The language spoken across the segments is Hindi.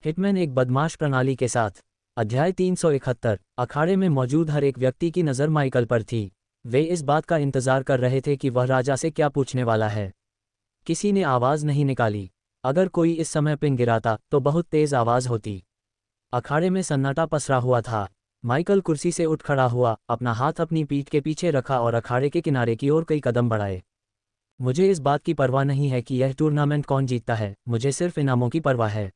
हिटमैन एक बदमाश प्रणाली के साथ। अध्याय 371। अखाड़े में मौजूद हर एक व्यक्ति की नज़र माइकल पर थी। वे इस बात का इंतज़ार कर रहे थे कि वह राजा से क्या पूछने वाला है। किसी ने आवाज़ नहीं निकाली। अगर कोई इस समय पिन गिराता तो बहुत तेज़ आवाज़ होती। अखाड़े में सन्नाटा पसरा हुआ था। माइकल कुर्सी से उठ खड़ा हुआ, अपना हाथ अपनी पीठ के पीछे रखा और अखाड़े के किनारे की ओर कई कदम बढ़ाए। मुझे इस बात की परवाह नहीं है कि यह टूर्नामेंट कौन जीतता है, मुझे सिर्फ इनामों की परवाह है।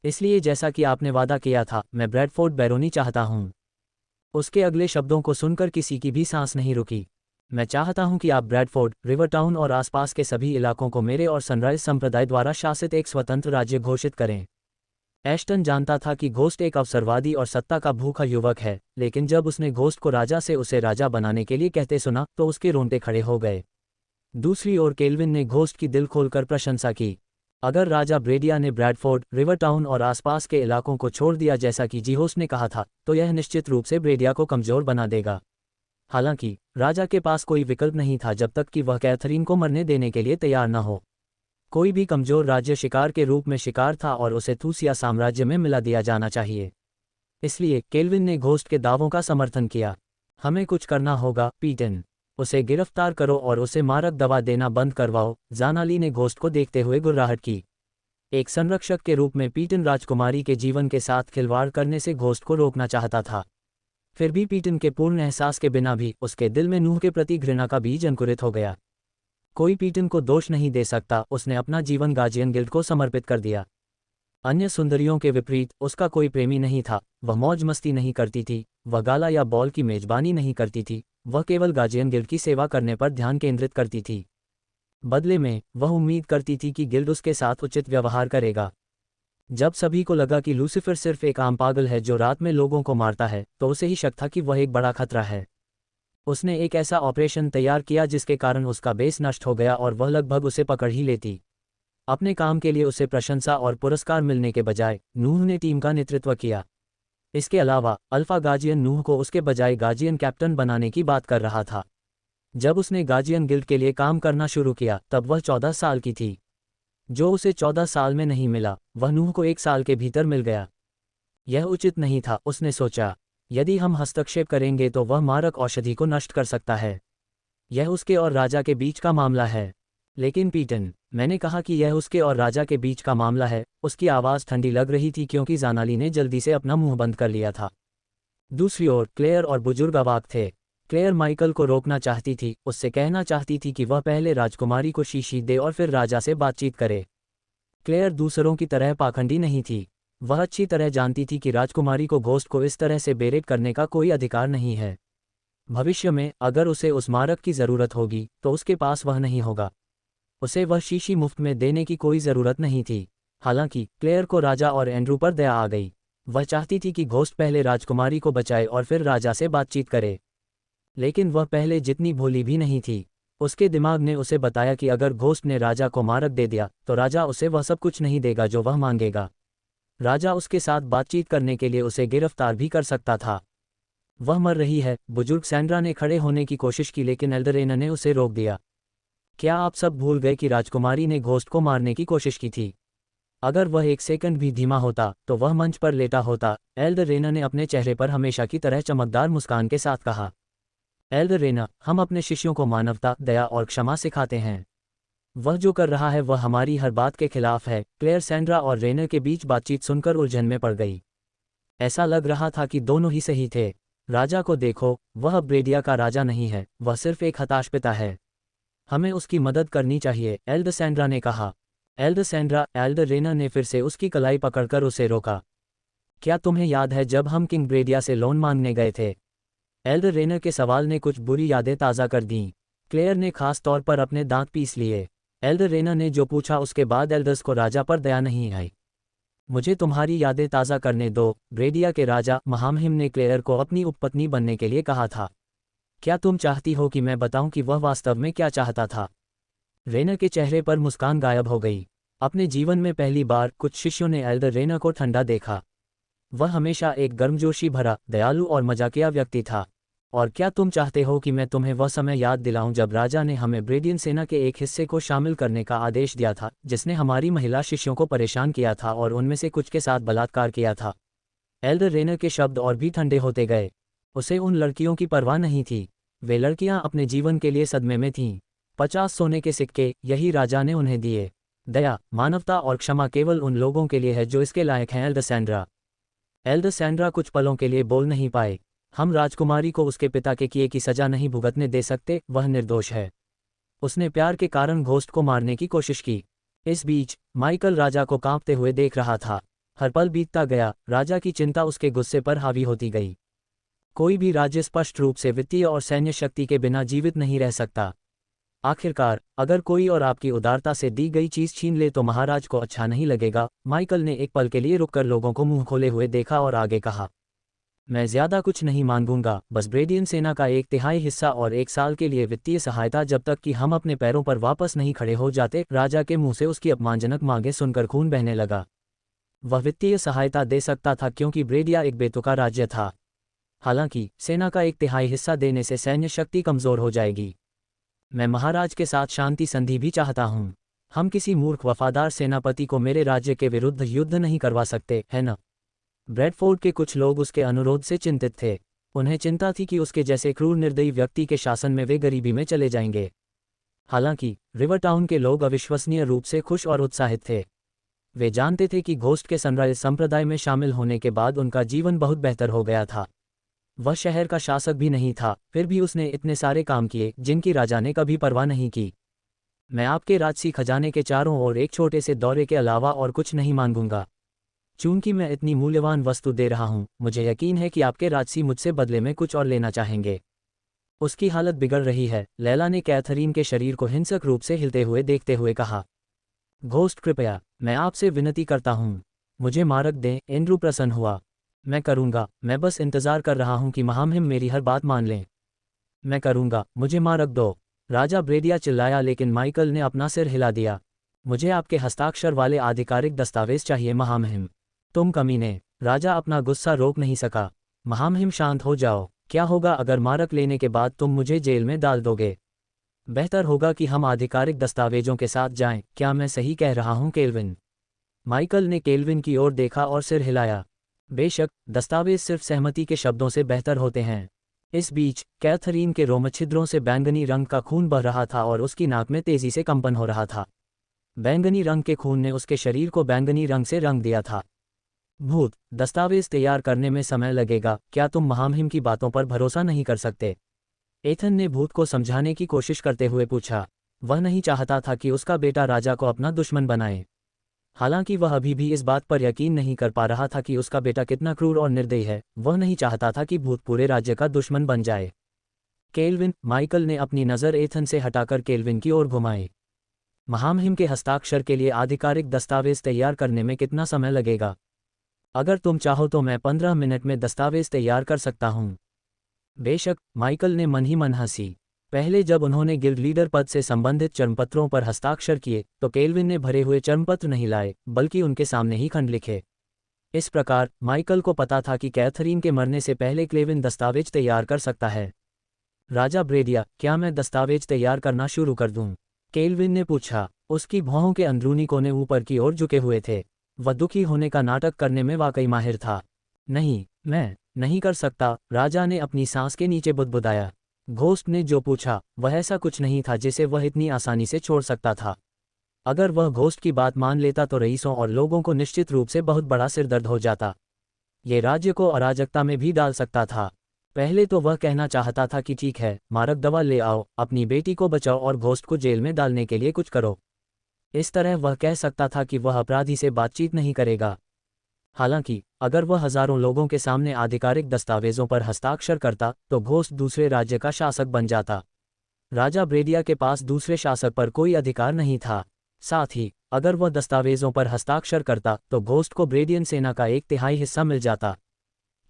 इसलिए जैसा कि आपने वादा किया था, मैं ब्रैडफोर्ड बैरोनी चाहता हूँ। उसके अगले शब्दों को सुनकर किसी की भी सांस नहीं रुकी। मैं चाहता हूँ कि आप ब्रैडफोर्ड, रिवरटाउन और आसपास के सभी इलाकों को मेरे और सनराइज संप्रदाय द्वारा शासित एक स्वतंत्र राज्य घोषित करें। एश्टन जानता था कि घोस्ट एक अवसरवादी और सत्ता का भूखा युवक है, लेकिन जब उसने घोस्ट को राजा से उसे राजा बनाने के लिए कहते सुना तो उसके रोंगटे खड़े हो गए। दूसरी ओर केल्विन ने घोस्ट की दिल खोलकर प्रशंसा की। अगर राजा ब्रेडिया ने ब्रैडफोर्ड, रिवरटाउन और आसपास के इलाकों को छोड़ दिया जैसा कि जीहोस ने कहा था, तो यह निश्चित रूप से ब्रेडिया को कमजोर बना देगा। हालांकि राजा के पास कोई विकल्प नहीं था जब तक कि वह कैथरीन को मरने देने के लिए तैयार न हो। कोई भी कमजोर राज्य शिकार के रूप में शिकार था और उसे थूसिया साम्राज्य में मिला दिया जाना चाहिए। इसलिए केल्विन ने घोस्ट के दावों का समर्थन किया। हमें कुछ करना होगा, पीटन। उसे गिरफ्तार करो और उसे मारक दवा देना बंद करवाओ। जानाली ने घोस्ट को देखते हुए गुर्राहट की। एक संरक्षक के रूप में पीटन राजकुमारी के जीवन के साथ खिलवाड़ करने से घोस्ट को रोकना चाहता था। फिर भी पीटन के पूर्ण एहसास के बिना भी उसके दिल में नूह के प्रति घृणा का बीज अंकुरित हो गया। कोई पीटन को दोष नहीं दे सकता, उसने अपना जीवन गार्जियन गिल्ड को समर्पित कर दिया। अन्य सुंदरियों के विपरीत उसका कोई प्रेमी नहीं था। वह मौज मस्ती नहीं करती थी, वह गाला या बॉल की मेजबानी नहीं करती थी, वह केवल गार्जियन गिल्ड की सेवा करने पर ध्यान केंद्रित करती थी। बदले में वह उम्मीद करती थी कि गिल्ड उसके साथ उचित व्यवहार करेगा। जब सभी को लगा कि लूसीफर सिर्फ एक आम पागल है जो रात में लोगों को मारता है, तो उसे ही शक था कि वह एक बड़ा खतरा है। उसने एक ऐसा ऑपरेशन तैयार किया जिसके कारण उसका बेस नष्ट हो गया और वह लगभग उसे पकड़ ही लेती। अपने काम के लिए उसे प्रशंसा और पुरस्कार मिलने के बजाय नूह ने टीम का नेतृत्व किया। इसके अलावा अल्फा गार्जियन नूह को उसके बजाय गार्जियन कैप्टन बनाने की बात कर रहा था। जब उसने गार्जियन गिल्ड के लिए काम करना शुरू किया तब वह 14 साल की थी। जो उसे 14 साल में नहीं मिला, वह नूह को 1 साल के भीतर मिल गया। यह उचित नहीं था, उसने सोचा। यदि हम हस्तक्षेप करेंगे तो वह मारक औषधि को नष्ट कर सकता है। यह उसके और राजा के बीच का मामला है। लेकिन पीटन, मैंने कहा कि यह उसके और राजा के बीच का मामला है। उसकी आवाज़ ठंडी लग रही थी क्योंकि जानाली ने जल्दी से अपना मुंह बंद कर लिया था। दूसरी ओर क्लेयर और बुजुर्ग अवाक थे। क्लेयर माइकल को रोकना चाहती थी, उससे कहना चाहती थी कि वह पहले राजकुमारी को शीशी दे और फिर राजा से बातचीत करे। क्लेयर दूसरों की तरह पाखंडी नहीं थी। वह अच्छी तरह जानती थी कि राजकुमारी को घोस्ट को इस तरह से बेरेट करने का कोई अधिकार नहीं है। भविष्य में अगर उसे उस मारक की ज़रूरत होगी तो उसके पास वह नहीं होगा। उसे वह शीशी मुफ्त में देने की कोई ज़रूरत नहीं थी। हालांकि क्लेयर को राजा और एंड्रू पर दया आ गई। वह चाहती थी कि घोस्ट पहले राजकुमारी को बचाए और फिर राजा से बातचीत करे। लेकिन वह पहले जितनी भोली भी नहीं थी। उसके दिमाग ने उसे बताया कि अगर घोस्ट ने राजा को मारक दे दिया तो राजा उसे वह सब कुछ नहीं देगा जो वह मांगेगा। राजा उसके साथ बातचीत करने के लिए उसे गिरफ्तार भी कर सकता था। वह मर रही है। बुजुर्ग सैंड्रा ने खड़े होने की कोशिश की लेकिन एल्डरेना ने उसे रोक दिया। क्या आप सब भूल गए कि राजकुमारी ने घोस्ट को मारने की कोशिश की थी? अगर वह 1 सेकंड भी धीमा होता तो वह मंच पर लेटा होता। एल्डरेना ने अपने चेहरे पर हमेशा की तरह चमकदार मुस्कान के साथ कहा। एल्डरेना, हम अपने शिष्यों को मानवता, दया और क्षमा सिखाते हैं। वह जो कर रहा है वह हमारी हर बात के खिलाफ है। क्लेयर सैंड्रा और रेनर के बीच बातचीत सुनकर उलझन में पड़ गई। ऐसा लग रहा था कि दोनों ही सही थे। राजा को देखो, वह अब ब्रेडिया का राजा नहीं है, वह सिर्फ एक हताश पिता है। हमें उसकी मदद करनी चाहिए, एल्डरसैंड्रा ने कहा। एल्डरसैंड्रा, एल्डरेना ने फिर से उसकी कलाई पकड़कर उसे रोका। क्या तुम्हें याद है जब हम किंग ब्रेडिया से लोन मांगने गए थे? एल्डरेना के सवाल ने कुछ बुरी यादें ताज़ा कर दीं। क्लेयर ने खास तौर पर अपने दांत पीस लिए। एल्डरेना ने जो पूछा उसके बाद एल्डर्स को राजा पर दया नहीं आई। मुझे तुम्हारी यादें ताज़ा करने दो। ब्रेडिया के राजा महामहिम ने क्लेयर को अपनी उपपत्नी बनने के लिए कहा था। क्या तुम चाहती हो कि मैं बताऊं कि वह वास्तव में क्या चाहता था? रेना के चेहरे पर मुस्कान गायब हो गई। अपने जीवन में पहली बार कुछ शिष्यों ने एल्डरेना को ठंडा देखा। वह हमेशा एक गर्मजोशी भरा, दयालु और मजाकिया व्यक्ति था। और क्या तुम चाहते हो कि मैं तुम्हें वह समय याद दिलाऊं जब राजा ने हमें ब्रेडियन सेना के एक हिस्से को शामिल करने का आदेश दिया था, जिसने हमारी महिला शिष्यों को परेशान किया था और उनमें से कुछ के साथ बलात्कार किया था? एल्डर रेनर के शब्द और भी ठंडे होते गए। उसे उन लड़कियों की परवाह नहीं थी। वे लड़कियां अपने जीवन के लिए सदमे में थीं। 50 सोने के सिक्के, यही राजा ने उन्हें दिए। दया, मानवता और क्षमा केवल उन लोगों के लिए है जो इसके लायक हैं। एल्डरसैंड्रा। एल्डरसैंड्रा कुछ पलों के लिए बोल नहीं पाए। हम राजकुमारी को उसके पिता के किए की सजा नहीं भुगतने दे सकते, वह निर्दोष है। उसने प्यार के कारण घोस्ट को मारने की कोशिश की। इस बीच माइकल राजा को कांपते हुए देख रहा था। हर पल बीतता गया, राजा की चिंता उसके गुस्से पर हावी होती गई। कोई भी राज्य स्पष्ट रूप से वित्तीय और सैन्य शक्ति के बिना जीवित नहीं रह सकता। आखिरकार, अगर कोई और आपकी उदारता से दी गई चीज छीन ले तो महाराज को अच्छा नहीं लगेगा। माइकल ने एक पल के लिए रुककर लोगों को मुंह खोले हुए देखा और आगे कहा, मैं ज्यादा कुछ नहीं मांगूंगा, बस ब्रेडियन सेना का 1/3 हिस्सा और 1 साल के लिए वित्तीय सहायता जब तक कि हम अपने पैरों पर वापस नहीं खड़े हो जाते। राजा के मुंह से उसकी अपमानजनक मांगे सुनकर खून बहने लगा। वह वित्तीय सहायता दे सकता था क्योंकि ब्रेडिया एक बेतुका राज्य था। हालांकि सेना का 1/3 हिस्सा देने से सैन्य शक्ति कमजोर हो जाएगी। मैं महाराज के साथ शांति संधि भी चाहता हूं। हम किसी मूर्ख वफादार सेनापति को मेरे राज्य के विरुद्ध युद्ध नहीं करवा सकते, है न? ब्रैडफोर्ड के कुछ लोग उसके अनुरोध से चिंतित थे। उन्हें चिंता थी कि उसके जैसे क्रूर निर्दयी व्यक्ति के शासन में वे गरीबी में चले जाएंगे। हालांकि रिवरटाउन के लोग अविश्वसनीय रूप से खुश और उत्साहित थे। वे जानते थे कि घोस्ट के सनराइज संप्रदाय में शामिल होने के बाद उनका जीवन बहुत बेहतर हो गया था। वह शहर का शासक भी नहीं था, फिर भी उसने इतने सारे काम किए जिनकी राजा ने कभी परवाह नहीं की। मैं आपके राजसी खजाने के चारों ओर एक छोटे से दौरे के अलावा और कुछ नहीं मांगूंगा। चूंकि मैं इतनी मूल्यवान वस्तु दे रहा हूं, मुझे यकीन है कि आपके राजसी मुझसे बदले में कुछ और लेना चाहेंगे। उसकी हालत बिगड़ रही है, लैला ने कैथरीन के शरीर को हिंसक रूप से हिलते हुए देखते हुए कहा। घोस्ट, कृपया, मैं आपसे विनती करता हूं, मुझे मारक दें। एंड्रू प्रसन्न हुआ। मैं करूंगा, मैं बस इंतजार कर रहा हूं कि महामहिम मेरी हर बात मान लें। मैं करूंगा, मुझे मारक दो। राजा ब्रेडिया चिल्लाया, लेकिन माइकल ने अपना सिर हिला दिया। मुझे आपके हस्ताक्षर वाले आधिकारिक दस्तावेज चाहिए महामहिम। तुम कमीने। राजा अपना गुस्सा रोक नहीं सका। महामहिम शांत हो जाओ। क्या होगा अगर मारक लेने के बाद तुम मुझे जेल में डाल दोगे? बेहतर होगा कि हम आधिकारिक दस्तावेजों के साथ जाएं। क्या मैं सही कह रहा हूं केल्विन? माइकल ने केल्विन की ओर देखा और सिर हिलाया। बेशक, दस्तावेज सिर्फ सहमति के शब्दों से बेहतर होते हैं। इस बीच कैथरीन के रोमछिद्रों से बैंगनी रंग का खून बह रहा था और उसकी नाक में तेजी से कंपन हो रहा था। बैंगनी रंग के खून ने उसके शरीर को बैंगनी रंग से रंग दिया था। भूत, दस्तावेज तैयार करने में समय लगेगा। क्या तुम महामहिम की बातों पर भरोसा नहीं कर सकते? एथन ने भूत को समझाने की कोशिश करते हुए पूछा। वह नहीं चाहता था कि उसका बेटा राजा को अपना दुश्मन बनाए। हालांकि वह अभी भी इस बात पर यकीन नहीं कर पा रहा था कि उसका बेटा कितना क्रूर और निर्दयी है। वह नहीं चाहता था कि भूत पूरे राज्य का दुश्मन बन जाए। केल्विन, माइकल ने अपनी नज़र एथन से हटाकर केल्विन की ओर घुमाई। महामहिम के हस्ताक्षर के लिए आधिकारिक दस्तावेज तैयार करने में कितना समय लगेगा? अगर तुम चाहो तो मैं 15 मिनट में दस्तावेज तैयार कर सकता हूँ। बेशक, माइकल ने मन ही मन हंसी। पहले जब उन्होंने गिल्ड लीडर पद से संबंधित चर्मपत्रों पर हस्ताक्षर किए तो केल्विन ने भरे हुए चर्मपत्र नहीं लाए, बल्कि उनके सामने ही खंड लिखे। इस प्रकार माइकल को पता था कि कैथरीन के मरने से पहले केल्विन दस्तावेज तैयार कर सकता है। राजा ब्रेडिया, क्या मैं दस्तावेज तैयार करना शुरू कर दूं? केल्विन ने पूछा। उसकी भौहों के अंदरूनी कोने ऊपर की ओर झुके हुए थे। वह दुखी होने का नाटक करने में वाकई माहिर था। नहीं, मैं नहीं कर सकता, राजा ने अपनी सांस के नीचे बुदबुदाया। घोस्ट ने जो पूछा वह ऐसा कुछ नहीं था जिसे वह इतनी आसानी से छोड़ सकता था। अगर वह घोस्ट की बात मान लेता तो रईसों और लोगों को निश्चित रूप से बहुत बड़ा सिरदर्द हो जाता। ये राज्य को अराजकता में भी डाल सकता था। पहले तो वह कहना चाहता था कि ठीक है, मारक दवा ले आओ, अपनी बेटी को बचाओ और घोस्ट को जेल में डालने के लिए कुछ करो। इस तरह वह कह सकता था कि वह अपराधी से बातचीत नहीं करेगा। हालांकि अगर वह हजारों लोगों के सामने आधिकारिक दस्तावेजों पर हस्ताक्षर करता तो घोस्ट दूसरे राज्य का शासक बन जाता। राजा ब्रेडिया के पास दूसरे शासक पर कोई अधिकार नहीं था। साथ ही अगर वह दस्तावेजों पर हस्ताक्षर करता तो घोस्ट को ब्रेडियन सेना का 1/3 हिस्सा मिल जाता।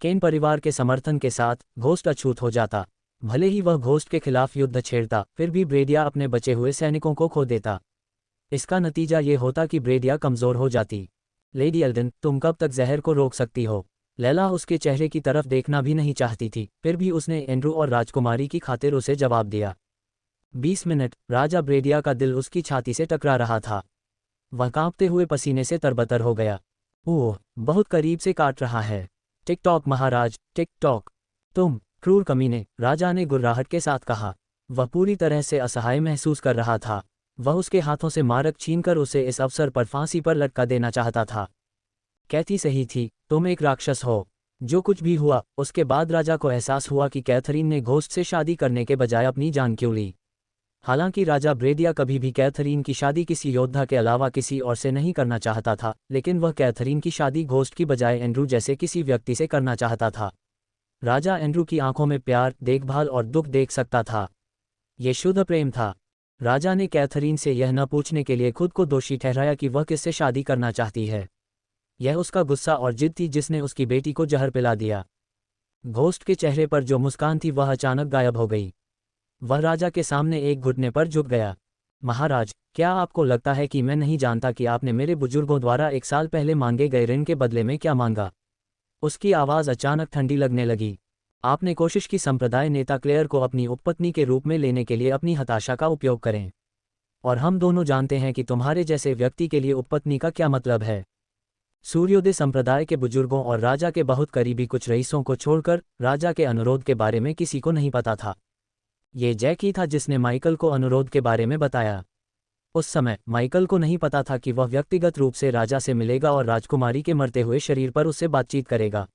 केन परिवार के समर्थन के साथ घोस्ट अछूत हो जाता। भले ही वह घोस्ट के खिलाफ युद्ध छेड़ता, फिर भी ब्रेडिया अपने बचे हुए सैनिकों को खो देता। इसका नतीजा ये होता कि ब्रेडिया कमजोर हो जाती। लेडी एल्डन, तुम कब तक जहर को रोक सकती हो? लैला उसके चेहरे की तरफ देखना भी नहीं चाहती थी, फिर भी उसने एंड्रू और राजकुमारी की खातिर उसे जवाब दिया। 20 मिनट। राजा ब्रेडिया का दिल उसकी छाती से टकरा रहा था। वह कांपते हुए पसीने से तरबतर हो गया। ओह, बहुत करीब से काट रहा है। टिक टॉक महाराज, टिक टॉक। तुम क्रूर कमीने, राजा ने गुर्राहट के साथ कहा। वह पूरी तरह से असहाय महसूस कर रहा था। वह उसके हाथों से मारक छीनकर उसे इस अवसर पर फांसी पर लटका देना चाहता था। कैथी सही थी, तुम एक राक्षस हो। जो कुछ भी हुआ, उसके बाद राजा को एहसास हुआ कि कैथरीन ने घोस्ट से शादी करने के बजाय अपनी जान क्यों ली। हालांकि राजा ब्रेडिया कभी भी कैथरीन की शादी किसी योद्धा के अलावा किसी और से नहीं करना चाहता था, लेकिन वह कैथरीन की शादी घोस्ट की बजाय एंड्रू जैसे किसी व्यक्ति से करना चाहता था। राजा एंड्रू की आंखों में प्यार, देखभाल और दुख देख सकता था। ये शुद्ध प्रेम था। राजा ने कैथरीन से यह न पूछने के लिए खुद को दोषी ठहराया कि वह किससे शादी करना चाहती है। यह उसका गुस्सा और जिद थी जिसने उसकी बेटी को जहर पिला दिया। घोस्ट के चेहरे पर जो मुस्कान थी वह अचानक गायब हो गई। वह राजा के सामने एक घुटने पर झुक गया। महाराज, क्या आपको लगता है कि मैं नहीं जानता कि आपने मेरे बुजुर्गों द्वारा 1 साल पहले मांगे गए ऋण के बदले में क्या मांगा? उसकी आवाज़ अचानक ठंडी लगने लगी। आपने कोशिश की संप्रदाय नेता क्लेयर को अपनी उपपत्नी के रूप में लेने के लिए अपनी हताशा का उपयोग करें। और हम दोनों जानते हैं कि तुम्हारे जैसे व्यक्ति के लिए उपपत्नी का क्या मतलब है। सूर्योदय संप्रदाय के बुजुर्गों और राजा के बहुत करीबी कुछ रईसों को छोड़कर राजा के अनुरोध के बारे में किसी को नहीं पता था। ये जैक ही था जिसने माइकल को अनुरोध के बारे में बताया। उस समय माइकल को नहीं पता था कि वह व्यक्तिगत रूप से राजा से मिलेगा और राजकुमारी के मरते हुए शरीर पर उससे बातचीत करेगा।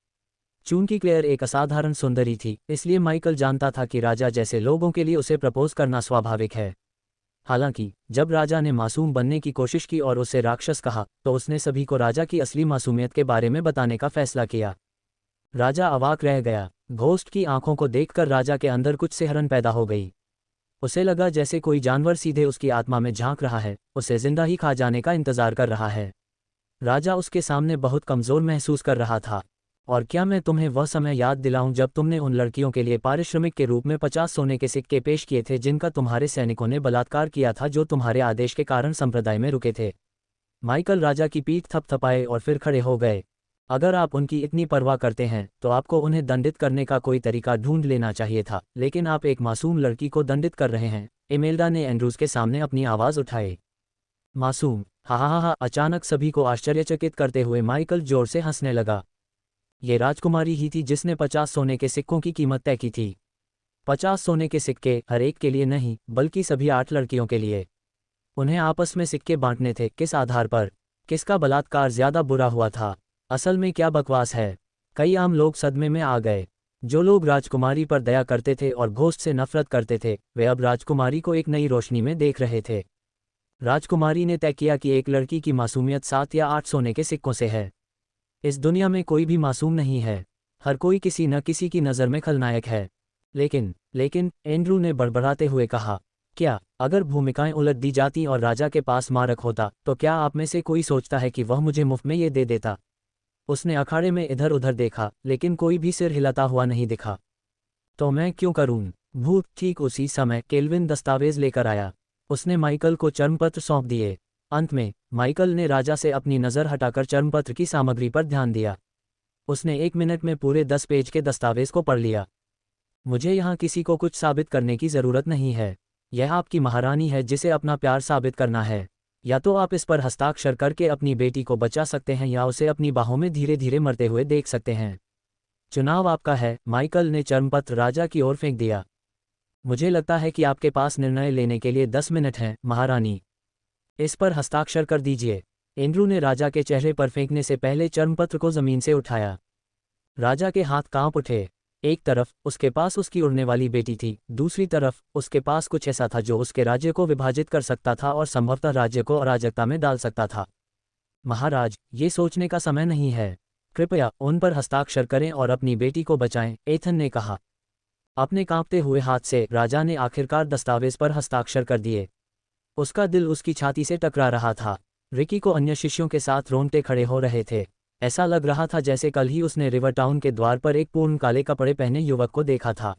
चूंकि क्लेयर एक असाधारण सुंदरी थी, इसलिए माइकल जानता था कि राजा जैसे लोगों के लिए उसे प्रपोज करना स्वाभाविक है। हालांकि जब राजा ने मासूम बनने की कोशिश की और उसे राक्षस कहा, तो उसने सभी को राजा की असली मासूमियत के बारे में बताने का फैसला किया। राजा अवाक रह गया। घोस्ट की आंखों को देखकर राजा के अंदर कुछ सिहरन पैदा हो गई। उसे लगा जैसे कोई जानवर सीधे उसकी आत्मा में झांक रहा है, उसे जिंदा ही खा जाने का इंतजार कर रहा है। राजा उसके सामने बहुत कमजोर महसूस कर रहा था। और क्या मैं तुम्हें वह समय याद दिलाऊं जब तुमने उन लड़कियों के लिए पारिश्रमिक के रूप में 50 सोने के सिक्के पेश किए थे जिनका तुम्हारे सैनिकों ने बलात्कार किया था, जो तुम्हारे आदेश के कारण संप्रदाय में रुके थे? माइकल राजा की पीठ थपथपाए और फिर खड़े हो गए। अगर आप उनकी इतनी परवाह करते हैं तो आपको उन्हें दंडित करने का कोई तरीका ढूंढ लेना चाहिए था, लेकिन आप एक मासूम लड़की को दंडित कर रहे हैं। इमेल्डा ने एंड्रूज के सामने अपनी आवाज़ उठाई। मासूम? हा हा हा। अचानक सभी को आश्चर्यचकित करते हुए माइकल जोर से हंसने लगा। ये राजकुमारी ही थी जिसने 50 सोने के सिक्कों की कीमत तय की थी। 50 सोने के सिक्के हर एक के लिए नहीं, बल्कि सभी 8 लड़कियों के लिए। उन्हें आपस में सिक्के बांटने थे। किस आधार पर? किसका बलात्कार ज्यादा बुरा हुआ था? असल में क्या बकवास है। कई आम लोग सदमे में आ गए। जो लोग राजकुमारी पर दया करते थे और घोस्ट से नफरत करते थे, वे अब राजकुमारी को एक नई रोशनी में देख रहे थे। राजकुमारी ने तय किया कि एक लड़की की मासूमियत 7 या 8 सोने के सिक्कों से है। इस दुनिया में कोई भी मासूम नहीं है। हर कोई किसी न किसी की नज़र में खलनायक है। लेकिन एंड्रू ने बड़बड़ाते हुए कहा, क्या अगर भूमिकाएं उलट दी जाती और राजा के पास मारक होता, तो क्या आप में से कोई सोचता है कि वह मुझे मुफ्त में ये दे देता? उसने अखाड़े में इधर उधर देखा, लेकिन कोई भी सिर हिलाता हुआ नहीं दिखा। तो मैं क्यों करूं? भूत। ठीक उसी समय केल्विन दस्तावेज लेकर आया। उसने माइकल को चर्मपत्र सौंप दिए। अंत में माइकल ने राजा से अपनी नज़र हटाकर चर्मपत्र की सामग्री पर ध्यान दिया। उसने 1 मिनट में पूरे 10 पेज के दस्तावेज को पढ़ लिया। मुझे यहाँ किसी को कुछ साबित करने की ज़रूरत नहीं है। यह आपकी महारानी है जिसे अपना प्यार साबित करना है। या तो आप इस पर हस्ताक्षर करके अपनी बेटी को बचा सकते हैं या उसे अपनी बाहों में धीरे धीरे मरते हुए देख सकते हैं। चुनाव आपका है। माइकल ने चर्मपत्र राजा की ओर फेंक दिया। मुझे लगता है कि आपके पास निर्णय लेने के लिए 10 मिनट हैं, महारानी। इस पर हस्ताक्षर कर दीजिए। एंड्रू ने राजा के चेहरे पर फेंकने से पहले चर्मपत्र को जमीन से उठाया। राजा के हाथ कांप उठे। एक तरफ उसके पास उसकी उड़ने वाली बेटी थी, दूसरी तरफ उसके पास कुछ ऐसा था जो उसके राज्य को विभाजित कर सकता था और संभवतः राज्य को अराजकता में डाल सकता था। महाराज, ये सोचने का समय नहीं है। कृपया उन पर हस्ताक्षर करें और अपनी बेटी को बचाएं, एथन ने कहा। अपने कांपते हुए हाथ से राजा ने आखिरकार दस्तावेज पर हस्ताक्षर कर दिए। उसका दिल उसकी छाती से टकरा रहा था। रिकी को अन्य शिष्यों के साथ रोंगटे खड़े हो रहे थे। ऐसा लग रहा था जैसे कल ही उसने रिवर टाउन के द्वार पर एक पूर्ण काले कपड़े पहने युवक को देखा था।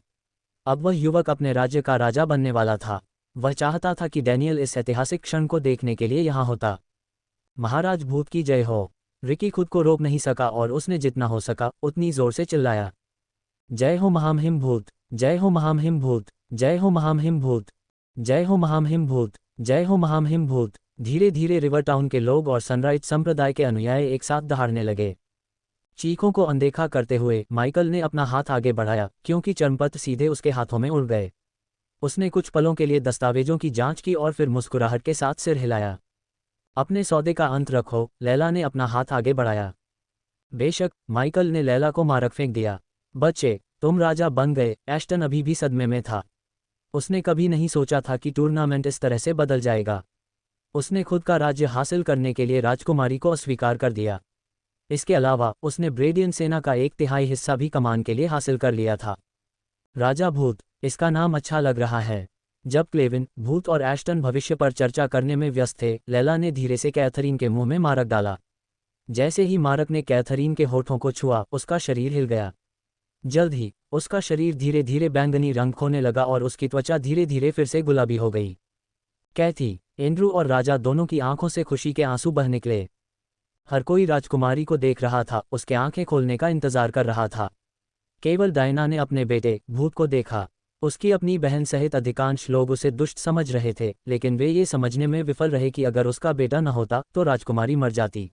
अब वह युवक अपने राज्य का राजा बनने वाला था। वह चाहता था कि डैनियल इस ऐतिहासिक क्षण को देखने के लिए यहाँ होता। महाराज भूत की जय हो। रिकी खुद को रोक नहीं सका और उसने जितना हो सका उतनी जोर से चिल्लाया, जय हो महामहिम भूत, जय हो महामहिम भूत, जय हो महामहिम भूत, जय हो महामहिम भूत, जय हो महामहिम भूत। धीरे धीरे रिवर टाउन के लोग और सनराइज संप्रदाय के अनुयायी एक साथ दहाड़ने लगे। चीखों को अनदेखा करते हुए माइकल ने अपना हाथ आगे बढ़ाया क्योंकि चर्मपत्र सीधे उसके हाथों में उड़ गए। उसने कुछ पलों के लिए दस्तावेजों की जांच की और फिर मुस्कुराहट के साथ सिर हिलाया। अपने सौदे का अंत रखो, लैला ने अपना हाथ आगे बढ़ाया। बेशक, माइकल ने लैला को मारक फेंक दिया। बच्चे, तुम राजा बन गए। एश्टन अभी भी सदमे में था। उसने कभी नहीं सोचा था कि टूर्नामेंट इस तरह से बदल जाएगा। उसने खुद का राज्य हासिल करने के लिए राजकुमारी को अस्वीकार कर दिया। इसके अलावा उसने ब्रेडियन सेना का 1/3 हिस्सा भी कमान के लिए हासिल कर लिया था। राजा भूत, इसका नाम अच्छा लग रहा है। जब क्लेविन, भूत और एश्टन भविष्य पर चर्चा करने में व्यस्त थे, लैला ने धीरे से कैथरीन के मुंह में मारक डाला। जैसे ही मारक ने कैथरीन के होठों को छुआ, उसका शरीर हिल गया। जल्द ही उसका शरीर धीरे धीरे बैंगनी रंग खोने लगा और उसकी त्वचा धीरे धीरे फिर से गुलाबी हो गई। कैथी, एंड्रू और राजा दोनों की आंखों से खुशी के आंसू बह निकले। हर कोई राजकुमारी को देख रहा था, उसके आंखें खोलने का इंतजार कर रहा था। केवल डायना ने अपने बेटे भूत को देखा। उसकी अपनी बहन सहित अधिकांश लोग उसे दुष्ट समझ रहे थे, लेकिन वे ये समझने में विफल रहे कि अगर उसका बेटा न होता तो राजकुमारी मर जाती।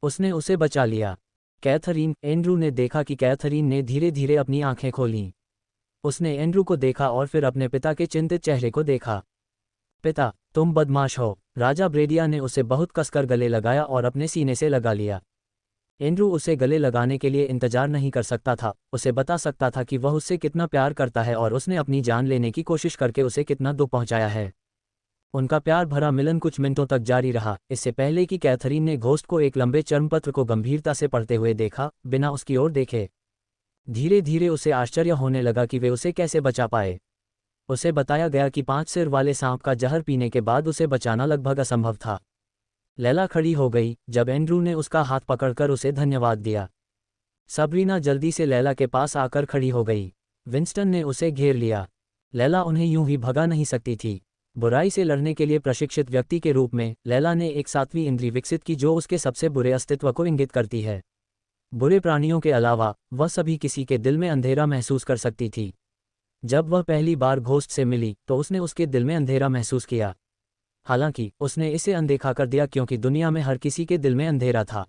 उसने उसे बचा लिया। कैथरीन, एंड्रू ने देखा कि कैथरीन ने धीरे धीरे अपनी आंखें खोलीं। उसने एंड्रू को देखा और फिर अपने पिता के चिंतित चेहरे को देखा। पिता, तुम बदमाश हो। राजा ब्रेडिया ने उसे बहुत कसकर गले लगाया और अपने सीने से लगा लिया। एंड्रू उसे गले लगाने के लिए इंतजार नहीं कर सकता था। उसे बता सकता था कि वह उससे कितना प्यार करता है और उसने अपनी जान लेने की कोशिश करके उसे कितना दुख पहुंचाया है। उनका प्यार भरा मिलन कुछ मिनटों तक जारी रहा, इससे पहले कि कैथरीन ने घोस्ट को एक लंबे चर्मपत्र को गंभीरता से पढ़ते हुए देखा, बिना उसकी ओर देखे। धीरे धीरे उसे आश्चर्य होने लगा कि वे उसे कैसे बचा पाए। उसे बताया गया कि 5 सिर वाले सांप का जहर पीने के बाद उसे बचाना लगभग असंभव था। लैला खड़ी हो गई जब एंड्रू ने उसका हाथ पकड़कर उसे धन्यवाद दिया। सबरीना जल्दी से लैला के पास आकर खड़ी हो गई। विंस्टन ने उसे घेर लिया। लैला उन्हें यूं ही भगा नहीं सकती थी। बुराई से लड़ने के लिए प्रशिक्षित व्यक्ति के रूप में लैला ने एक 7वीं इंद्री विकसित की जो उसके सबसे बुरे अस्तित्व को इंगित करती है। बुरे प्राणियों के अलावा वह सभी किसी के दिल में अंधेरा महसूस कर सकती थी। जब वह पहली बार घोस्ट से मिली तो उसने उसके दिल में अंधेरा महसूस किया। हालांकि उसने इसे अनदेखा कर दिया क्योंकि दुनिया में हर किसी के दिल में अंधेरा था।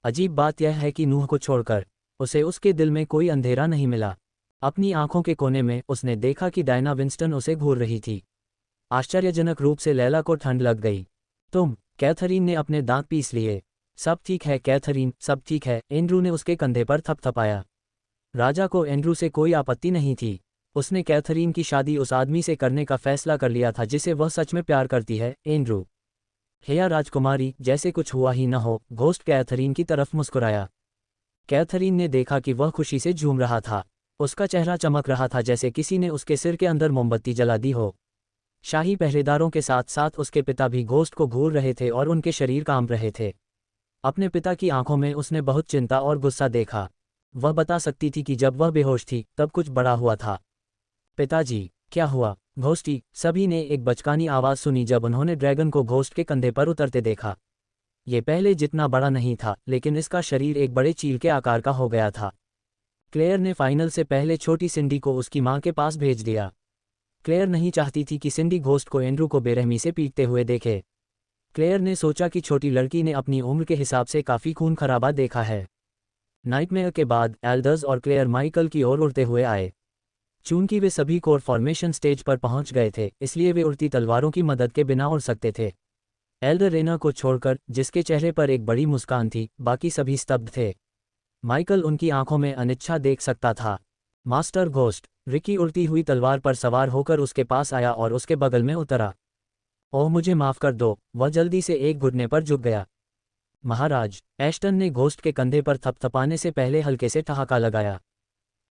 अजीब बात यह है कि नूह को छोड़कर उसे उसके दिल में कोई अंधेरा नहीं मिला। अपनी आंखों के कोने में उसने देखा कि डायना विंस्टन उसे घूर रही थी। आश्चर्यजनक रूप से लैला को ठंड लग गई। तुम, कैथरीन ने अपने दांत पीस लिए। सब ठीक है कैथरीन, सब ठीक है। एंड्रू ने उसके कंधे पर थपथपाया। राजा को एंड्रू से कोई आपत्ति नहीं थी। उसने कैथरीन की शादी उस आदमी से करने का फैसला कर लिया था जिसे वह सच में प्यार करती है, एंड्रू। हेया राजकुमारी, जैसे कुछ हुआ ही न हो, घोस्ट कैथरीन की तरफ मुस्कुराया। कैथरीन ने देखा कि वह खुशी से झूम रहा था। उसका चेहरा चमक रहा था जैसे किसी ने उसके सिर के अंदर मोमबत्ती जला दी हो। शाही पहरेदारों के साथ साथ उसके पिता भी घोस्ट को घूर रहे थे और उनके शरीर कांप रहे थे। अपने पिता की आंखों में उसने बहुत चिंता और गुस्सा देखा। वह बता सकती थी कि जब वह बेहोश थी तब कुछ बड़ा हुआ था। पिताजी, क्या हुआ? घोस्टी, सभी ने एक बचकानी आवाज़ सुनी जब उन्होंने ड्रैगन को घोस्ट के कंधे पर उतरते देखा। ये पहले जितना बड़ा नहीं था, लेकिन इसका शरीर एक बड़े चील के आकार का हो गया था। क्लेयर ने फाइनल से पहले छोटी सिंडी को उसकी मां के पास भेज दिया। क्लेयर नहीं चाहती थी कि सिंडी घोस्ट को एंड्रू को बेरहमी से पीटते हुए देखे। क्लेयर ने सोचा कि छोटी लड़की ने अपनी उम्र के हिसाब से काफ़ी खून खराबा देखा है। नाइटमेयर के बाद एल्डर्स और क्लेयर माइकल की ओर उड़ते हुए आए। चूंकि वे सभी कोर फॉर्मेशन स्टेज पर पहुंच गए थे, इसलिए वे उड़ती तलवारों की मदद के बिना उड़ सकते थे। एल्डर रेना को छोड़कर, जिसके चेहरे पर एक बड़ी मुस्कान थी, बाकी सभी स्तब्ध थे। माइकल उनकी आंखों में अनिच्छा देख सकता था। मास्टर घोस्ट, रिकी उड़ती हुई तलवार पर सवार होकर उसके पास आया और उसके बगल में उतरा। ओह, मुझे माफ़ कर दो। वह जल्दी से एक घुटने पर झुक गया। महाराज, एश्टन ने घोस्ट के कंधे पर थपथपाने से पहले हल्के से ठहाका लगाया।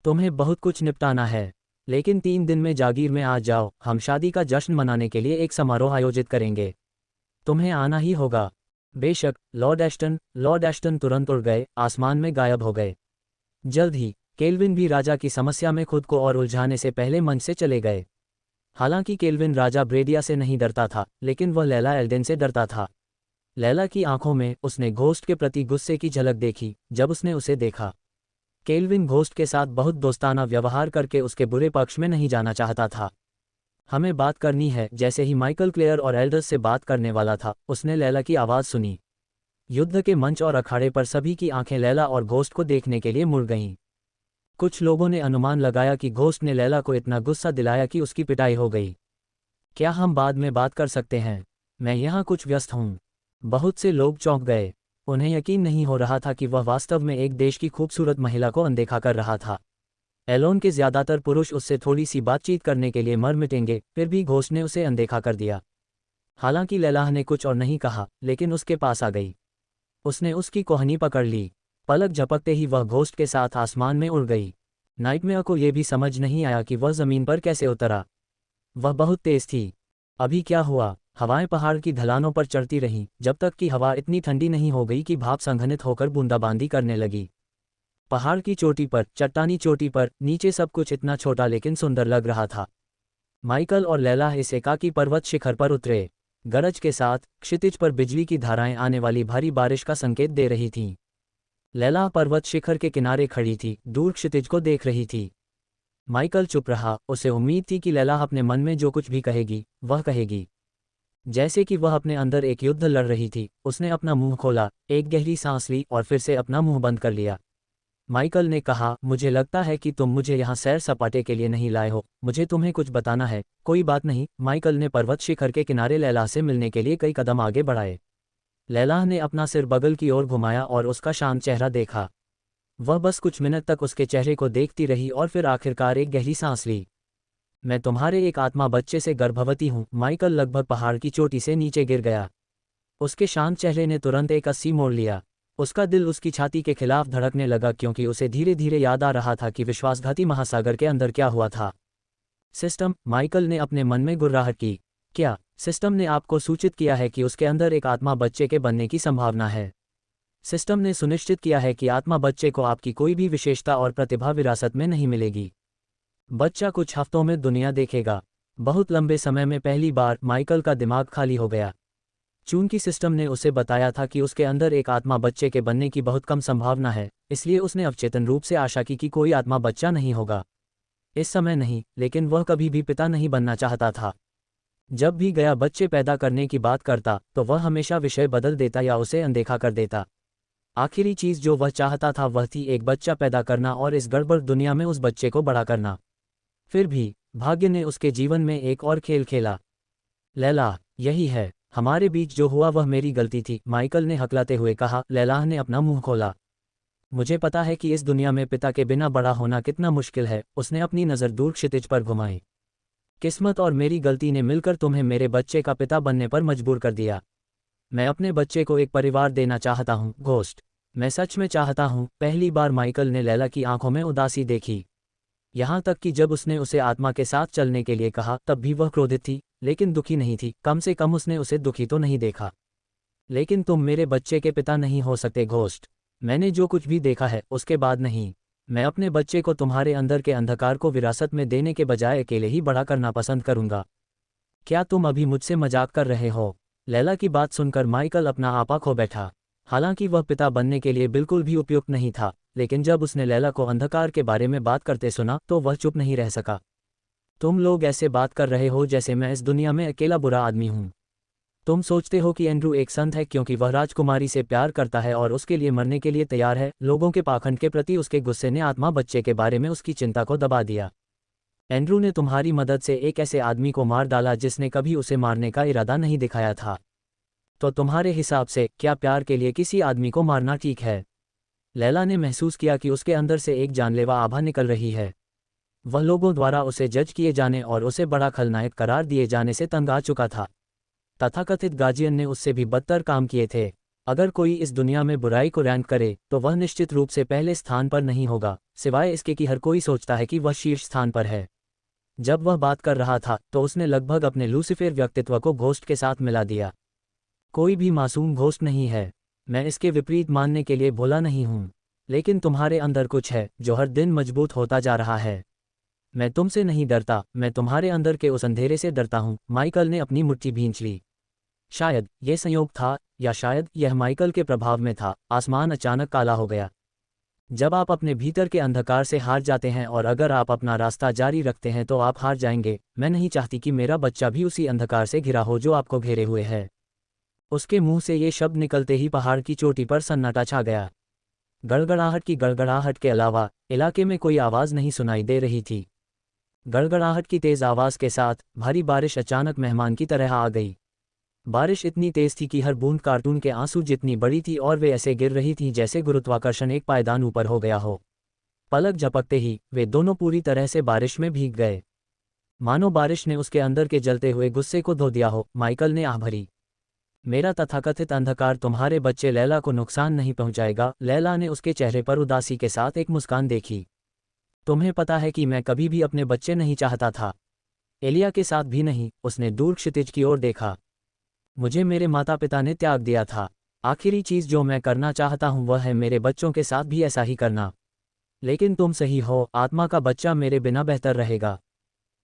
तुम्हें बहुत कुछ निपटाना है, लेकिन 3 दिन में जागीर में आ जाओ। हम शादी का जश्न मनाने के लिए एक समारोह आयोजित करेंगे। तुम्हें आना ही होगा। बेशक, लॉर्ड एश्टन तुरंत उड़ गए, आसमान में गायब हो गए। जल्द ही केल्विन भी राजा की समस्या में खुद को और उलझाने से पहले मंच से चले गए। हालांकि केल्विन राजा ब्रेडिया से नहीं डरता था, लेकिन वह लैला एल्डेन से डरता था। लैला की आंखों में उसने घोस्ट के प्रति गुस्से की झलक देखी जब उसने उसे देखा। केल्विन घोस्ट के साथ बहुत दोस्ताना व्यवहार करके उसके बुरे पक्ष में नहीं जाना चाहता था। हमें बात करनी है। जैसे ही माइकल क्लेयर और एल्डर्स से बात करने वाला था, उसने लैला की आवाज़ सुनी। युद्ध के मंच और अखाड़े पर सभी की आंखें लैला और घोस्ट को देखने के लिए मुड़ गईं। कुछ लोगों ने अनुमान लगाया कि घोस्ट ने लैला को इतना गुस्सा दिलाया कि उसकी पिटाई हो गई। क्या हम बाद में बात कर सकते हैं? मैं यहाँ कुछ व्यस्त हूँ। बहुत से लोग चौंक गए। उन्हें यकीन नहीं हो रहा था कि वह वास्तव में एक देश की खूबसूरत महिला को अनदेखा कर रहा था। एलोन के ज़्यादातर पुरुष उससे थोड़ी सी बातचीत करने के लिए मर मिटेंगे, फिर भी घोस्ट ने उसे अनदेखा कर दिया। हालांकि लैला ने कुछ और नहीं कहा, लेकिन उसके पास आ गई। उसने उसकी कोहनी पकड़ ली। पलक झपकते ही वह घोस्ट के साथ आसमान में उड़ गई। नाइटमेयर को यह भी समझ नहीं आया कि वह ज़मीन पर कैसे उतरा। वह बहुत तेज थी। अभी क्या हुआ? हवाएं पहाड़ की ढलानों पर चढ़ती रहीं, जब तक कि हवा इतनी ठंडी नहीं हो गई कि भाप संघनित होकर बूंदाबांदी करने लगी। पहाड़ की चोटी पर, चट्टानी चोटी पर, नीचे सब कुछ इतना छोटा लेकिन सुंदर लग रहा था। माइकल और लैला इस एकाकी पर्वत शिखर पर उतरे। गरज के साथ क्षितिज पर बिजली की धाराएं आने वाली भारी बारिश का संकेत दे रही थीं। लैला पर्वत शिखर के किनारे खड़ी थी, दूर क्षितिज को देख रही थी। माइकल चुप रहा। उसे उम्मीद थी कि लैला अपने मन में जो कुछ भी कहेगी, वह कहेगी। जैसे कि वह अपने अंदर एक युद्ध लड़ रही थी। उसने अपना मुंह खोला, एक गहरी सांस ली और फिर से अपना मुंह बंद कर लिया। माइकल ने कहा, मुझे लगता है कि तुम मुझे यहाँ सैर सपाटे के लिए नहीं लाए हो, मुझे तुम्हें कुछ बताना है। कोई बात नहीं। माइकल ने पर्वत शिखर के किनारे लैला से मिलने के लिए कई कदम आगे बढ़ाए। लैला ने अपना सिर बगल की ओर घुमाया और उसका शांत चेहरा देखा। वह बस कुछ मिनट तक उसके चेहरे को देखती रही और फिर आखिरकार एक गहरी सांस ली। मैं तुम्हारे एक आत्मा बच्चे से गर्भवती हूँ। माइकल लगभग पहाड़ की चोटी से नीचे गिर गया। उसके शांत चेहरे ने तुरंत एक 80 मोड़ लिया। उसका दिल उसकी छाती के खिलाफ धड़कने लगा, क्योंकि उसे धीरे धीरे याद आ रहा था कि विश्वासघाती महासागर के अंदर क्या हुआ था। सिस्टम, माइकल ने अपने मन में गुर्राहट की। क्या सिस्टम ने आपको सूचित किया है कि उसके अंदर एक आत्मा बच्चे के बनने की संभावना है? सिस्टम ने सुनिश्चित किया है कि आत्मा बच्चे को आपकी कोई भी विशेषता और प्रतिभा विरासत में नहीं मिलेगी। बच्चा कुछ हफ्तों में दुनिया देखेगा। बहुत लंबे समय में पहली बार माइकल का दिमाग खाली हो गया। चूंकि सिस्टम ने उसे बताया था कि उसके अंदर एक आत्मा बच्चे के बनने की बहुत कम संभावना है, इसलिए उसने अवचेतन रूप से आशा की कि कोई आत्मा बच्चा नहीं होगा। इस समय नहीं, लेकिन वह कभी भी पिता नहीं बनना चाहता था। जब भी गया बच्चे पैदा करने की बात करता, तो वह हमेशा विषय बदल देता या उसे अनदेखा कर देता। आखिरी चीज़ जो वह चाहता था वह थी एक बच्चा पैदा करना और इस गड़बड़ दुनिया में उस बच्चे को बड़ा करना। फिर भी भाग्य ने उसके जीवन में एक और खेल खेला। लैला, यही है, हमारे बीच जो हुआ वह मेरी गलती थी, माइकल ने हकलाते हुए कहा। लैला ने अपना मुंह खोला। मुझे पता है कि इस दुनिया में पिता के बिना बड़ा होना कितना मुश्किल है। उसने अपनी नज़र दूर क्षितिज पर घुमाई। किस्मत और मेरी गलती ने मिलकर तुम्हें मेरे बच्चे का पिता बनने पर मजबूर कर दिया। मैं अपने बच्चे को एक परिवार देना चाहता हूँ, घोस्ट। मैं सच में चाहता हूँ। पहली बार माइकल ने लैला की आंखों में उदासी देखी। यहाँ तक कि जब उसने उसे आत्मा के साथ चलने के लिए कहा, तब भी वह क्रोधित थी, लेकिन दुखी नहीं थी। कम से कम उसने उसे दुखी तो नहीं देखा। लेकिन तुम मेरे बच्चे के पिता नहीं हो सकते, घोस्ट। मैंने जो कुछ भी देखा है, उसके बाद नहीं। मैं अपने बच्चे को तुम्हारे अंदर के अंधकार को विरासत में देने के बजाय अकेले ही बड़ा करना पसंद करूंगा। क्या तुम अभी मुझसे मजाक कर रहे हो? लैला की बात सुनकर माइकल अपना आपा खो बैठा। हालांकि वह पिता बनने के लिए बिल्कुल भी उपयुक्त नहीं था, लेकिन जब उसने लैला को अंधकार के बारे में बात करते सुना तो वह चुप नहीं रह सका। तुम लोग ऐसे बात कर रहे हो जैसे मैं इस दुनिया में अकेला बुरा आदमी हूँ। तुम सोचते हो कि एंड्रू एक संत है क्योंकि वह राजकुमारी से प्यार करता है और उसके लिए मरने के लिए तैयार है। लोगों के पाखंड के प्रति उसके गुस्से ने आत्मा बच्चे के बारे में उसकी चिंता को दबा दिया। एंड्रू ने तुम्हारी मदद से एक ऐसे आदमी को मार डाला जिसने कभी उसे मारने का इरादा नहीं दिखाया था। तो तुम्हारे हिसाब से क्या प्यार के लिए किसी आदमी को मारना ठीक है? लैला ने महसूस किया कि उसके अंदर से एक जानलेवा आभा निकल रही है। वह लोगों द्वारा उसे जज किए जाने और उसे बड़ा खलनायक करार दिए जाने से तंग आ चुका था। तथाकथित गार्जियन ने उससे भी बदतर काम किए थे। अगर कोई इस दुनिया में बुराई को रैंक करे तो वह निश्चित रूप से पहले स्थान पर नहीं होगा, सिवाय इसके कि हर कोई सोचता है कि वह शीर्ष स्थान पर है। जब वह बात कर रहा था तो उसने लगभग अपने लूसीफर व्यक्तित्व को घोस्ट के साथ मिला दिया। कोई भी मासूम घोस्ट नहीं है। मैं इसके विपरीत मानने के लिए भोला नहीं हूँ, लेकिन तुम्हारे अंदर कुछ है जो हर दिन मजबूत होता जा रहा है। मैं तुमसे नहीं डरता, मैं तुम्हारे अंदर के उस अंधेरे से डरता हूँ। माइकल ने अपनी मुट्ठी भींच ली। शायद ये संयोग था, या शायद यह माइकल के प्रभाव में था। आसमान अचानक काला हो गया। जब आप अपने भीतर के अंधकार से हार जाते हैं और अगर आप अपना रास्ता जारी रखते हैं तो आप हार जाएंगे। मैं नहीं चाहती कि मेरा बच्चा भी उसी अंधकार से घिरा हो जो आपको घेरे हुए है। उसके मुंह से ये शब्द निकलते ही पहाड़ की चोटी पर सन्नाटा छा गया। गड़गड़ाहट की गड़गड़ाहट के अलावा इलाके में कोई आवाज़ नहीं सुनाई दे रही थी। गड़गड़ाहट की तेज़ आवाज़ के साथ भारी बारिश अचानक मेहमान की तरह आ गई। बारिश इतनी तेज थी कि हर बूंद कार्टून के आंसू जितनी बड़ी थी और वे ऐसे गिर रही थीं जैसे गुरुत्वाकर्षण एक पायदान ऊपर हो गया हो। पलक झपकते ही वे दोनों पूरी तरह से बारिश में भीग गए, मानो बारिश ने उसके अंदर के जलते हुए गुस्से को धो दिया हो। माइकल ने आह भरी। मेरा तथाकथित अंधकार तुम्हारे बच्चे लैला को नुकसान नहीं पहुंचाएगा। लैला ने उसके चेहरे पर उदासी के साथ एक मुस्कान देखी। तुम्हें पता है कि मैं कभी भी अपने बच्चे नहीं चाहता था, एलिया के साथ भी नहीं। उसने दूर क्षितिज की ओर देखा। मुझे मेरे माता पिता ने त्याग दिया था। आखिरी चीज़ जो मैं करना चाहता हूं वह है मेरे बच्चों के साथ भी ऐसा ही करना। लेकिन तुम सही हो, आत्मा का बच्चा मेरे बिना बेहतर रहेगा।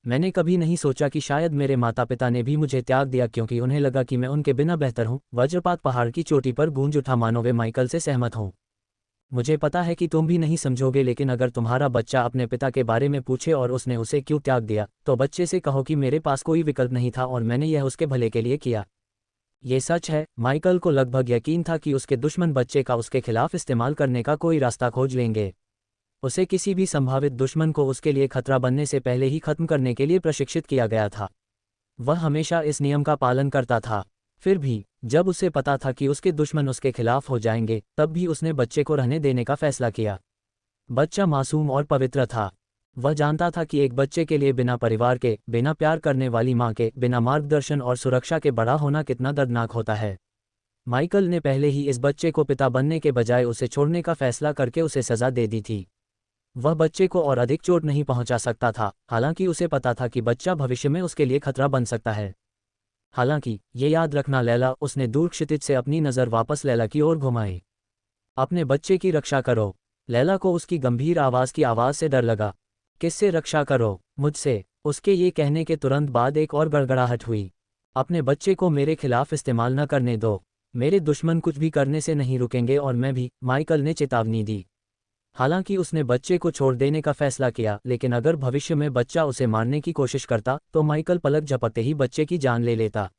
मैंने कभी नहीं सोचा कि शायद मेरे माता पिता ने भी मुझे त्याग दिया क्योंकि उन्हें लगा कि मैं उनके बिना बेहतर हूं। वज्रपात पहाड़ की चोटी पर गूंज उठा, मानो वे माइकल से सहमत हों। मुझे पता है कि तुम भी नहीं समझोगे, लेकिन अगर तुम्हारा बच्चा अपने पिता के बारे में पूछे और उसने उसे क्यों त्याग दिया, तो बच्चे से कहो कि मेरे पास कोई विकल्प नहीं था और मैंने यह उसके भले के लिए किया। ये सच है। माइकल को लगभग यकीन था कि उसके दुश्मन बच्चे का उसके खिलाफ इस्तेमाल करने का कोई रास्ता खोज लेंगे। उसे किसी भी संभावित दुश्मन को उसके लिए खतरा बनने से पहले ही खत्म करने के लिए प्रशिक्षित किया गया था। वह हमेशा इस नियम का पालन करता था। फिर भी जब उसे पता था कि उसके दुश्मन उसके खिलाफ हो जाएंगे, तब भी उसने बच्चे को रहने देने का फैसला किया। बच्चा मासूम और पवित्र था। वह जानता था कि एक बच्चे के लिए बिना परिवार के, बिना प्यार करने वाली माँ के, बिना मार्गदर्शन और सुरक्षा के बड़ा होना कितना दर्दनाक होता है। माइकल ने पहले ही इस बच्चे को पिता बनने के बजाय उसे छोड़ने का फैसला करके उसे सजा दे दी थी। वह बच्चे को और अधिक चोट नहीं पहुंचा सकता था, हालांकि उसे पता था कि बच्चा भविष्य में उसके लिए खतरा बन सकता है। हालांकि ये याद रखना लैला, उसने दूर क्षितिज से अपनी नज़र वापस लैला की ओर घुमाई। अपने बच्चे की रक्षा करो। लैला को उसकी गंभीर आवाज़ की आवाज़ से डर लगा। किससे रक्षा करो? मुझसे। उसके ये कहने के तुरंत बाद एक और गड़गड़ाहट हुई। अपने बच्चे को मेरे खिलाफ इस्तेमाल न करने दो। मेरे दुश्मन कुछ भी करने से नहीं रुकेंगे और मैं भी, माइकल ने चेतावनी दी। हालांकि उसने बच्चे को छोड़ देने का फैसला किया, लेकिन अगर भविष्य में बच्चा उसे मारने की कोशिश करता तो माइकल पलक झपकते ही बच्चे की जान ले लेता।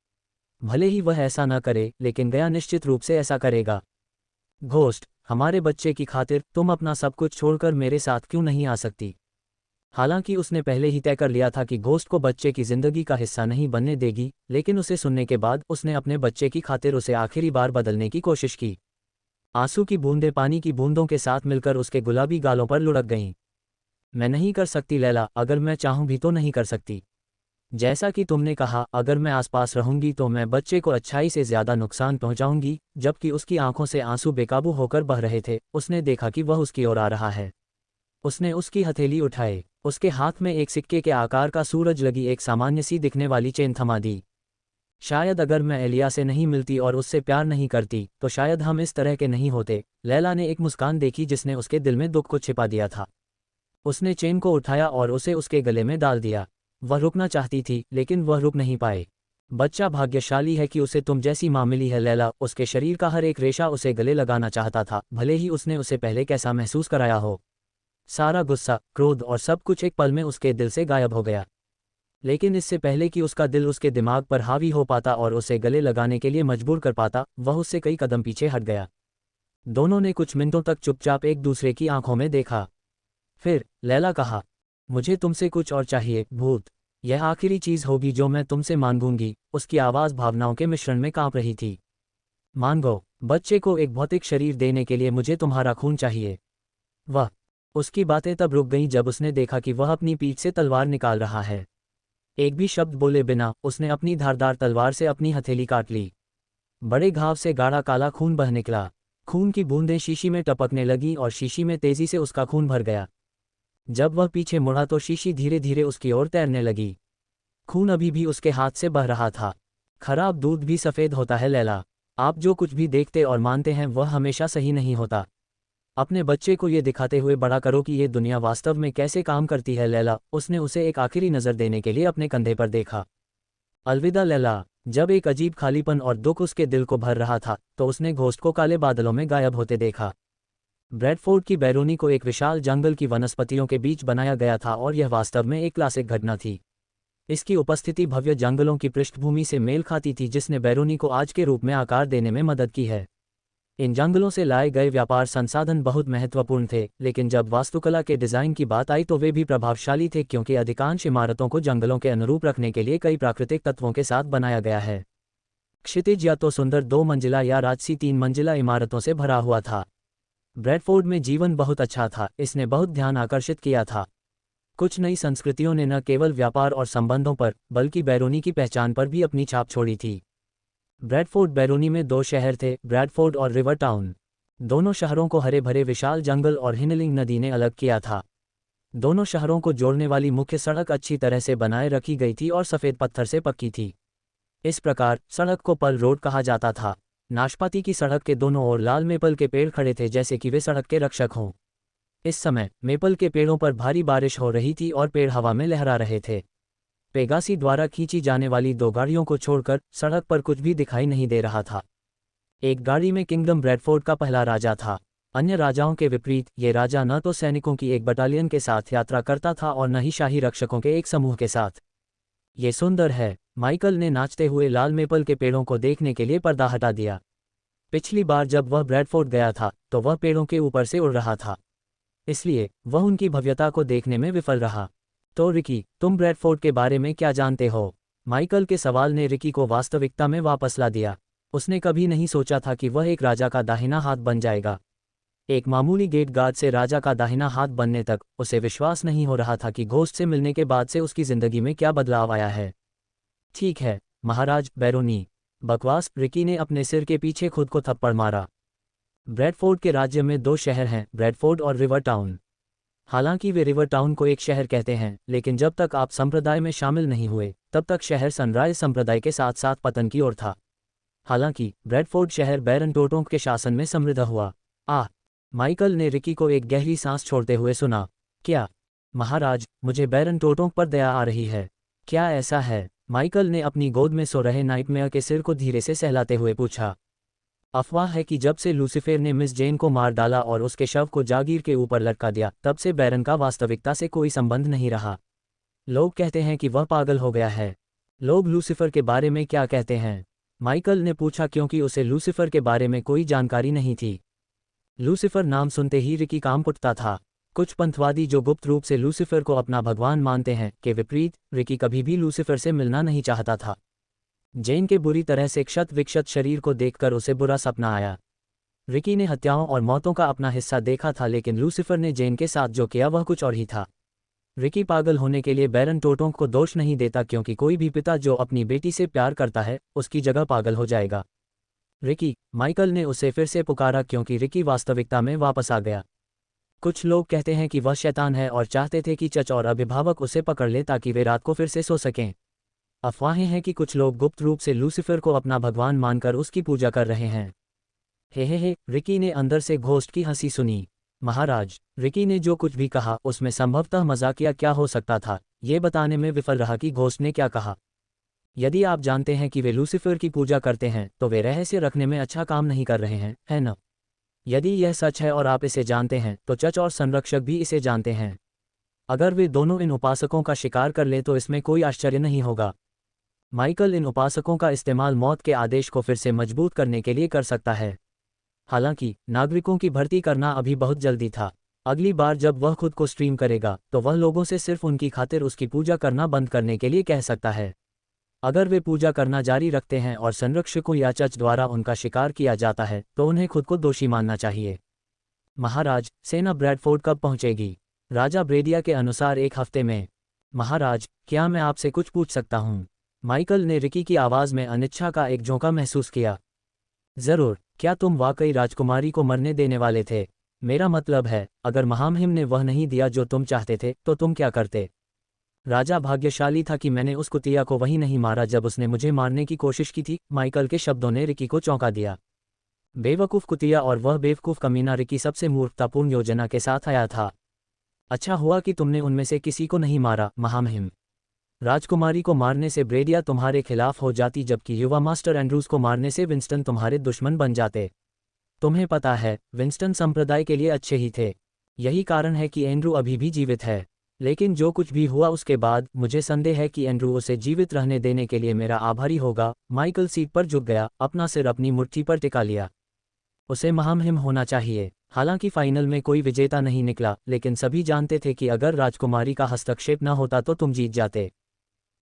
भले ही वह ऐसा न करे, लेकिन गया निश्चित रूप से ऐसा करेगा। घोस्ट, हमारे बच्चे की खातिर तुम अपना सब कुछ छोड़कर मेरे साथ क्यों नहीं आ सकती? हालांकि उसने पहले ही तय कर लिया था कि घोस्ट को बच्चे की जिंदगी का हिस्सा नहीं बनने देगी, लेकिन उसे सुनने के बाद उसने अपने बच्चे की खातिर उसे आखिरी बार बदलने की कोशिश की। आंसू की बूंदें पानी की बूंदों के साथ मिलकर उसके गुलाबी गालों पर लुढ़क गईं। मैं नहीं कर सकती लैला, अगर मैं चाहूं भी तो नहीं कर सकती। जैसा कि तुमने कहा, अगर मैं आसपास रहूंगी तो मैं बच्चे को अच्छाई से ज्यादा नुकसान पहुंचाऊंगी। जबकि उसकी आंखों से आंसू बेकाबू होकर बह रहे थे, उसने देखा कि वह उसकी ओर आ रहा है। उसने उसकी हथेली उठाए। उसके हाथ में एक सिक्के के आकार का सूरज लगी एक सामान्य सी दिखने वाली चेन थमा दी। शायद अगर मैं एलिया से नहीं मिलती और उससे प्यार नहीं करती तो शायद हम इस तरह के नहीं होते। लैला ने एक मुस्कान देखी जिसने उसके दिल में दुख को छिपा दिया था। उसने चेन को उठाया और उसे उसके गले में डाल दिया। वह रुकना चाहती थी, लेकिन वह रुक नहीं पाए। बच्चा भाग्यशाली है कि उसे तुम जैसी माँ मिली है लैला। उसके शरीर का हर एक रेशा उसे गले लगाना चाहता था, भले ही उसने उसे पहले कैसा महसूस कराया हो। सारा गुस्सा, क्रोध और सब कुछ एक पल में उसके दिल से गायब हो गया। लेकिन इससे पहले कि उसका दिल उसके दिमाग पर हावी हो पाता और उसे गले लगाने के लिए मजबूर कर पाता, वह उससे कई कदम पीछे हट गया। दोनों ने कुछ मिनटों तक चुपचाप एक दूसरे की आंखों में देखा। फिर लैला कहा, मुझे तुमसे कुछ और चाहिए भूत। यह आखिरी चीज होगी जो मैं तुमसे मांगूंगी। उसकी आवाज़ भावनाओं के मिश्रण में कांप रही थी। मांगो। बच्चे को एक भौतिक शरीर देने के लिए मुझे तुम्हारा खून चाहिए। वह उसकी बातें तब रुक गईं जब उसने देखा कि वह अपनी पीठ से तलवार निकाल रहा है। एक भी शब्द बोले बिना उसने अपनी धारदार तलवार से अपनी हथेली काट ली। बड़े घाव से गाढ़ा काला खून बह निकला। खून की बूंदें शीशी में टपकने लगीं और शीशी में तेजी से उसका खून भर गया। जब वह पीछे मुड़ा तो शीशी धीरे धीरे उसकी ओर तैरने लगी। खून अभी भी उसके हाथ से बह रहा था। खराब दूध भी सफ़ेद होता है लैला। आप जो कुछ भी देखते और मानते हैं वह हमेशा सही नहीं होता। अपने बच्चे को ये दिखाते हुए बड़ा करो कि ये दुनिया वास्तव में कैसे काम करती है लैला। उसने उसे एक आखिरी नज़र देने के लिए अपने कंधे पर देखा। अलविदा लैला। जब एक अजीब खालीपन और दुख उसके दिल को भर रहा था तो उसने घोस्ट को काले बादलों में गायब होते देखा। ब्रैडफोर्ड की बैरोनी को एक विशाल जंगल की वनस्पतियों के बीच बनाया गया था और यह वास्तव में एक क्लासिक घटना थी। इसकी उपस्थिति भव्य जंगलों की पृष्ठभूमि से मेल खाती थी जिसने बैरोनी को आज के रूप में आकार देने में मदद की है। इन जंगलों से लाए गए व्यापार संसाधन बहुत महत्वपूर्ण थे, लेकिन जब वास्तुकला के डिज़ाइन की बात आई तो वे भी प्रभावशाली थे क्योंकि अधिकांश इमारतों को जंगलों के अनुरूप रखने के लिए कई प्राकृतिक तत्वों के साथ बनाया गया है। क्षितिज या तो सुंदर 2 मंजिला या राजसी 3 मंजिला इमारतों से भरा हुआ था। ब्रैडफोर्ड में जीवन बहुत अच्छा था, इसने बहुत ध्यान आकर्षित किया था। कुछ नई संस्कृतियों ने न केवल व्यापार और संबंधों पर बल्कि बैरोनी की पहचान पर भी अपनी छाप छोड़ी थी। ब्रैडफोर्ड बैरोनी में 2 शहर थे, ब्रैडफोर्ड और रिवर टाउन। दोनों शहरों को हरे भरे विशाल जंगल और हिनलिंग नदी ने अलग किया था। दोनों शहरों को जोड़ने वाली मुख्य सड़क अच्छी तरह से बनाए रखी गई थी और सफ़ेद पत्थर से पक्की थी। इस प्रकार सड़क को पल रोड कहा जाता था। नाशपाती की सड़क के दोनों ओर लाल मेपल के पेड़ खड़े थे जैसे कि वे सड़क के रक्षक हों। इस समय मेपल के पेड़ों पर भारी बारिश हो रही थी और पेड़ हवा में लहरा रहे थे। पेगासी द्वारा खींची जाने वाली 2 गाड़ियों को छोड़कर सड़क पर कुछ भी दिखाई नहीं दे रहा था। एक गाड़ी में किंगडम ब्रैडफोर्ड का पहला राजा था। अन्य राजाओं के विपरीत ये राजा न तो सैनिकों की एक बटालियन के साथ यात्रा करता था और न ही शाही रक्षकों के एक समूह के साथ। ये सुंदर है। माइकल ने नाचते हुए लाल मेपल के पेड़ों को देखने के लिए पर्दा हटा दिया। पिछली बार जब वह ब्रैडफोर्ड गया था तो वह पेड़ों के ऊपर से उड़ रहा था, इसलिए वह उनकी भव्यता को देखने में विफल रहा। तो रिकी, तुम ब्रैडफोर्ड के बारे में क्या जानते हो? माइकल के सवाल ने रिकी को वास्तविकता में वापस ला दिया। उसने कभी नहीं सोचा था कि वह एक राजा का दाहिना हाथ बन जाएगा। एक मामूली गेट गार्ड से राजा का दाहिना हाथ बनने तक उसे विश्वास नहीं हो रहा था कि घोस्ट से मिलने के बाद से उसकी जिंदगी में क्या बदलाव आया है। ठीक है महाराज बैरोनी। बकवास। रिकी ने अपने सिर के पीछे खुद को थप्पड़ मारा। ब्रैडफोर्ड के राज्य में 2 शहर हैं, ब्रैडफोर्ड और रिवर टाउन। हालांकि वे रिवर टाउन को एक शहर कहते हैं, लेकिन जब तक आप संप्रदाय में शामिल नहीं हुए तब तक शहर सनराइज संप्रदाय के साथ साथ पतन की ओर था। हालांकि ब्रैडफोर्ड शहर बैरन टोटोंग के शासन में समृद्ध हुआ। माइकल ने रिकी को एक गहरी सांस छोड़ते हुए सुना। क्या महाराज, मुझे बैरन टोटोंग पर दया आ रही है? क्या ऐसा है? माइकल ने अपनी गोद में सो रहे नाइटमेयर के सिर को धीरे से सहलाते हुए पूछा। अफवाह है कि जब से लूसीफर ने मिस जेन को मार डाला और उसके शव को जागीर के ऊपर लटका दिया तब से बैरन का वास्तविकता से कोई संबंध नहीं रहा। लोग कहते हैं कि वह पागल हो गया है। लोग लूसीफर के बारे में क्या कहते हैं? माइकल ने पूछा क्योंकि उसे लूसीफर के बारे में कोई जानकारी नहीं थी। लूसीफर नाम सुनते ही रिकी कांप उठता था। कुछ पंथवादी जो गुप्त रूप से लूसीफर को अपना भगवान मानते हैं के विपरीत रिकी कभी भी लूसीफर से मिलना नहीं चाहता था। जेन के बुरी तरह से क्षत विक्षत शरीर को देखकर उसे बुरा सपना आया। रिकी ने हत्याओं और मौतों का अपना हिस्सा देखा था, लेकिन लूसीफर ने जेन के साथ जो किया वह कुछ और ही था। रिकी पागल होने के लिए बैरन टोटोंग को दोष नहीं देता, क्योंकि कोई भी पिता जो अपनी बेटी से प्यार करता है उसकी जगह पागल हो जाएगा। रिकी, माइकल ने उसे फिर से पुकारा क्योंकि रिकी वास्तविकता में वापस आ गया। कुछ लोग कहते हैं कि वह शैतान है और चाहते थे कि चच और अभिभावक उसे पकड़ ले ताकि वे रात को फिर से सो सकें। अफवाहें हैं कि कुछ लोग गुप्त रूप से लूसीफर को अपना भगवान मानकर उसकी पूजा कर रहे हैं। हे, रिकी ने अंदर से घोस्ट की हंसी सुनी। महाराज, रिकी ने जो कुछ भी कहा उसमें संभवतः मजाकिया क्या हो सकता था, ये बताने में विफल रहा कि घोस्ट ने क्या कहा। यदि आप जानते हैं कि वे लूसीफर की पूजा करते हैं तो वे रहस्य रखने में अच्छा काम नहीं कर रहे हैं, है न? यदि यह सच है और आप इसे जानते हैं तो चच और संरक्षक भी इसे जानते हैं। अगर वे दोनों इन उपासकों का शिकार कर ले तो इसमें कोई आश्चर्य नहीं होगा। माइकल इन उपासकों का इस्तेमाल मौत के आदेश को फिर से मजबूत करने के लिए कर सकता है। हालांकि नागरिकों की भर्ती करना अभी बहुत जल्दी था। अगली बार जब वह खुद को स्ट्रीम करेगा तो वह लोगों से सिर्फ उनकी खातिर उसकी पूजा करना बंद करने के लिए कह सकता है। अगर वे पूजा करना जारी रखते हैं और संरक्षकों या चच द्वारा उनका शिकार किया जाता है तो उन्हें खुद को दोषी मानना चाहिए। महाराज, सेना ब्रैडफोर्ड कब पहुंचेगी? राजा ब्रेडिया के अनुसार 1 हफ्ते में। महाराज, क्या मैं आपसे कुछ पूछ सकता हूं? माइकल ने रिकी की आवाज़ में अनिच्छा का एक झोंका महसूस किया। जरूर, क्या तुम वाकई राजकुमारी को मरने देने वाले थे? मेरा मतलब है, अगर महामहिम ने वह नहीं दिया जो तुम चाहते थे तो तुम क्या करते? राजा भाग्यशाली था कि मैंने उस कुतिया को वहीं नहीं मारा जब उसने मुझे मारने की कोशिश की थी। माइकल के शब्दों ने रिकी को चौंका दिया। बेवकूफ़ कुतिया और वह बेवकूफ़ कमीना रिकी सबसे मूर्खतापूर्ण योजना के साथ आया था। अच्छा हुआ कि तुमने उनमें से किसी को नहीं मारा महामहिम। राजकुमारी को मारने से ब्रेडिया तुम्हारे खिलाफ हो जाती, जबकि युवा मास्टर एंड्रूज को मारने से विंस्टन तुम्हारे दुश्मन बन जाते। तुम्हें पता है, विंस्टन संप्रदाय के लिए अच्छे ही थे। यही कारण है कि एंड्रू अभी भी जीवित है। लेकिन जो कुछ भी हुआ उसके बाद मुझे संदेह है कि एंड्रू उसे जीवित रहने देने के लिए मेरा आभारी होगा। माइकल सीट पर झुक गया, अपना सिर अपनी मुट्ठी पर टिका लिया। उसे महामहिम होना चाहिए। हालांकि फाइनल में कोई विजेता नहीं निकला, लेकिन सभी जानते थे कि अगर राजकुमारी का हस्तक्षेप न होता तो तुम जीत जाते।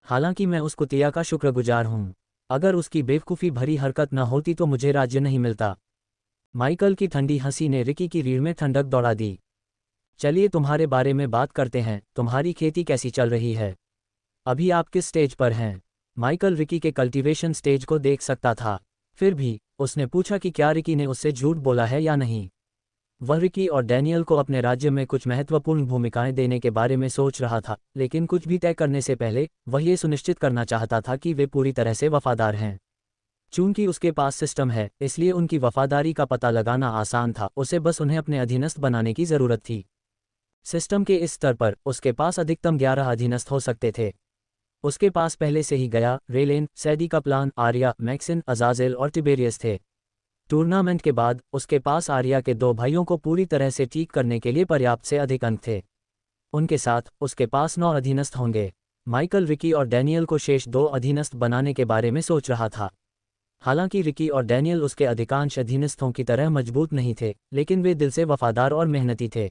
हालांकि मैं उस कुतिया का शुक्रगुजार हूं। अगर उसकी बेवकूफ़ी भरी हरकत न होती तो मुझे राज्य नहीं मिलता। माइकल की ठंडी हंसी ने रिकी की रीढ़ में ठंडक दौड़ा दी। चलिए तुम्हारे बारे में बात करते हैं। तुम्हारी खेती कैसी चल रही है? अभी आप किस स्टेज पर हैं? माइकल रिकी के कल्टीवेशन स्टेज को देख सकता था। फिर भी उसने पूछा कि क्या रिकी ने उससे झूठ बोला है या नहीं। वह रिकी और डैनियल को अपने राज्य में कुछ महत्वपूर्ण भूमिकाएं देने के बारे में सोच रहा था, लेकिन कुछ भी तय करने से पहले वह ये सुनिश्चित करना चाहता था कि वे पूरी तरह से वफादार हैं। चूंकि उसके पास सिस्टम है, इसलिए उनकी वफादारी का पता लगाना आसान था। उसे बस उन्हें अपने अधीनस्थ बनाने की ज़रूरत थी। सिस्टम के इस स्तर पर उसके पास अधिकतम 11 अधीनस्थ हो सकते थे। उसके पास पहले से ही गया, रेलेन, सैडी का प्लान, आर्या, मैक्सिन, अजाजेल और टिबेरियस थे। टूर्नामेंट के बाद उसके पास आर्या के 2 भाइयों को पूरी तरह से ठीक करने के लिए पर्याप्त से अधिक अंक थे। उनके साथ उसके पास 9 अधीनस्थ होंगे। माइकल रिकी और डैनियल को शेष 2 अधीनस्थ बनाने के बारे में सोच रहा था। हालांकि रिकी और डैनियल उसके अधिकांश अधीनस्थों की तरह मजबूत नहीं थे, लेकिन वे दिल से वफादार और मेहनती थे।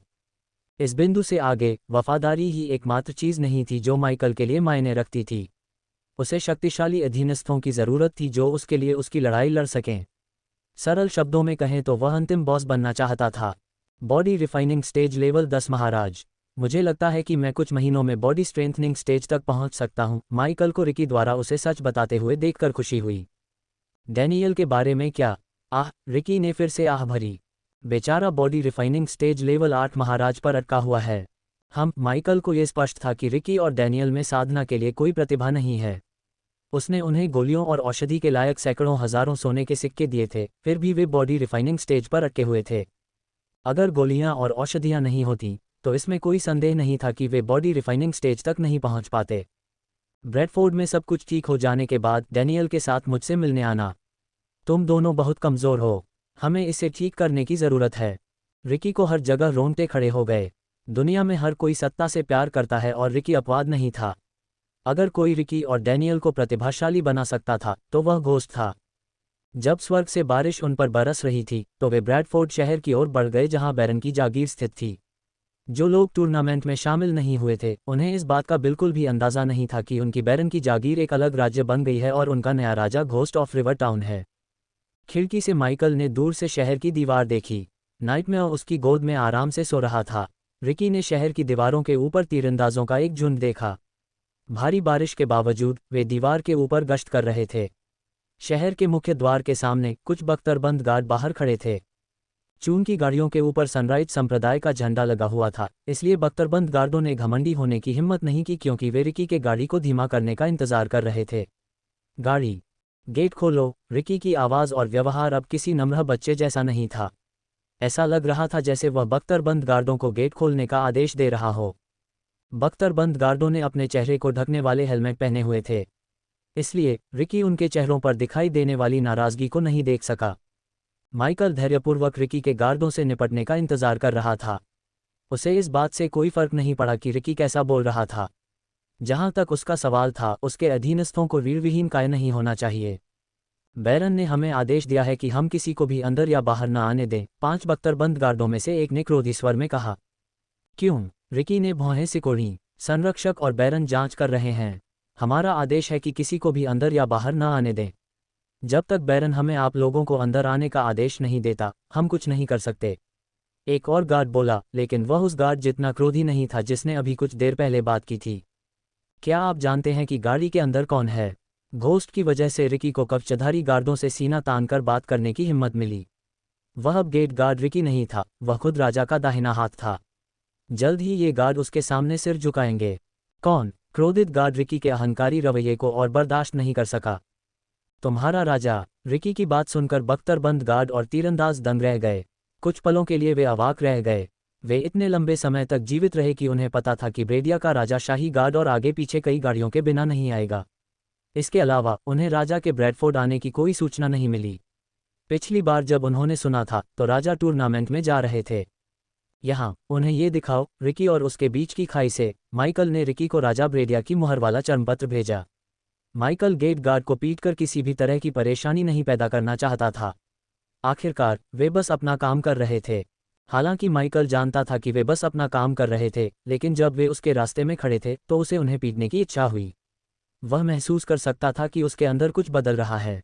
इस बिंदु से आगे वफादारी ही एकमात्र चीज़ नहीं थी जो माइकल के लिए मायने रखती थी। उसे शक्तिशाली अधीनस्थों की ज़रूरत थी जो उसके लिए उसकी लड़ाई लड़ सकें। सरल शब्दों में कहें तो वह अंतिम बॉस बनना चाहता था। बॉडी रिफाइनिंग स्टेज लेवल 10 महाराज। मुझे लगता है कि मैं कुछ महीनों में बॉडी स्ट्रेंथनिंग स्टेज तक पहुंच सकता हूं। माइकल को रिकी द्वारा उसे सच बताते हुए देखकर खुशी हुई। डैनियल के बारे में क्या? आह, रिकी ने फिर से आह भरी। बेचारा बॉडी रिफाइनिंग स्टेज लेवल 8 महाराज पर अटका हुआ है। माइकल को यह स्पष्ट था कि रिकी और डैनियल में साधना के लिए कोई प्रतिभा नहीं है। उसने उन्हें गोलियों और औषधि के लायक सैकड़ों हजारों सोने के सिक्के दिए थे, फिर भी वे बॉडी रिफाइनिंग स्टेज पर अटके हुए थे। अगर गोलियां और औषधियां नहीं होती तो इसमें कोई संदेह नहीं था कि वे बॉडी रिफाइनिंग स्टेज तक नहीं पहुंच पाते। ब्रेडफोर्ड में सब कुछ ठीक हो जाने के बाद डैनियल के साथ मुझसे मिलने आना। तुम दोनों बहुत कमज़ोर हो। हमें इसे ठीक करने की ज़रूरत है। रिकी को हर जगह रोंगटे खड़े हो गए। दुनिया में हर कोई सत्ता से प्यार करता है और रिकी अपवाद नहीं था। अगर कोई रिकी और डैनियल को प्रतिभाशाली बना सकता था तो वह घोस्ट था। जब स्वर्ग से बारिश उन पर बरस रही थी तो वे ब्रैडफोर्ड शहर की ओर बढ़ गए जहां बैरन की जागीर स्थित थी। जो लोग टूर्नामेंट में शामिल नहीं हुए थे उन्हें इस बात का बिल्कुल भी अंदाज़ा नहीं था कि उनकी बैरन की जागीर एक अलग राज्य बन गई है और उनका नया राजा घोस्ट ऑफ रिवर टाउन है। खिड़की से माइकल ने दूर से शहर की दीवार देखी। नाइटमेयर उसकी गोद में आराम से सो रहा था। रिकी ने शहर की दीवारों के ऊपर तीरंदाजों का एक झुंड देखा। भारी बारिश के बावजूद वे दीवार के ऊपर गश्त कर रहे थे। शहर के मुख्य द्वार के सामने कुछ बख्तरबंद गार्ड बाहर खड़े थे। चून की गाड़ियों के ऊपर सनराइज संप्रदाय का झंडा लगा हुआ था, इसलिए बख्तरबंद गार्डों ने घमंडी होने की हिम्मत नहीं की, क्योंकि वे रिकी के गाड़ी को धीमा करने का इंतजार कर रहे थे। गाड़ी, गेट खोलो। रिकी की आवाज़ और व्यवहार अब किसी नम्र बच्चे जैसा नहीं था। ऐसा लग रहा था जैसे वह बख्तरबंद गार्डों को गेट खोलने का आदेश दे रहा हो। बख्तरबंद गार्डों ने अपने चेहरे को ढकने वाले हेलमेट पहने हुए थे, इसलिए रिकी उनके चेहरों पर दिखाई देने वाली नाराज़गी को नहीं देख सका। माइकल धैर्यपूर्वक रिकी के गार्डों से निपटने का इंतजार कर रहा था। उसे इस बात से कोई फर्क नहीं पड़ा कि रिकी कैसा बोल रहा था। जहां तक उसका सवाल था, उसके अधीनस्थों को रीढ़विहीन काय नहीं होना चाहिए। बैरन ने हमें आदेश दिया है कि हम किसी को भी अंदर या बाहर न आने दें, 5 बख्तरबंद गार्डों में से एक ने क्रोधी स्वर में कहा। क्यों? रिकी ने भौहें सिकोड़ी। संरक्षक और बैरन जांच कर रहे हैं। हमारा आदेश है कि किसी को भी अंदर या बाहर न आने दें। जब तक बैरन हमें आप लोगों को अंदर आने का आदेश नहीं देता, हम कुछ नहीं कर सकते। एक और गार्ड बोला, लेकिन वह उस गार्ड जितना क्रोधी नहीं था जिसने अभी कुछ देर पहले बात की थी। क्या आप जानते हैं कि गाड़ी के अंदर कौन है? घोस्ट की वजह से रिकी को कवचधारी गार्डों से सीना तानकर बात करने की हिम्मत मिली। वह अब गेट गार्ड रिकी नहीं था, वह खुद राजा का दाहिना हाथ था। जल्द ही ये गार्ड उसके सामने सिर झुकाएंगे। कौन? क्रोधित गार्ड रिकी के अहंकारी रवैये को और बर्दाश्त नहीं कर सका। तुम्हारा राजा। रिकी की बात सुनकर बख्तरबंद गार्ड और तीरंदाज दंग रह गए। कुछ पलों के लिए वे अवाक रह गए। वे इतने लंबे समय तक जीवित रहे कि उन्हें पता था कि ब्रेडिया का राजा शाही गार्ड और आगे पीछे कई गाड़ियों के बिना नहीं आएगा। इसके अलावा उन्हें राजा के ब्रैडफोर्ड आने की कोई सूचना नहीं मिली। पिछली बार जब उन्होंने सुना था तो राजा टूर्नामेंट में जा रहे थे। यहाँ उन्हें ये दिखाओ। रिकी और उसके बीच की खाई से माइकल ने रिकी को राजा ब्रेडिया की मुहर वाला चर्मपत्र भेजा। माइकल गेट गार्ड को पीटकर किसी भी तरह की परेशानी नहीं पैदा करना चाहता था। आखिरकार वे बस अपना काम कर रहे थे। हालांकि माइकल जानता था कि वे बस अपना काम कर रहे थे, लेकिन जब वे उसके रास्ते में खड़े थे तो उसे उन्हें पीटने की इच्छा हुई। वह महसूस कर सकता था कि उसके अंदर कुछ बदल रहा है।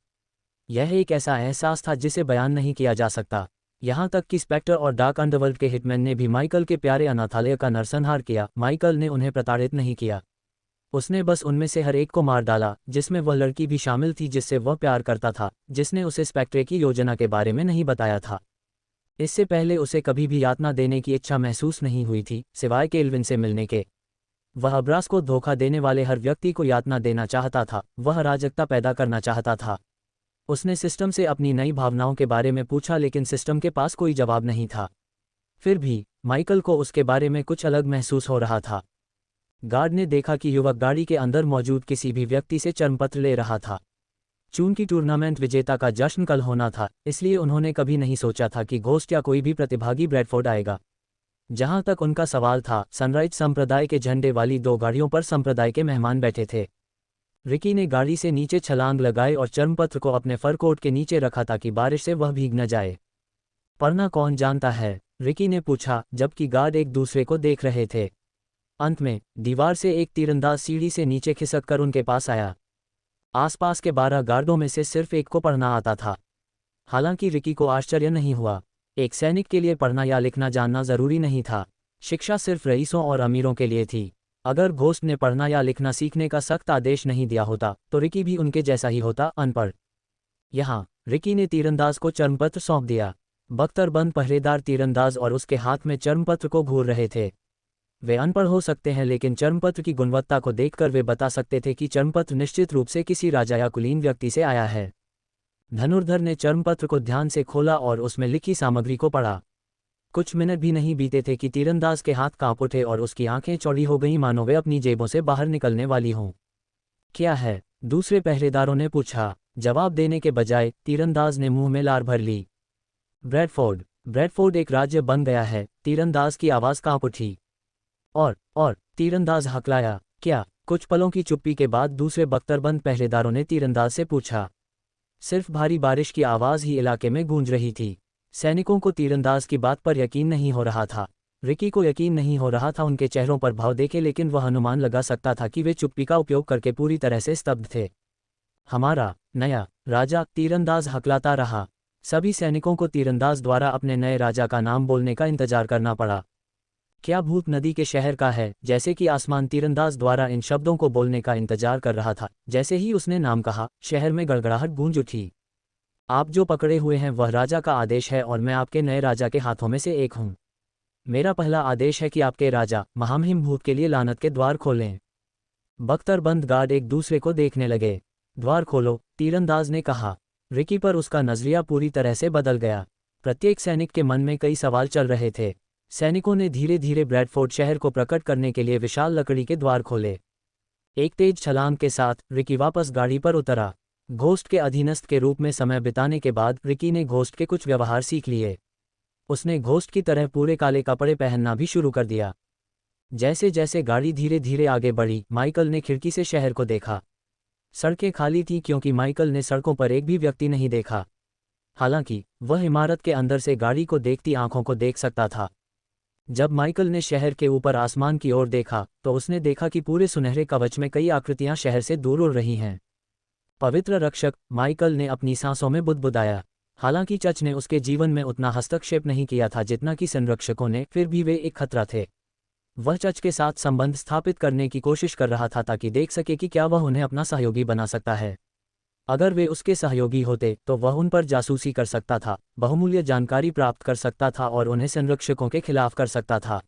यह एक ऐसा एहसास था जिसे बयान नहीं किया जा सकता। यहाँ तक कि स्पेक्टर और डार्क अंडरवर्ल्ड के हिटमैन ने भी माइकल के प्यारे अनाथालय का नरसंहार किया। माइकल ने उन्हें प्रताड़ित नहीं किया। उसने बस उनमें से हर एक को मार डाला, जिसमें वह लड़की भी शामिल थी जिससे वह प्यार करता था, जिसने उसे स्पेक्ट्रे की योजना के बारे में नहीं बताया था। इससे पहले उसे कभी भी यातना देने की इच्छा महसूस नहीं हुई थी, सिवाय केल्विन से मिलने के। वह अब्रास को धोखा देने वाले हर व्यक्ति को यातना देना चाहता था। वह अराजकता पैदा करना चाहता था। उसने सिस्टम से अपनी नई भावनाओं के बारे में पूछा, लेकिन सिस्टम के पास कोई जवाब नहीं था। फिर भी माइकल को उसके बारे में कुछ अलग महसूस हो रहा था। गार्ड ने देखा कि युवक गाड़ी के अंदर मौजूद किसी भी व्यक्ति से चर्मपत्र ले रहा था। चूंकि टूर्नामेंट विजेता का जश्न कल होना था, इसलिए उन्होंने कभी नहीं सोचा था कि घोस्ट या कोई भी प्रतिभागी ब्रैडफोर्ड आएगा। जहां तक उनका सवाल था, सनराइज संप्रदाय के झंडे वाली 2 गाड़ियों पर संप्रदाय के मेहमान बैठे थे। रिकी ने गाड़ी से नीचे छलांग लगाई और चर्मपत्र को अपने फर कोट के नीचे रखा ताकि बारिश से वह भीग न जाए। पढ़ना कौन जानता है? रिकी ने पूछा, जबकि गार्ड एक दूसरे को देख रहे थे। अंत में दीवार से एक तीरंदाज सीढ़ी से नीचे खिसक कर उनके पास आया। आसपास के 12 गार्डों में से सिर्फ एक को पढ़ना आता था। हालांकि रिकी को आश्चर्य नहीं हुआ। एक सैनिक के लिए पढ़ना या लिखना जानना जरूरी नहीं था। शिक्षा सिर्फ रईसों और अमीरों के लिए थी। अगर घोस्ट ने पढ़ना या लिखना सीखने का सख्त आदेश नहीं दिया होता तो रिकी भी उनके जैसा ही होता, अनपढ़। यहाँ रिकी ने तीरंदाज को चर्मपत्र सौंप दिया। बख्तरबंद पहरेदार तीरंदाज और उसके हाथ में चर्मपत्र को घूर रहे थे। वे अनपढ़ हो सकते हैं, लेकिन चर्मपत्र की गुणवत्ता को देखकर वे बता सकते थे कि चर्मपत्र निश्चित रूप से किसी राजा या कुलीन व्यक्ति से आया है। धनुर्धर ने चर्मपत्र को ध्यान से खोला और उसमें लिखी सामग्री को पढ़ा। कुछ मिनट भी नहीं बीते थे कि तीरंदाज के हाथ कांप उठे और उसकी आंखें चौड़ी हो गईं, मानो वे अपनी जेबों से बाहर निकलने वाली हों। क्या है? दूसरे पहरेदारों ने पूछा। जवाब देने के बजाय तीरंदाज ने मुंह में लार भर ली। ब्रैडफोर्ड एक राज्य बन गया है। तीरंदाज की आवाज कांप उठी। और तीरंदाज हकलाया। क्या? कुछ पलों की चुप्पी के बाद दूसरे बख्तरबंद पहरेदारों ने तीरंदाज से पूछा। सिर्फ भारी बारिश की आवाज ही इलाके में गूंज रही थी। सैनिकों को तीरंदाज की बात पर यकीन नहीं हो रहा था। रिकी को यकीन नहीं हो रहा था उनके चेहरों पर भाव देखे, लेकिन वह अनुमान लगा सकता था कि वे चुप्पी का उपयोग करके पूरी तरह से स्तब्ध थे। हमारा नया राजा, तीरंदाज हकलाता रहा। सभी सैनिकों को तीरंदाज द्वारा अपने नए राजा का नाम बोलने का इंतजार करना पड़ा। क्या भूत नदी के शहर का है? जैसे कि आसमान तीरंदाज द्वारा इन शब्दों को बोलने का इंतजार कर रहा था। जैसे ही उसने नाम कहा, शहर में गड़गड़ाहट गूंज उठी। आप जो पकड़े हुए हैं वह राजा का आदेश है और मैं आपके नए राजा के हाथों में से एक हूं। मेरा पहला आदेश है कि आपके राजा महामहिम भूत के लिए लानत के द्वार खोलें। बख्तरबंद गार्ड एक दूसरे को देखने लगे। द्वार खोलो, तीरंदाज ने कहा। रिकी पर उसका नजरिया पूरी तरह से बदल गया। प्रत्येक सैनिक के मन में कई सवाल चल रहे थे। सैनिकों ने धीरे धीरे ब्रैडफोर्ड शहर को प्रकट करने के लिए विशाल लकड़ी के द्वार खोले। एक तेज छलांग के साथ रिकी वापस गाड़ी पर उतरा। घोस्ट के अधीनस्थ के रूप में समय बिताने के बाद रिकी ने घोस्ट के कुछ व्यवहार सीख लिए। उसने घोस्ट की तरह पूरे काले कपड़े पहनना भी शुरू कर दिया। जैसे जैसे गाड़ी धीरे धीरे आगे बढ़ी, माइकल ने खिड़की से शहर को देखा। सड़कें खाली थीं क्योंकि माइकल ने सड़कों पर एक भी व्यक्ति नहीं देखा। हालांकि वह इमारत के अंदर से गाड़ी को देखती आंखों को देख सकता था। जब माइकल ने शहर के ऊपर आसमान की ओर देखा तो उसने देखा कि पूरे सुनहरे कवच में कई आकृतियां शहर से दूर उड़ रही हैं। पवित्र रक्षक, माइकल ने अपनी सांसों में बुदबुदाया। हालांकि चच ने उसके जीवन में उतना हस्तक्षेप नहीं किया था जितना कि संरक्षकों ने, फिर भी वे एक खतरा थे। वह चच के साथ संबंध स्थापित करने की कोशिश कर रहा था ताकि देख सके कि क्या वह उन्हें अपना सहयोगी बना सकता है। अगर वे उसके सहयोगी होते तो वह उन पर जासूसी कर सकता था, बहुमूल्य जानकारी प्राप्त कर सकता था और उन्हें संरक्षकों के खिलाफ कर सकता था।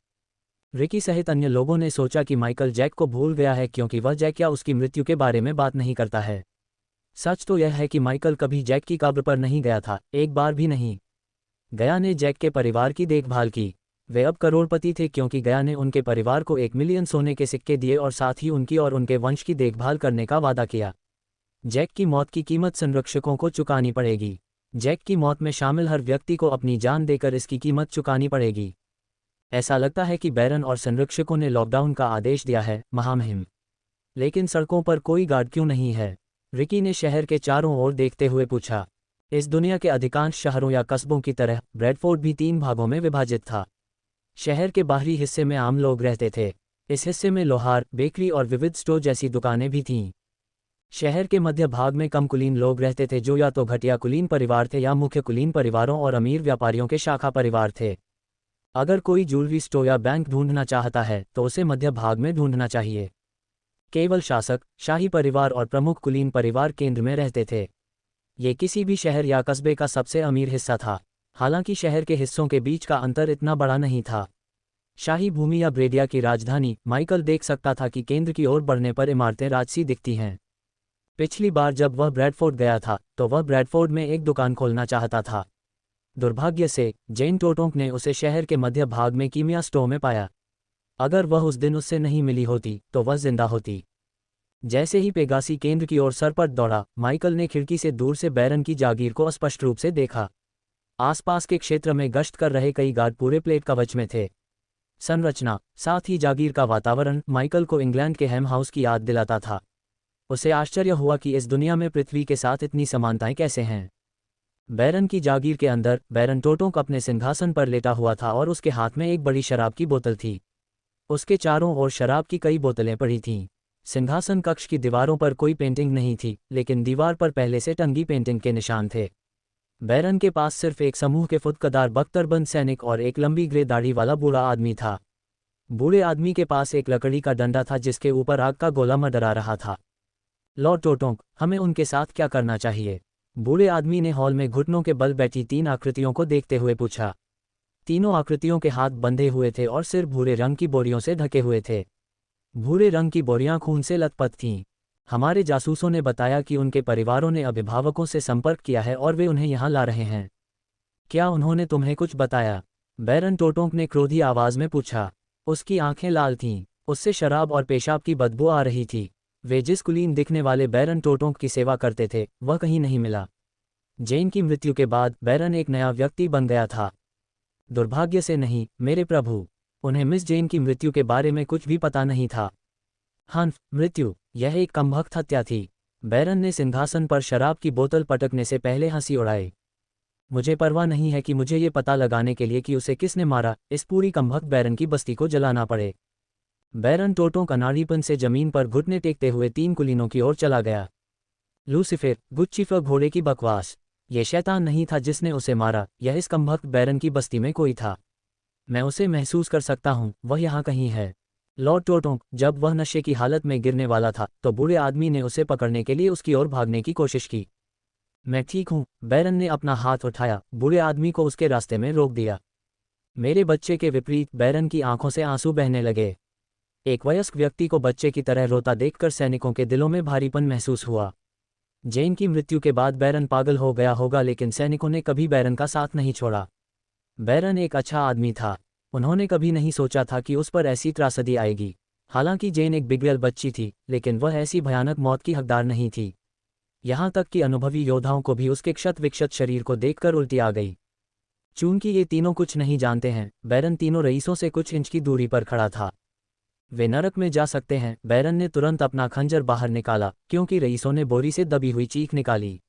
रिकी सहित अन्य लोगों ने सोचा कि माइकल जैक को भूल गया है क्योंकि वह जैक या उसकी मृत्यु के बारे में बात नहीं करता है। सच तो यह है कि माइकल कभी जैक की कब्र पर नहीं गया था, एक बार भी नहीं। गया ने जैक के परिवार की देखभाल की। वे अब करोड़पति थे क्योंकि गया ने उनके परिवार को 1 मिलियन सोने के सिक्के दिए और साथ ही उनकी और उनके वंश की देखभाल करने का वादा किया। जैक की मौत की कीमत संरक्षकों को चुकानी पड़ेगी। जैक की मौत में शामिल हर व्यक्ति को अपनी जान देकर इसकी कीमत चुकानी पड़ेगी। ऐसा लगता है कि बैरन और संरक्षकों ने लॉकडाउन का आदेश दिया है, महामहिम। लेकिन सड़कों पर कोई गार्ड क्यों नहीं है? रिकी ने शहर के चारों ओर देखते हुए पूछा। इस दुनिया के अधिकांश शहरों या कस्बों की तरह ब्रैडफोर्ड भी 3 भागों में विभाजित था। शहर के बाहरी हिस्से में आम लोग रहते थे। इस हिस्से में लोहार, बेकरी और विविध स्टोर जैसी दुकानें भी थीं। शहर के मध्य भाग में कम कुलीन लोग रहते थे जो या तो घटिया कुलीन परिवार थे या मुख्य कुलीन परिवारों और अमीर व्यापारियों के शाखा परिवार थे। अगर कोई ज्वेलरी स्टोर या बैंक ढूंढना चाहता है तो उसे मध्य भाग में ढूंढना चाहिए। केवल शासक, शाही परिवार और प्रमुख कुलीन परिवार केंद्र में रहते थे। ये किसी भी शहर या कस्बे का सबसे अमीर हिस्सा था। हालांकि शहर के हिस्सों के बीच का अंतर इतना बड़ा नहीं था। शाही भूमि या ब्रेडिया की राजधानी, माइकल देख सकता था कि केंद्र की ओर बढ़ने पर इमारतें राजसी दिखती हैं। पिछली बार जब वह ब्रैडफोर्ड गया था तो वह ब्रैडफोर्ड में एक दुकान खोलना चाहता था। दुर्भाग्य से जेन टोटोंक ने उसे शहर के मध्य भाग में कीमिया स्टोर में पाया। अगर वह उस दिन उससे नहीं मिली होती तो वह जिंदा होती। जैसे ही पेगासी केंद्र की ओर सरपट दौड़ा, माइकल ने खिड़की से दूर से बैरन की जागीर को स्पष्ट रूप से देखा। आसपास के क्षेत्र में गश्त कर रहे कई गार्ड पूरे प्लेट कवच में थे। संरचना, साथ ही जागीर का वातावरण माइकल को इंग्लैंड के हेम हाउस की याद दिलाता था। उसे आश्चर्य हुआ कि इस दुनिया में पृथ्वी के साथ इतनी समानताएं कैसे हैं। बैरन की जागीर के अंदर बैरन टोटोंक अपने सिंहासन पर लेटा हुआ था और उसके हाथ में एक बड़ी शराब की बोतल थी। उसके चारों ओर शराब की कई बोतलें पड़ी थीं। सिंहासन कक्ष की दीवारों पर कोई पेंटिंग नहीं थी, लेकिन दीवार पर पहले से टंगी पेंटिंग के निशान थे। बैरन के पास सिर्फ एक समूह के फुदकदार बख्तरबंद सैनिक और एक लंबी ग्रे दाढ़ी वाला बूढ़ा आदमी था। बूढ़े आदमी के पास एक लकड़ी का डंडा था जिसके ऊपर आग का गोला मंडरा रहा था। लॉर्ड टोटोंक, हमें उनके साथ क्या करना चाहिए? बूढ़े आदमी ने हॉल में घुटनों के बल बैठी 3 आकृतियों को देखते हुए पूछा। तीनों आकृतियों के हाथ बंधे हुए थे और सिर भूरे रंग की बोरियों से ढके हुए थे। भूरे रंग की बोरियां खून से लथपथ थीं। हमारे जासूसों ने बताया कि उनके परिवारों ने अभिभावकों से संपर्क किया है और वे उन्हें यहाँ ला रहे हैं। क्या उन्होंने तुम्हें कुछ बताया? बैरन टोटोंक ने क्रोधी आवाज में पूछा। उसकी आंखें लाल थीं। उससे शराब और पेशाब की बदबू आ रही थी। वे जिस कुलीन दिखने वाले बैरन टोटोंक की सेवा करते थे वह कहीं नहीं मिला। जेन की मृत्यु के बाद बैरन एक नया व्यक्ति बन गया था। दुर्भाग्य से नहीं, मेरे प्रभु। उन्हें मिस जेन की मृत्यु के बारे में कुछ भी पता नहीं था। हन्फ, मृत्यु, यह एक कमबख्त हत्या थी। बैरन ने सिंहासन पर शराब की बोतल पटकने से पहले हंसी उड़ाई। मुझे परवाह नहीं है कि मुझे ये पता लगाने के लिए कि उसे किसने मारा, इस पूरी कमबख्त बैरन की बस्ती को जलाना पड़े। बैरन टोटोंक अनाड़ीपन से जमीन पर घुटने टेकते हुए 3 कुलीनों की ओर चला गया। लूसीफर, गुच्चीफर घोड़े की बकवास। यह शैतान नहीं था जिसने उसे मारा, यह इस कमबख्त बैरन की बस्ती में कोई था। मैं उसे महसूस कर सकता हूँ, वह यहाँ कहीं है। लॉर्ड टोटोंक, जब वह नशे की हालत में गिरने वाला था तो बूढ़े आदमी ने उसे पकड़ने के लिए उसकी ओर भागने की कोशिश की। मैं ठीक हूँ। बैरन ने अपना हाथ उठाया, बूढ़े आदमी को उसके रास्ते में रोक दिया। मेरे बच्चे के विपरीत बैरन की आंखों से आंसू बहने लगे। एक वयस्क व्यक्ति को बच्चे की तरह रोता देखकर सैनिकों के दिलों में भारीपन महसूस हुआ। जेन की मृत्यु के बाद बैरन पागल हो गया होगा, लेकिन सैनिकों ने कभी बैरन का साथ नहीं छोड़ा। बैरन एक अच्छा आदमी था। उन्होंने कभी नहीं सोचा था कि उस पर ऐसी त्रासदी आएगी। हालांकि जेन एक बिगड़ल बच्ची थी, लेकिन वह ऐसी भयानक मौत की हकदार नहीं थी। यहाँ तक कि अनुभवी योद्धाओं को भी उसके क्षत विक्षत शरीर को देखकर उल्टी आ गई। चूंकि ये तीनों कुछ नहीं जानते हैं, बैरन तीनों रईसों से कुछ इंच की दूरी पर खड़ा था। वे नरक में जा सकते हैं। बैरन ने तुरंत अपना खंजर बाहर निकाला, क्योंकि रईसों ने बोरी से दबी हुई चीख निकाली।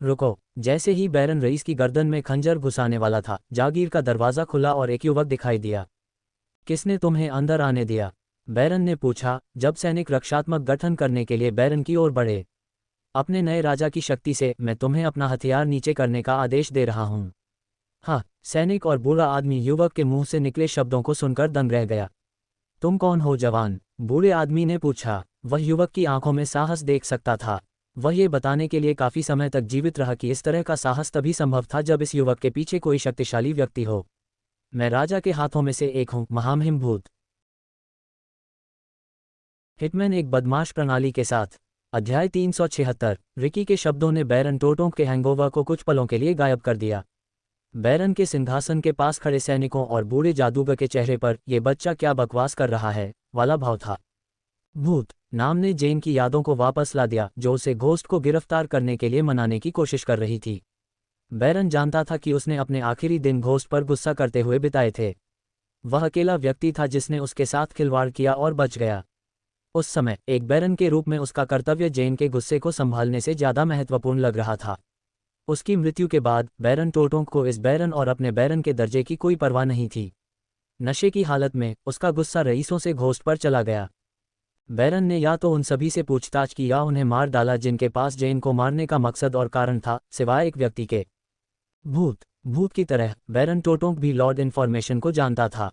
रुको! जैसे ही बैरन रईस की गर्दन में खंजर घुसाने वाला था, जागीर का दरवाज़ा खुला और एक युवक दिखाई दिया। किसने तुम्हें अंदर आने दिया? बैरन ने पूछा, जब सैनिक रक्षात्मक गठन करने के लिए बैरन की ओर बढ़े। अपने नए राजा की शक्ति से मैं तुम्हें अपना हथियार नीचे करने का आदेश दे रहा हूँ। हाँ, सैनिक और बूढ़ा आदमी युवक के मुंह से निकले शब्दों को सुनकर दंग रह गया। तुम कौन हो जवान? बूढ़े आदमी ने पूछा। वह युवक की आंखों में साहस देख सकता था। वह ये बताने के लिए काफी समय तक जीवित रहा कि इस तरह का साहस तभी संभव था जब इस युवक के पीछे कोई शक्तिशाली व्यक्ति हो। मैं राजा के हाथों में से एक हूँ, महामहिम भूत। हिटमैन एक बदमाश प्रणाली के साथ। अध्याय 376। रिकी के शब्दों ने बैरन टोटोंक के हैंगओवर को कुछ पलों के लिए गायब कर दिया। बैरन के सिंहासन के पास खड़े सैनिकों और बूढ़े जादूगर के चेहरे पर ये बच्चा क्या बकवास कर रहा है वाला भाव था। भूत नाम ने जेन की यादों को वापस ला दिया, जो उसे घोस्ट को गिरफ्तार करने के लिए मनाने की कोशिश कर रही थी। बैरन जानता था कि उसने अपने आखिरी दिन घोस्ट पर गुस्सा करते हुए बिताए थे। वह अकेला व्यक्ति था जिसने उसके साथ खिलवाड़ किया और बच गया। उस समय एक बैरन के रूप में उसका कर्तव्य जेन के गुस्से को संभालने से ज़्यादा महत्वपूर्ण लग रहा था। उसकी मृत्यु के बाद बैरन टोटोंग को इस बैरन और अपने बैरन के दर्जे की कोई परवाह नहीं थी। नशे की हालत में उसका गुस्सा रईसों से घोस्ट पर चला गया। बैरन ने या तो उन सभी से पूछताछ की या उन्हें मार डाला जिनके पास जेन को मारने का मकसद और कारण था, सिवाय एक व्यक्ति के। भूत की तरह बैरन टोटोंग भी लॉर्ड इन्फॉर्मेशन को जानता था।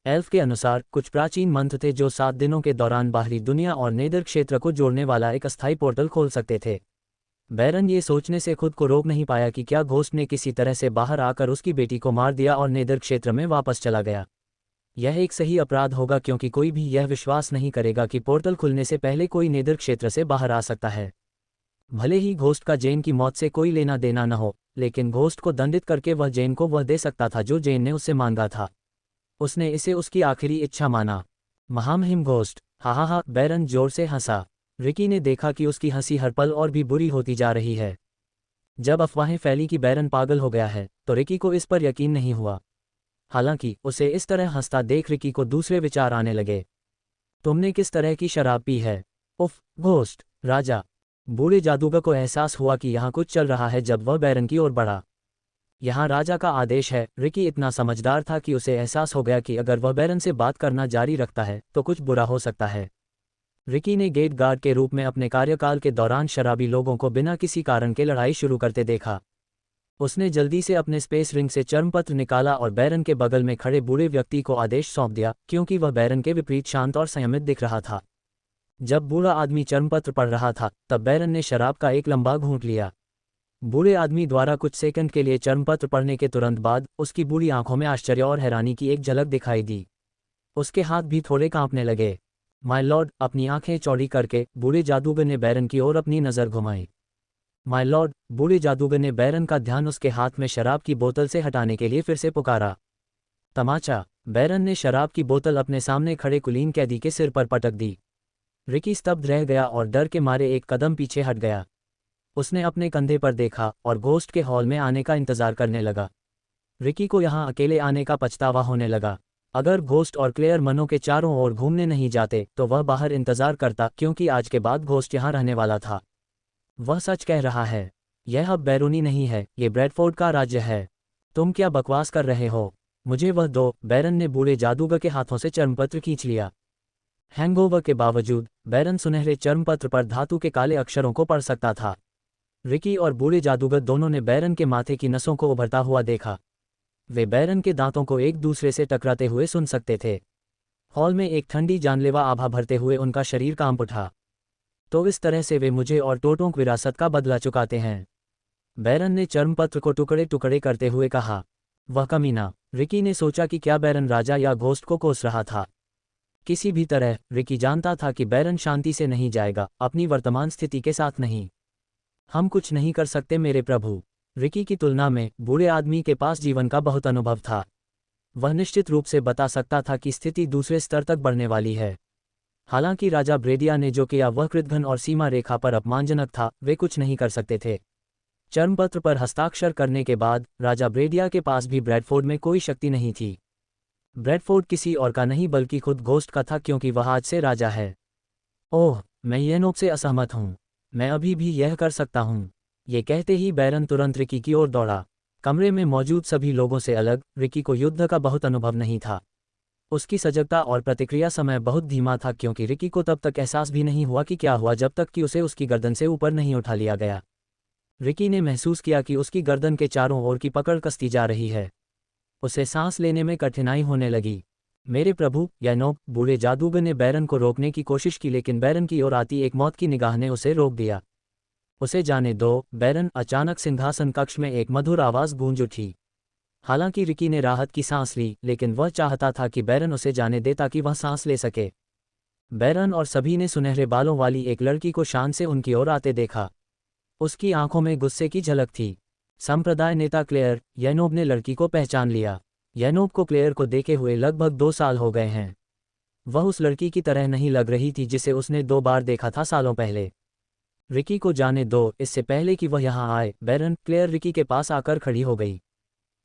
एल्फ के अनुसार कुछ प्राचीन मंत्र थे जो 7 दिनों के दौरान बाहरी दुनिया और नेदर क्षेत्र को जोड़ने वाला एक अस्थायी पोर्टल खोल सकते थे। बैरन ये सोचने से खुद को रोक नहीं पाया कि क्या घोस्ट ने किसी तरह से बाहर आकर उसकी बेटी को मार दिया और नेदर क्षेत्र में वापस चला गया। यह एक सही अपराध होगा क्योंकि कोई भी यह विश्वास नहीं करेगा कि पोर्टल खुलने से पहले कोई नेदर क्षेत्र से बाहर आ सकता है। भले ही घोस्ट का जेन की मौत से कोई लेना देना न हो, लेकिन घोस्ट को दंडित करके वह जेन को वह दे सकता था जो जेन ने उससे मांगा था। उसने इसे उसकी आखिरी इच्छा माना। महामहिम घोस्ट, हा, बैरन जोर से हंसा। रिकी ने देखा कि उसकी हंसी हर पल और भी बुरी होती जा रही है। जब अफवाहें फैली कि बैरन पागल हो गया है तो रिकी को इस पर यकीन नहीं हुआ। हालांकि उसे इस तरह हंसता देख रिकी को दूसरे विचार आने लगे। तुमने किस तरह की शराब पी है? उफ, घोस्ट राजा। बूढ़े जादूगर को एहसास हुआ कि यहाँ कुछ चल रहा है जब वह बैरन की ओर बढ़ा। यहाँ राजा का आदेश है। रिकी इतना समझदार था कि उसे एहसास हो गया कि अगर वह बैरन से बात करना जारी रखता है तो कुछ बुरा हो सकता है। रिकी ने गेट गार्ड के रूप में अपने कार्यकाल के दौरान शराबी लोगों को बिना किसी कारण के लड़ाई शुरू करते देखा। उसने जल्दी से अपने स्पेस रिंग से चर्मपत्र निकाला और बैरन के बगल में खड़े बूढ़े व्यक्ति को आदेश सौंप दिया, क्योंकि वह बैरन के विपरीत शांत और संयमित दिख रहा था। जब बूढ़ा आदमी चर्मपत्र पढ़ रहा था तब बैरन ने शराब का एक लंबा घूंट लिया। बूढ़े आदमी द्वारा कुछ सेकंड के लिए चर्मपत्र पढ़ने के तुरंत बाद उसकी बूढ़ी आंखों में आश्चर्य और हैरानी की एक झलक दिखाई दी। उसके हाथ भी थोड़े कांपने लगे। माय लॉर्ड, अपनी आंखें चौड़ी करके बूढ़े जादूगर ने बैरन की ओर अपनी नज़र घुमाई। माय लॉर्ड, बूढ़े जादूगर ने बैरन का ध्यान उसके हाथ में शराब की बोतल से हटाने के लिए फिर से पुकारा। तमाचा। बैरन ने शराब की बोतल अपने सामने खड़े कुलीन कैदी के सिर पर पटक दी। रिकी स्तब्ध रह गया और डर के मारे एक कदम पीछे हट गया। उसने अपने कंधे पर देखा और घोस्ट के हॉल में आने का इंतजार करने लगा। रिकी को यहाँ अकेले आने का पछतावा होने लगा। अगर घोस्ट और क्लेयर मनो के चारों ओर घूमने नहीं जाते तो वह बाहर इंतजार करता, क्योंकि आज के बाद घोस्ट यहाँ रहने वाला था। वह सच कह रहा है। यह अब बैरोनी नहीं है, ये ब्रैडफोर्ड का राज्य है। तुम क्या बकवास कर रहे हो? मुझे वह दो। बैरन ने बूढ़े जादूगर के हाथों से चर्मपत्र खींच लिया। हैंगओवर के बावजूद बैरन सुनहरे चर्मपत्र पर धातु के काले अक्षरों को पढ़ सकता था। रिकी और बूढ़े जादूगर दोनों ने बैरन के माथे की नसों को उभरता हुआ देखा। वे बैरन के दांतों को एक दूसरे से टकराते हुए सुन सकते थे। हॉल में एक ठंडी जानलेवा आभा भरते हुए उनका शरीर कांप उठा। तो इस तरह से वे मुझे और टोटोंक विरासत का बदला चुकाते हैं। बैरन ने चर्मपत्र को टुकड़े टुकड़े करते हुए कहा। वह कमीना। रिकी ने सोचा कि क्या बैरन राजा या घोस्ट को कोस रहा था। किसी भी तरह रिकी जानता था कि बैरन शांति से नहीं जाएगा, अपनी वर्तमान स्थिति के साथ नहीं। हम कुछ नहीं कर सकते मेरे प्रभु। रिकी की तुलना में बूढ़े आदमी के पास जीवन का बहुत अनुभव था। वह निश्चित रूप से बता सकता था कि स्थिति दूसरे स्तर तक बढ़ने वाली है। हालांकि राजा ब्रेडिया ने जो किया वह कृतघ्न और सीमा रेखा पर अपमानजनक था। वे कुछ नहीं कर सकते थे। चर्मपत्र पर हस्ताक्षर करने के बाद राजा ब्रेडिया के पास भी ब्रैडफोर्ड में कोई शक्ति नहीं थी। ब्रैडफोर्ड किसी और का नहीं बल्कि खुद घोस्ट का था, क्योंकि वह आज से राजा है। ओह, मैं येनोब से असहमत हूँ। मैं अभी भी यह कर सकता हूँ। ये कहते ही बैरन तुरंत रिकी की ओर दौड़ा। कमरे में मौजूद सभी लोगों से अलग रिकी को युद्ध का बहुत अनुभव नहीं था। उसकी सजगता और प्रतिक्रिया समय बहुत धीमा था, क्योंकि रिकी को तब तक एहसास भी नहीं हुआ कि क्या हुआ जब तक कि उसे उसकी गर्दन से ऊपर नहीं उठा लिया गया। रिकी ने महसूस किया कि उसकी गर्दन के चारों ओर की पकड़ कसती जा रही है। उसे सांस लेने में कठिनाई होने लगी। मेरे प्रभु, येनोब, बूढ़े जादूगर ने बैरन को रोकने की कोशिश की, लेकिन बैरन की ओर आती एक मौत की निगाह ने उसे रोक दिया। उसे जाने दो, बैरन। अचानक सिंहासन कक्ष में एक मधुर आवाज गूंज उठी। हालांकि रिकी ने राहत की सांस ली, लेकिन वह चाहता था कि बैरन उसे जाने दे ताकि वह सांस ले सके। बैरन और सभी ने सुनहरे बालों वाली एक लड़की को शान से उनकी ओर आते देखा। उसकी आंखों में गुस्से की झलक थी। संप्रदाय नेता क्लेयर यैनोब ने लड़की को पहचान लिया। यैनोब को क्लेयर को देखे हुए लगभग 2 साल हो गए हैं। वह उस लड़की की तरह नहीं लग रही थी जिसे उसने 2 बार देखा था सालों पहले। रिकी को जाने दो, इससे पहले कि वह यहाँ आए, बैरन। क्लेयर रिकी के पास आकर खड़ी हो गई।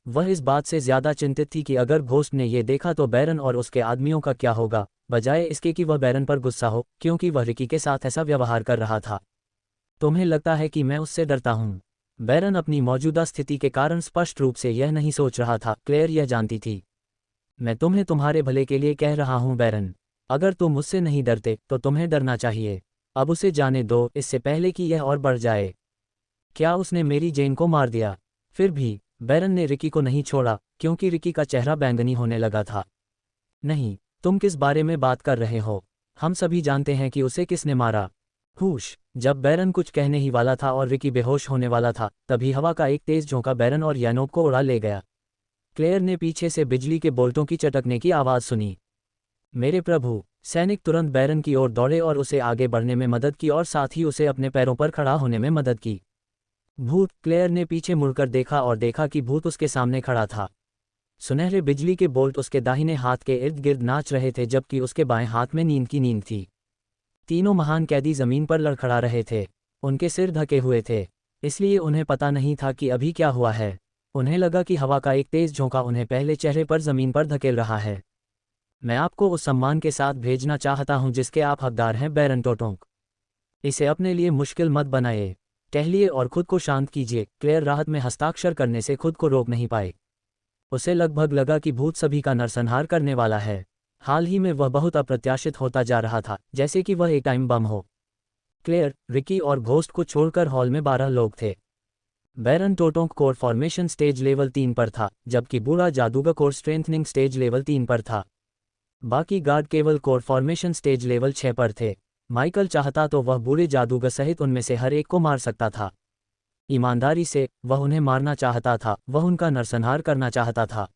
वह इस बात से ज्यादा चिंतित थी कि अगर घोस्ट ने ये देखा तो बैरन और उसके आदमियों का क्या होगा, बजाय इसके कि वह बैरन पर गुस्सा हो, क्योंकि वह रिकी के साथ ऐसा व्यवहार कर रहा था। तुम्हें लगता है कि मैं उससे डरता हूँ? बैरन अपनी मौजूदा स्थिति के कारण स्पष्ट रूप से यह नहीं सोच रहा था। क्लेयर यह जानती थी। मैं तुम्हें तुम्हारे भले के लिए कह रहा हूँ बैरन। अगर तुम मुझसे नहीं डरते तो तुम्हें डरना चाहिए। अब उसे जाने दो, इससे पहले कि यह और बढ़ जाए। क्या उसने मेरी जेन को मार दिया? फिर भी बैरन ने रिकी को नहीं छोड़ा, क्योंकि रिकी का चेहरा बैंगनी होने लगा था। नहीं, तुम किस बारे में बात कर रहे हो? हम सभी जानते हैं कि उसे किसने मारा। हुश! जब बैरन कुछ कहने ही वाला था और रिकी बेहोश होने वाला था, तभी हवा का एक तेज झोंका बैरन और यैनोब को उड़ा ले गया। क्लेयर ने पीछे से बिजली के बोल्टों की चटकने की आवाज़ सुनी। मेरे प्रभु! सैनिक तुरंत बैरन की ओर दौड़े और उसे आगे बढ़ने में मदद की और साथ ही उसे अपने पैरों पर खड़ा होने में मदद की। भूत! क्लेयर ने पीछे मुड़कर देखा और देखा कि भूत उसके सामने खड़ा था। सुनहरे बिजली के बोल्ट उसके दाहिने हाथ के इर्द गिर्द नाच रहे थे, जबकि उसके बाएं हाथ में नींद की नींद थी। तीनों महान कैदी जमीन पर लड़खड़ा रहे थे। उनके सिर ढके हुए थे, इसलिए उन्हें पता नहीं था कि अभी क्या हुआ है। उन्हें लगा कि हवा का एक तेज झोंका उन्हें पहले चेहरे पर जमीन पर धकेल रहा है। मैं आपको उस सम्मान के साथ भेजना चाहता हूं जिसके आप हकदार हैं, बैरन टोटोंक। इसे अपने लिए मुश्किल मत बनाइए। टहलिए और खुद को शांत कीजिए। क्लेयर राहत में हस्ताक्षर करने से खुद को रोक नहीं पाए। उसे लगभग लगा कि भूत सभी का नरसंहार करने वाला है। हाल ही में वह बहुत अप्रत्याशित होता जा रहा था, जैसे कि वह एक टाइम बम हो। क्लेयर, रिकी और घोस्ट को छोड़कर हॉल में 12 लोग थे। बैरन टोटोंक कोर फॉर्मेशन स्टेज लेवल 3 पर था, जबकि बूढ़ा जादूगर कोर स्ट्रेंथनिंग स्टेज लेवल 3 पर था। बाकी गार्ड केवल कोर फॉर्मेशन स्टेज लेवल 6 पर थे। माइकल चाहता तो वह बूढ़े जादूगर सहित उनमें से हर एक को मार सकता था। ईमानदारी से वह उन्हें मारना चाहता था, वह उनका नरसंहार करना चाहता था।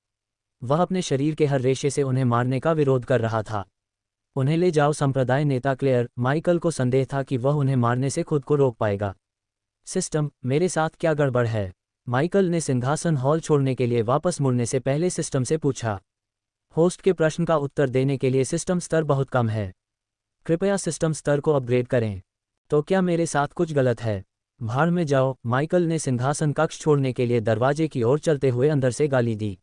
वह अपने शरीर के हर रेशे से उन्हें मारने का विरोध कर रहा था। उन्हें ले जाओ। संप्रदाय नेता क्लेयर। माइकल को संदेह था कि वह उन्हें मारने से खुद को रोक पाएगा। सिस्टम, मेरे साथ क्या गड़बड़ है? माइकल ने सिंहासन हॉल छोड़ने के लिए वापस मुड़ने से पहले सिस्टम से पूछा। होस्ट के प्रश्न का उत्तर देने के लिए सिस्टम स्तर बहुत कम है। कृपया सिस्टम स्तर को अपग्रेड करें। तो क्या मेरे साथ कुछ गलत है? भाड़ में जाओ। माइकल ने सिंहासन कक्ष छोड़ने के लिए दरवाजे की ओर चलते हुए अंदर से गाली दी।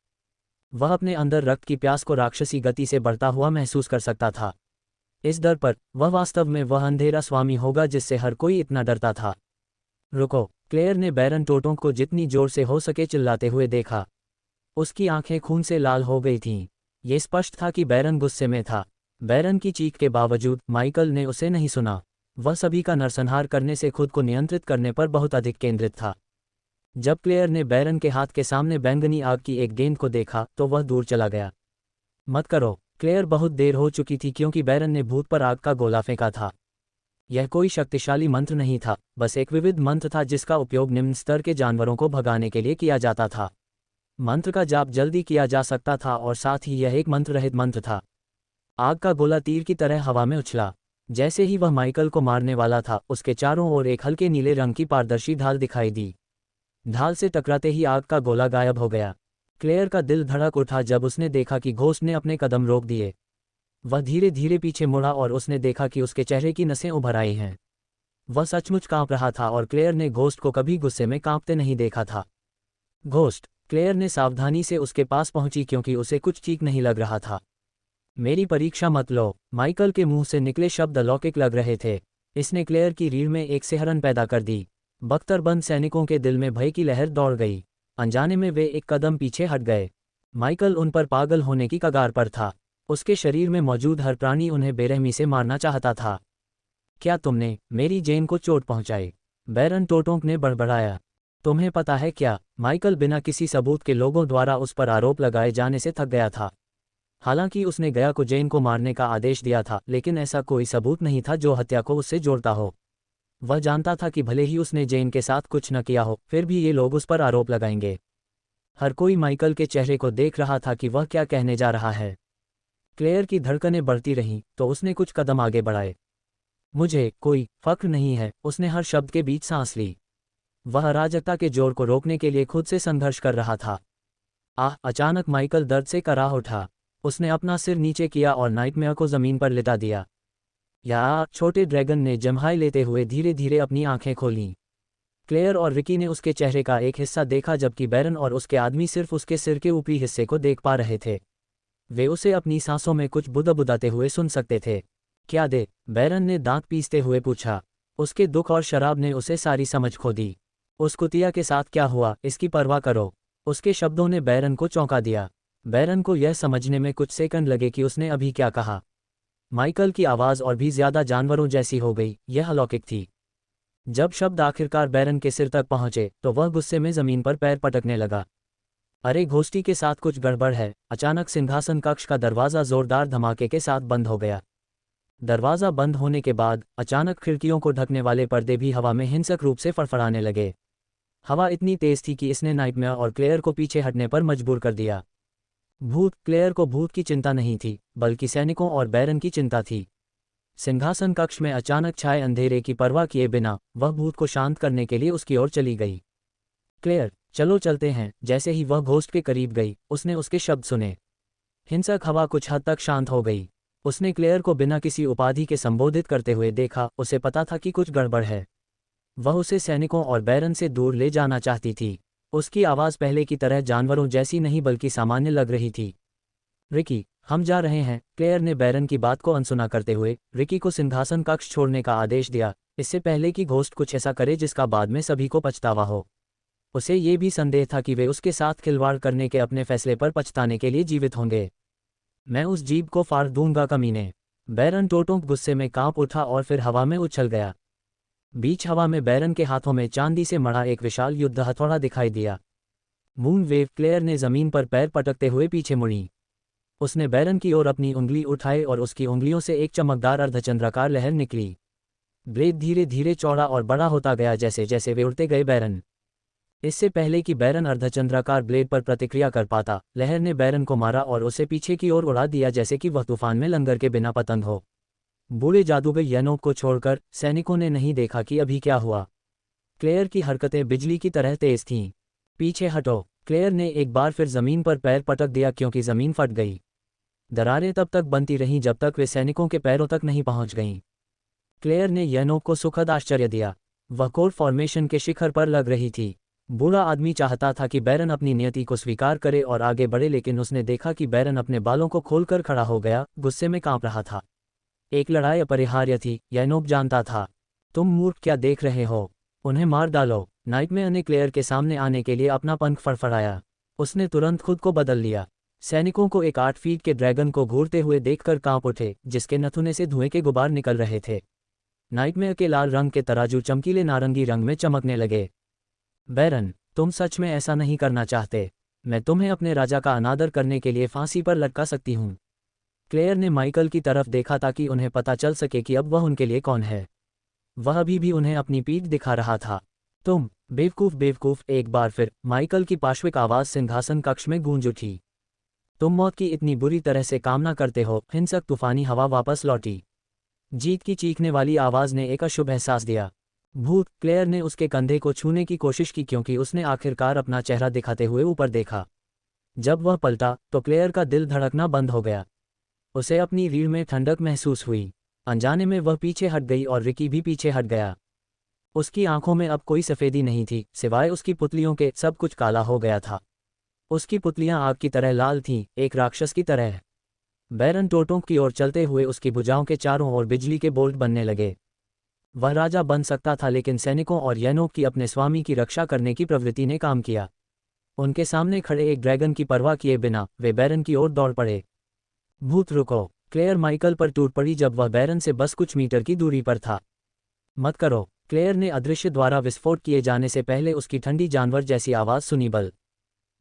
वह अपने अंदर रक्त की प्यास को राक्षसी गति से बढ़ता हुआ महसूस कर सकता था। इस डर पर वह वास्तव में वह अंधेरा स्वामी होगा जिससे हर कोई इतना डरता था। रुको! क्लेयर ने बैरन टोटोंक को जितनी जोर से हो सके चिल्लाते हुए देखा। उसकी आंखें खून से लाल हो गई थीं। ये स्पष्ट था कि बैरन गुस्से में था। बैरन की चीख के बावजूद माइकल ने उसे नहीं सुना। वह सभी का नरसंहार करने से खुद को नियंत्रित करने पर बहुत अधिक केंद्रित था। जब क्लेयर ने बैरन के हाथ के सामने बैंगनी आग की एक गेंद को देखा तो वह दूर चला गया। मत करो! क्लेयर बहुत देर हो चुकी थी क्योंकि बैरन ने भूत पर आग का गोला फेंका था। यह कोई शक्तिशाली मंत्र नहीं था, बस एक विविध मंत्र था जिसका उपयोग निम्न स्तर के जानवरों को भगाने के लिए किया जाता था। मंत्र का जाप जल्दी किया जा सकता था और साथ ही यह एक मंत्र रहित मंत्र था। आग का गोला तीर की तरह हवा में उछला। जैसे ही वह माइकल को मारने वाला था, उसके चारों ओर एक हल्के नीले रंग की पारदर्शी ढाल दिखाई दी। ढाल से टकराते ही आग का गोला गायब हो गया। क्लेयर का दिल धड़क उठा जब उसने देखा कि घोस्ट ने अपने कदम रोक दिए। वह धीरे धीरे पीछे मुड़ा और उसने देखा कि उसके चेहरे की नसें उभर आई हैं। वह सचमुच कांप रहा था और क्लेयर ने घोस्ट को कभी गुस्से में कांपते नहीं देखा था। घोस्ट! क्लेयर ने सावधानी से उसके पास पहुंची क्योंकि उसे कुछ ठीक नहीं लग रहा था। मेरी परीक्षा मत लो। माइकल के मुंह से निकले शब्द अलौकिक लग रहे थे। इसने क्लेयर की रीढ़ में एक सिहरन पैदा कर दी। बख्तरबंद सैनिकों के दिल में भय की लहर दौड़ गई। अनजाने में वे एक कदम पीछे हट गए। माइकल उन पर पागल होने की कगार पर था। उसके शरीर में मौजूद हर प्राणी उन्हें बेरहमी से मारना चाहता था। क्या तुमने मेरी जेन को चोट पहुंचाई? बैरन टोटोंक ने बड़बड़ाया। तुम्हें पता है क्या? माइकल बिना किसी सबूत के लोगों द्वारा उस पर आरोप लगाए जाने से थक गया था। हालांकि उसने गया को जेन को मारने का आदेश दिया था, लेकिन ऐसा कोई सबूत नहीं था जो हत्या को उससे जोड़ता हो। वह जानता था कि भले ही उसने जेन के साथ कुछ न किया हो, फिर भी ये लोग उस पर आरोप लगाएंगे। हर कोई माइकल के चेहरे को देख रहा था कि वह क्या कहने जा रहा है। क्लेयर की धड़कनें बढ़ती रहीं तो उसने कुछ कदम आगे बढ़ाए। मुझे कोई फक्र नहीं है, उसने हर शब्द के बीच सांस ली। वह अराजकता के जोर को रोकने के लिए खुद से संघर्ष कर रहा था। अचानक माइकल दर्द से कराह उठा। उसने अपना सिर नीचे किया और नाइटमेयर को जमीन पर लिटा दिया। छोटे ड्रैगन ने जम्हाई लेते हुए धीरे धीरे अपनी आंखें खोलीं। क्लेयर और रिकी ने उसके चेहरे का एक हिस्सा देखा, जबकि बैरन और उसके आदमी सिर्फ उसके सिर के ऊपरी हिस्से को देख पा रहे थे। वे उसे अपनी सांसों में कुछ बुदबुदाते हुए सुन सकते थे। क्या दे? बैरन ने दांत पीसते हुए पूछा। उसके दुख और शराब ने उसे सारी समझ खो दी। उस कुतिया के साथ क्या हुआ, इसकी परवाह करो। उसके शब्दों ने बैरन को चौंका दिया। बैरन को यह समझने में कुछ सेकंड लगे कि उसने अभी क्या कहा। माइकल की आवाज़ और भी ज्यादा जानवरों जैसी हो गई, यह अलौकिक थी। जब शब्द आखिरकार बैरन के सिर तक पहुंचे तो वह गुस्से में जमीन पर पैर पटकने लगा। अरे घोष्टी के साथ कुछ गड़बड़ है। अचानक सिंहासन कक्ष का दरवाज़ा जोरदार धमाके के साथ बंद हो गया। दरवाज़ा बंद होने के बाद अचानक खिड़कियों को ढकने वाले पर्दे भी हवा में हिंसक रूप से फड़फड़ाने लगे। हवा इतनी तेज थी कि इसने नाइटमेयर और क्लेयर को पीछे हटने पर मजबूर कर दिया। क्लेयर को भूत की चिंता नहीं थी, बल्कि सैनिकों और बैरन की चिंता थी। सिंहासन कक्ष में अचानक छाए अंधेरे की परवाह किए बिना वह भूत को शांत करने के लिए उसकी ओर चली गई। क्लेयर, चलो चलते हैं। जैसे ही वह घोस्ट के करीब गई, उसने उसके शब्द सुने। हिंसक हवा कुछ हद तक शांत हो गई। उसने क्लेयर को बिना किसी उपाधि के संबोधित करते हुए देखा। उसे पता था कि कुछ गड़बड़ है। वह उसे सैनिकों और बैरन से दूर ले जाना चाहती थी। उसकी आवाज़ पहले की तरह जानवरों जैसी नहीं बल्कि सामान्य लग रही थी। रिकी, हम जा रहे हैं। क्लेयर ने बैरन की बात को अनसुना करते हुए रिकी को सिंहासन कक्ष छोड़ने का आदेश दिया, इससे पहले कि घोस्ट कुछ ऐसा करे जिसका बाद में सभी को पछतावा हो। उसे ये भी संदेह था कि वे उसके साथ खिलवाड़ करने के अपने फैसले पर पछताने के लिए जीवित होंगे। मैं उस जीभ को फाड़ दूंगा कमीने। बैरन टोटोंक गुस्से में कांप उठा और फिर हवा में उछल गया। बीच हवा में बैरन के हाथों में चांदी से मढ़ा एक विशाल युद्ध हथौड़ा दिखाई दिया। Moon wave. क्लेयर ने जमीन पर पैर पटकते हुए पीछे मुड़ी। उसने बैरन की ओर अपनी उंगली उठाई और उसकी उंगलियों से एक चमकदार अर्धचंद्राकार लहर निकली। ब्लेड धीरे धीरे चौड़ा और बड़ा होता गया जैसे जैसे वे उड़ते गए। बैरन, इससे पहले कि बैरन अर्धचंद्राकार ब्लेड पर प्रतिक्रिया कर पाता, लहर ने बैरन को मारा और उसे पीछे की ओर उड़ा दिया जैसे कि वह तूफान में लंगर के बिना पतंग हो। बूढ़े जादूगर येनोक को छोड़कर सैनिकों ने नहीं देखा कि अभी क्या हुआ। क्लेयर की हरकतें बिजली की तरह तेज थीं। पीछे हटो। क्लेयर ने एक बार फिर जमीन पर पैर पटक दिया क्योंकि जमीन फट गई। दरारें तब तक बनती रहीं जब तक वे सैनिकों के पैरों तक नहीं पहुंच गईं। क्लेयर ने येनोक को सुखद आश्चर्य दिया। वह कोर फॉर्मेशन के शिखर पर लग रही थी। बूढ़ा आदमी चाहता था कि बैरन अपनी नियति को स्वीकार करे और आगे बढ़े, लेकिन उसने देखा कि बैरन अपने बालों को खोलकर खड़ा हो गया, गुस्से में कांप रहा था। एक लड़ाई अपरिहार्य थी, येनोक जानता था। तुम मूर्ख, क्या देख रहे हो? उन्हें मार डालो। नाइटमेयर ने क्लेयर के सामने आने के लिए अपना पंख फड़फड़ाया। उसने तुरंत खुद को बदल लिया। सैनिकों को एक 8 फीट के ड्रैगन को घूरते हुए देखकर कांप उठे, जिसके नथुने से धुएं के गुबार निकल रहे थे। नाइटमेयर के लाल रंग के तराजू चमकीले नारंगी रंग में चमकने लगे। बैरन, तुम सच में ऐसा नहीं करना चाहते? मैं तुम्हें अपने राजा का अनादर करने के लिए फांसी पर लटका सकती हूँ। क्लेयर ने माइकल की तरफ देखा ताकि उन्हें पता चल सके कि अब वह उनके लिए कौन है। वह अभी भी उन्हें अपनी पीठ दिखा रहा था। तुम बेवकूफ़, बेवकूफ़। एक बार फिर माइकल की पाश्विक आवाज़ सिंहासन कक्ष में गूंज उठी। तुम मौत की इतनी बुरी तरह से कामना करते हो। हिंसक तूफानी हवा वापस लौटी। जीत की चीखने वाली आवाज़ ने एक अशुभ एहसास दिया। भूत। क्लेयर ने उसके कंधे को छूने की कोशिश की क्योंकि उसने आखिरकार अपना चेहरा दिखाते हुए ऊपर देखा। जब वह पलटा तो क्लेयर का दिल धड़कना बंद हो गया। उसे अपनी रीढ़ में ठंडक महसूस हुई। अनजाने में वह पीछे हट गई और रिकी भी पीछे हट गया। उसकी आंखों में अब कोई सफ़ेदी नहीं थी, सिवाय उसकी पुतलियों के। सब कुछ काला हो गया था। उसकी पुतलियां आग की तरह लाल थीं, एक राक्षस की तरह। बैरन टोटोंक की ओर चलते हुए उसकी भुजाओं के चारों ओर बिजली के बोल्ट बनने लगे। वह राजा बन सकता था, लेकिन सैनिकों और येनोक की अपने स्वामी की रक्षा करने की प्रवृत्ति ने काम किया। उनके सामने खड़े एक ड्रैगन की परवाह किए बिना वे बैरन की ओर दौड़ पड़े। भूत, रुको। क्लेयर माइकल पर टूट पड़ी जब वह बैरन से बस कुछ मीटर की दूरी पर था। मत करो। क्लेयर ने अदृश्य द्वारा विस्फोट किए जाने से पहले उसकी ठंडी जानवर जैसी आवाज़ सुनी। बल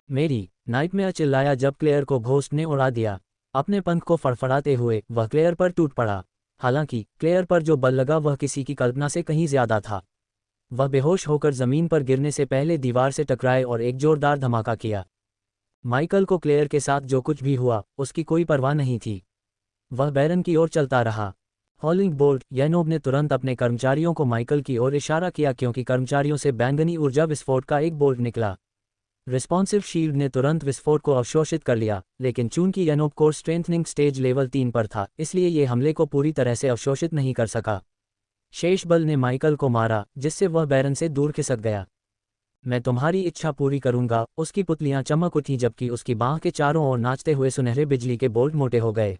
मेरी। नाइटमेयर चिल्लाया जब क्लेयर को घोस्ट ने उड़ा दिया। अपने पंख को फड़फड़ाते हुए वह क्लेयर पर टूट पड़ा। हालांकि क्लेयर पर जो बल लगा वह किसी की कल्पना से कहीं ज्यादा था। वह बेहोश होकर जमीन पर गिरने से पहले दीवार से टकराए और एक जोरदार धमाका किया। माइकल को क्लेयर के साथ जो कुछ भी हुआ उसकी कोई परवाह नहीं थी। वह बैरन की ओर चलता रहा। हॉलिंग बोल्ट, येनोब ने तुरंत अपने कर्मचारियों को माइकल की ओर इशारा किया क्योंकि कर्मचारियों से बैंगनी ऊर्जा विस्फोट का एक बोल्ट निकला। रिस्पॉन्सिव शील्ड ने तुरंत विस्फोट को अवशोषित कर लिया, लेकिन चूंकि येनोब कोर स्ट्रेंथनिंग स्टेज लेवल 3 पर था, इसलिए ये हमले को पूरी तरह से अवशोषित नहीं कर सका। शेष बल ने माइकल को मारा, जिससे वह बैरन से दूर खिसक गया। मैं तुम्हारी इच्छा पूरी करूंगा। उसकी पुतलियां चमक उठी जबकि उसकी बाह के चारों ओर नाचते हुए सुनहरे बिजली के बोल्ट मोटे हो गए।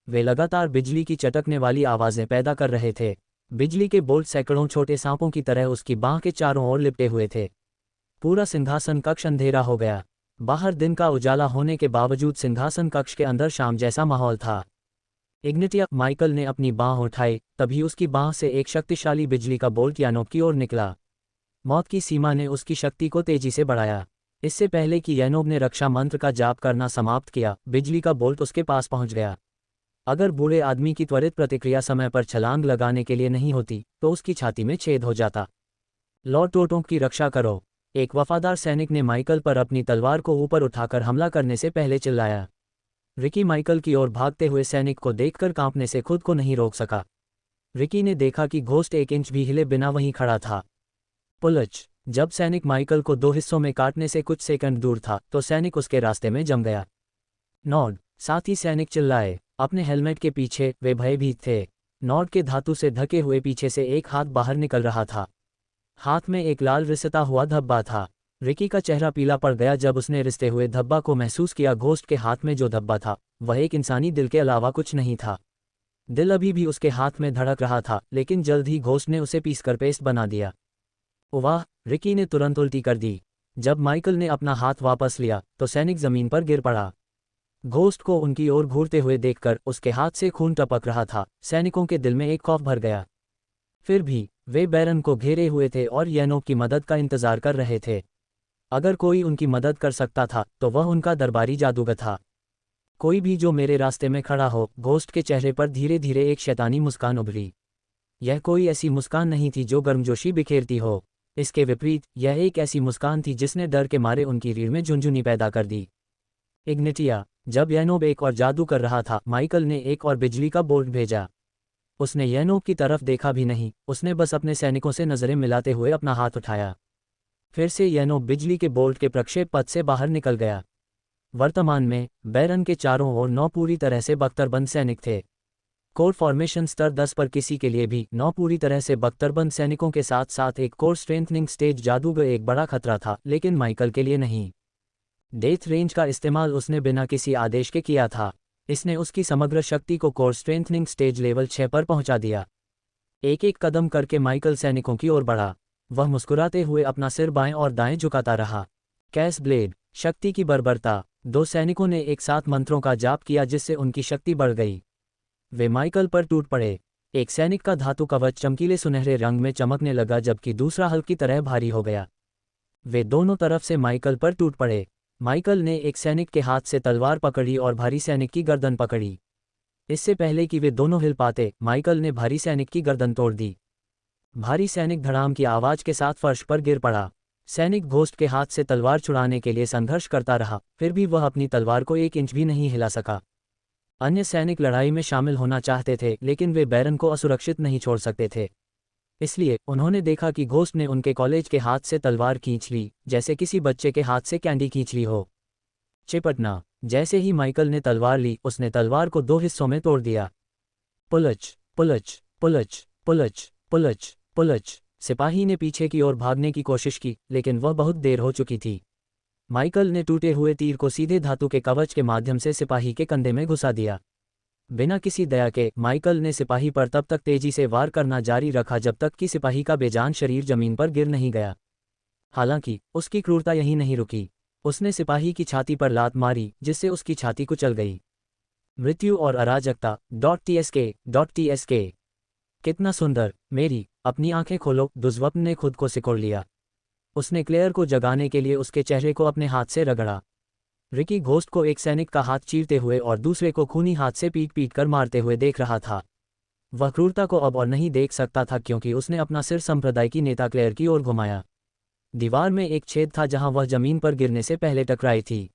वे लगातार बिजली की चटकने वाली आवाजें पैदा कर रहे थे। बिजली के बोल्ट सैकड़ों छोटे सांपों की तरह उसकी बाह के चारों ओर लिपटे हुए थे। पूरा सिंहासन कक्ष अंधेरा हो गया। बाहर दिन का उजाला होने के बावजूद सिंहासन कक्ष के अंदर शाम जैसा माहौल था। इग्निटिया, माइकल ने अपनी बाह उठाई, तभी उसकी बाह से एक शक्तिशाली बिजली का बोल्ट यानोब की ओर निकला। मौत की सीमा ने उसकी शक्ति को तेजी से बढ़ाया। इससे पहले कि यानोब ने रक्षा मंत्र का जाप करना समाप्त किया, बिजली का बोल्ट उसके पास पहुंच गया। अगर बूढ़े आदमी की त्वरित प्रतिक्रिया समय पर छलांग लगाने के लिए नहीं होती, तो उसकी छाती में छेद हो जाता। लॉर्ड टोटों की रक्षा करो, एक वफादार सैनिक ने माइकल पर अपनी तलवार को ऊपर उठाकर हमला करने से पहले चिल्लाया। रिकी माइकल की ओर भागते हुए सैनिक को देखकर कांपने से खुद को नहीं रोक सका। रिकी ने देखा कि घोस्ट 1 इंच भी हिले बिना वहीं खड़ा था। पुलच, जब सैनिक माइकल को 2 हिस्सों में काटने से कुछ सेकंड दूर था, तो सैनिक उसके रास्ते में जम गया। नॉड, साथ ही सैनिक चिल्लाए। अपने हेलमेट के पीछे वे भयभीत थे। नॉड के धातु से ढके हुए पीछे से एक हाथ बाहर निकल रहा था। हाथ में एक लाल रिसता हुआ धब्बा था। रिकी का चेहरा पीला पड़ गया जब उसने रिसते हुए धब्बा को महसूस किया। घोस्ट के हाथ में जो धब्बा था, वह एक इंसानी दिल के अलावा कुछ नहीं था। दिल अभी भी उसके हाथ में धड़क रहा था, लेकिन जल्द ही घोस्ट ने उसे पीसकर पेस्ट बना दिया। वाह, रिकी ने तुरंत उल्टी कर दी। जब माइकल ने अपना हाथ वापस लिया, तो सैनिक जमीन पर गिर पड़ा। घोस्ट को उनकी ओर घूरते हुए देखकर उसके हाथ से खून टपक रहा था। सैनिकों के दिल में एक खौफ भर गया। फिर भी वे बैरन को घेरे हुए थे और यानोब की मदद का इंतजार कर रहे थे। अगर कोई उनकी मदद कर सकता था, तो वह उनका दरबारी जादूगर था। कोई भी जो मेरे रास्ते में खड़ा हो। घोस्ट के चेहरे पर धीरे धीरे एक शैतानी मुस्कान उभरी। यह कोई ऐसी मुस्कान नहीं थी जो गर्मजोशी बिखेरती हो। इसके विपरीत, यह एक ऐसी मुस्कान थी जिसने डर के मारे उनकी रीढ़ में झुंझुनी पैदा कर दी। इग्निटिया, जब यानोब एक और जादू कर रहा था, माइकल ने एक और बिजली का बोल्ट भेजा। उसने यानोब की तरफ देखा भी नहीं, उसने बस अपने सैनिकों से नजरें मिलाते हुए अपना हाथ उठाया। फिर से यानोब बिजली के बोल्ट के प्रक्षेप पथ से बाहर निकल गया। वर्तमान में बैरन के चारों ओर 9 पूरी तरह से बख्तरबंद सैनिक थे। कोर फॉर्मेशन स्तर 10 पर किसी के लिए भी 9 पूरी तरह से बख्तरबंद सैनिकों के साथ साथ एक कोर स्ट्रेंथनिंग स्टेज जादूगर एक बड़ा खतरा था, लेकिन माइकल के लिए नहीं। डेथ रेंज का इस्तेमाल उसने बिना किसी आदेश के किया था। इसने उसकी समग्र शक्ति को कोर स्ट्रेंथनिंग स्टेज लेवल 6 पर पहुंचा दिया। एक एक कदम करके माइकल सैनिकों की ओर बढ़ा। वह मुस्कुराते हुए अपना सिर बाएं और दाएं झुकाता रहा। कैस ब्लेड, शक्ति की बर्बरता। 2 सैनिकों ने एक साथ मंत्रों का जाप किया जिससे उनकी शक्ति बढ़ गई। वे माइकल पर टूट पड़े। एक सैनिक का धातु कवच चमकीले सुनहरे रंग में चमकने लगा जबकि दूसरा हल्की तरह भारी हो गया। वे दोनों तरफ से माइकल पर टूट पड़े। माइकल ने एक सैनिक के हाथ से तलवार पकड़ी और भारी सैनिक की गर्दन पकड़ी। इससे पहले कि वे दोनों हिल पाते, माइकल ने भारी सैनिक की गर्दन तोड़ दी। भारी सैनिक धड़ाम की आवाज के साथ फर्श पर गिर पड़ा। सैनिक घोस्ट के हाथ से तलवार छुड़ाने के लिए संघर्ष करता रहा, फिर भी वह अपनी तलवार को 1 इंच भी नहीं हिला सका। अन्य सैनिक लड़ाई में शामिल होना चाहते थे, लेकिन वे बैरन को असुरक्षित नहीं छोड़ सकते थे। इसलिए उन्होंने देखा कि घोस्ट ने उनके कॉलेज के हाथ से तलवार खींच ली, जैसे किसी बच्चे के हाथ से कैंडी खींच ली हो। चिपटना। जैसे ही माइकल ने तलवार ली, उसने तलवार को 2 हिस्सों में तोड़ दिया। पुलच, पुलच, पुलच, पुलच, पुलच, पुलच। सिपाही ने पीछे की ओर भागने की कोशिश की, लेकिन वह बहुत देर हो चुकी थी। माइकल ने टूटे हुए तीर को सीधे धातु के कवच के माध्यम से सिपाही के कंधे में घुसा दिया। बिना किसी दया के माइकल ने सिपाही पर तब तक तेजी से वार करना जारी रखा जब तक कि सिपाही का बेजान शरीर जमीन पर गिर नहीं गया। हालांकि उसकी क्रूरता यहीं नहीं रुकी। उसने सिपाही की छाती पर लात मारी, जिससे उसकी छाती कुचल गई। मृत्यु और अराजकता। .tsk कितना सुंदर। मेरी, अपनी आंखें खोलो। दुर्स्वप्न ने खुद को सिकोड़ लिया। उसने क्लेयर को जगाने के लिए उसके चेहरे को अपने हाथ से रगड़ा। रिकी घोस्ट को एक सैनिक का हाथ चीरते हुए और दूसरे को खूनी हाथ से पीट पीट कर मारते हुए देख रहा था। वह क्रूरता को अब और नहीं देख सकता था क्योंकि उसने अपना सिर संप्रदाय की नेता क्लेयर की ओर घुमाया। दीवार में एक छेद था जहां वह जमीन पर गिरने से पहले टकराई थी।